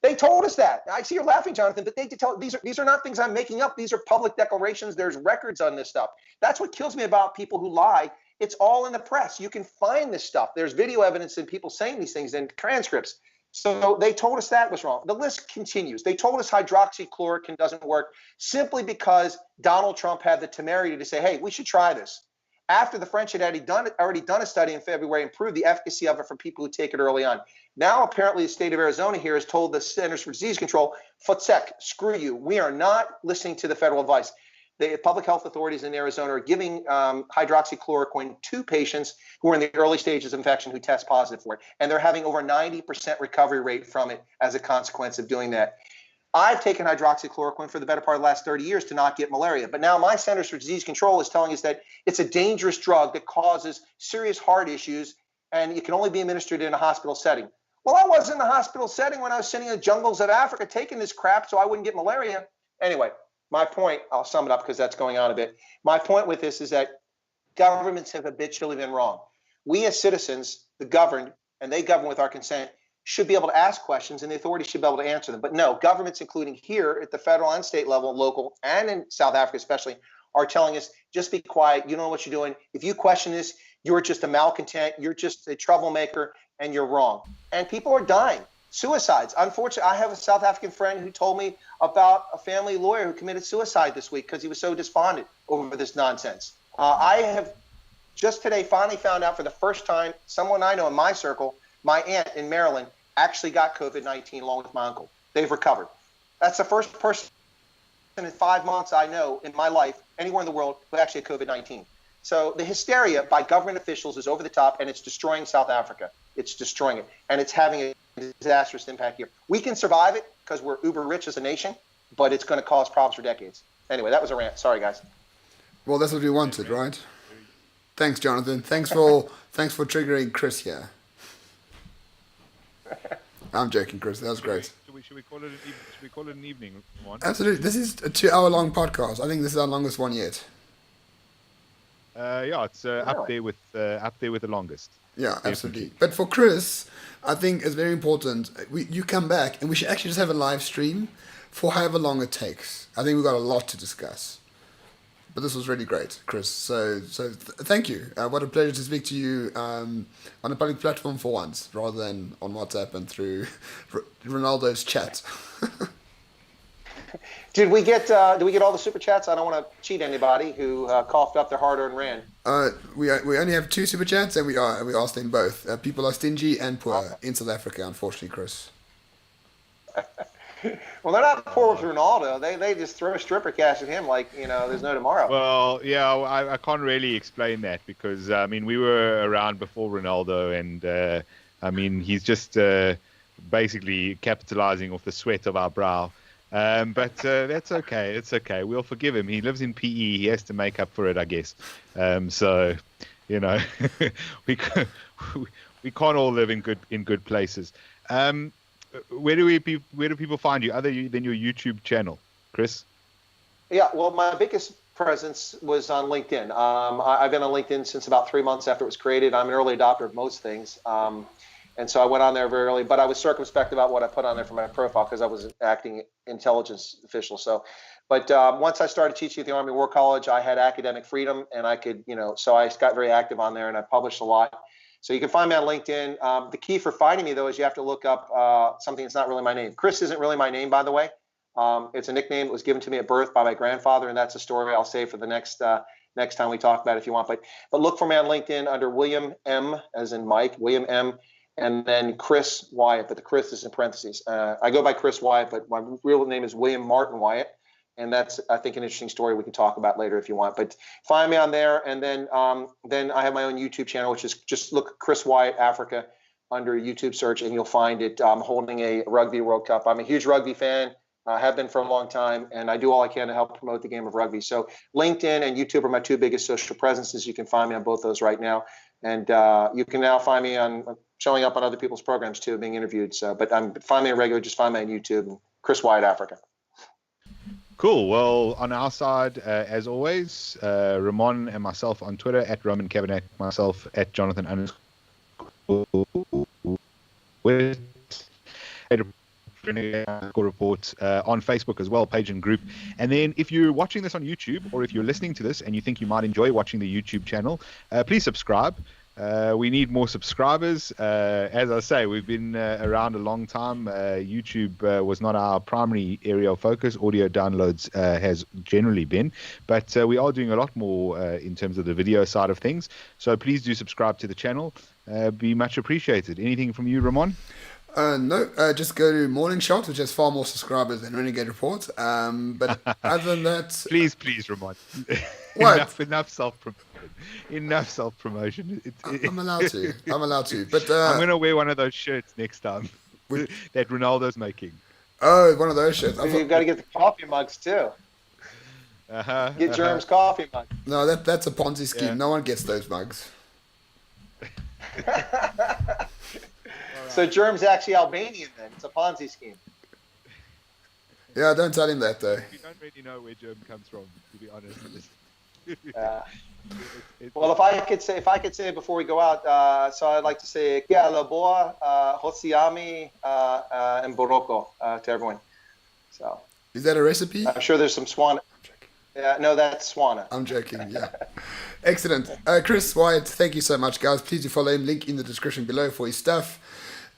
They told us that. I see you're laughing, Jonathan, but they did tell. These are not things I'm making up. These are public declarations. There's records on this stuff. That's what kills me about people who lie. It's all in the press. You can find this stuff. There's video evidence and people saying these things and transcripts. So they told us that was wrong. The list continues. They told us hydroxychloroquine doesn't work simply because Donald Trump had the temerity to say, hey, we should try this. After the French had already done a study in February and proved the efficacy of it for people who take it early on. Now, apparently, the state of Arizona here has told the Centers for Disease Control, futsek, screw you. We are not listening to the federal advice. The public health authorities in Arizona are giving hydroxychloroquine to patients who are in the early stages of infection who test positive for it. And they're having over 90% recovery rate from it as a consequence of doing that. I've taken hydroxychloroquine for the better part of the last 30 years to not get malaria. But now my Centers for Disease Control is telling us that it's a dangerous drug that causes serious heart issues, and it can only be administered in a hospital setting. Well, I was in the hospital setting when I was sitting in the jungles of Africa taking this crap so I wouldn't get malaria. Anyway, my point, I'll sum it up because that's going on a bit. My point with this is that governments have habitually been wrong. We as citizens, the governed, and they govern with our consent, should be able to ask questions and the authorities should be able to answer them. But no, governments, including here at the federal and state level, local, and in South Africa especially, are telling us, just be quiet, you don't know what you're doing. If you question this, you're just a malcontent, you're just a troublemaker, and you're wrong. And people are dying. Suicides. Unfortunately, I have a South African friend who told me about a family lawyer who committed suicide this week because he was so despondent over this nonsense. I have just today finally found out for the first time, someone I know in my circle, my aunt in Maryland, actually got COVID-19 along with my uncle. They've recovered. That's the first person in 5 months I know in my life, anywhere in the world, who actually had COVID-19. So the hysteria by government officials is over the top, and it's destroying South Africa. It's destroying it, and it's having a disastrous impact here. We can survive it because we're uber rich as a nation, but it's going to cause problems for decades. Anyway, that was a rant. Sorry, guys. Well, that's what we wanted, right? Thanks, Jonathan. Thanks for triggering Chris here. I'm joking, Chris. That was great. Should we call it an evening one? Absolutely. This is a 2-hour-long podcast. I think this is our longest one yet. Yeah, it's up there with the longest. Yeah, definitely. Absolutely. But for Chris, I think it's very important. You come back, and we should actually just have a live stream for however long it takes. I think we've got a lot to discuss. But this was really great, Chris. So thank you. What a pleasure to speak to you on a public platform for once, rather than on WhatsApp and through Ronaldo's chat. Did we get all the super chats? I don't want to cheat anybody who coughed up their hard-earned rand. We only have 2 super chats, and we asked them both. People are stingy and poor in South Africa, unfortunately, Chris. Well, they're not poor with Ronaldo. They just throw stripper cash at him like, there's no tomorrow. Well, yeah, I can't really explain that because, we were around before Ronaldo and, he's just basically capitalizing off the sweat of our brow. But that's okay. It's okay. We'll forgive him. He lives in PE. He has to make up for it, I guess. So, we can't all live in good places. Where do people find you other than your YouTube channel, Chris? Yeah, well, my biggest presence was on LinkedIn. I've been on LinkedIn since about 3 months after it was created. I'm an early adopter of most things. And so I went on there very early, but I was circumspect about what I put on there for my profile because I was an acting intelligence official. But once I started teaching at the Army War College, I had academic freedom and I could, so I got very active on there and I published a lot. So you can find me on LinkedIn. The key for finding me, though, is you have to look up something that's not really my name. Chris isn't really my name, by the way. It's a nickname that was given to me at birth by my grandfather, and that's a story I'll save for the next time we talk about it if you want. But look for me on LinkedIn under William M, as in Mike, William M, and then Chris Wyatt, but the Chris is in parentheses. I go by Chris Wyatt, but my real name is William Martin Wyatt. And that's, I think, an interesting story we can talk about later if you want. But find me on there. And then I have my own YouTube channel, which is just look Chris Wyatt Africa under YouTube search, and you'll find it. I'm holding a Rugby World Cup. I'm a huge rugby fan. I have been for a long time, and I do all I can to help promote the game of rugby. So LinkedIn and YouTube are my 2 biggest social presences. You can find me on both those right now. And you can now find me on showing up on other people's programs, too, being interviewed. So, but find me on regular, just find me on YouTube, and Chris Wyatt Africa. Cool. Well, on our side, as always, Ramon and myself on Twitter at Roman Cabernet, myself at Jonathan _ website, report on Facebook as well, page and group. And then if you're watching this on YouTube, or if you're listening to this and you think you might enjoy watching the YouTube channel, please subscribe. We need more subscribers. As I say, we've been around a long time. YouTube was not our primary area of focus. Audio downloads has generally been, but we are doing a lot more in terms of the video side of things. So please do subscribe to the channel. Be much appreciated. Anything from you, Ramon? No, just go to Morning Shot, which has far more subscribers than Renegade Report. But other than that... Please, Ramon. What? Enough self-promotion. Enough self-promotion. I'm allowed to. But I'm going to wear one of those shirts next time that Ronaldo's making. Oh, one of those shirts. You've got to get the coffee mugs, too. Get Germ's coffee mug. No, that's a Ponzi scheme. Yeah. No one gets those mugs. So Germ's actually Albanian then. It's a Ponzi scheme. Yeah, don't tell him that though. You don't really know where Germ comes from, to be honest. Well, if I could say it before we go out, so I'd like to say Kia Laboa, Hosiami, and Boroko to everyone. So. Is that a recipe? I'm sure there's some Swana. No, that's Swana. I'm joking, yeah. Excellent. Chris, Wyatt, thank you so much, guys. Please do follow him. Link in the description below for his stuff.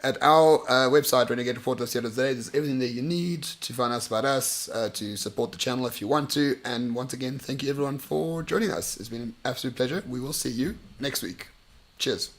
At our website, renegadereport.co.za, there's everything that you need to find out about us, to support the channel if you want to. And once again, thank you everyone for joining us. It's been an absolute pleasure. We will see you next week. Cheers.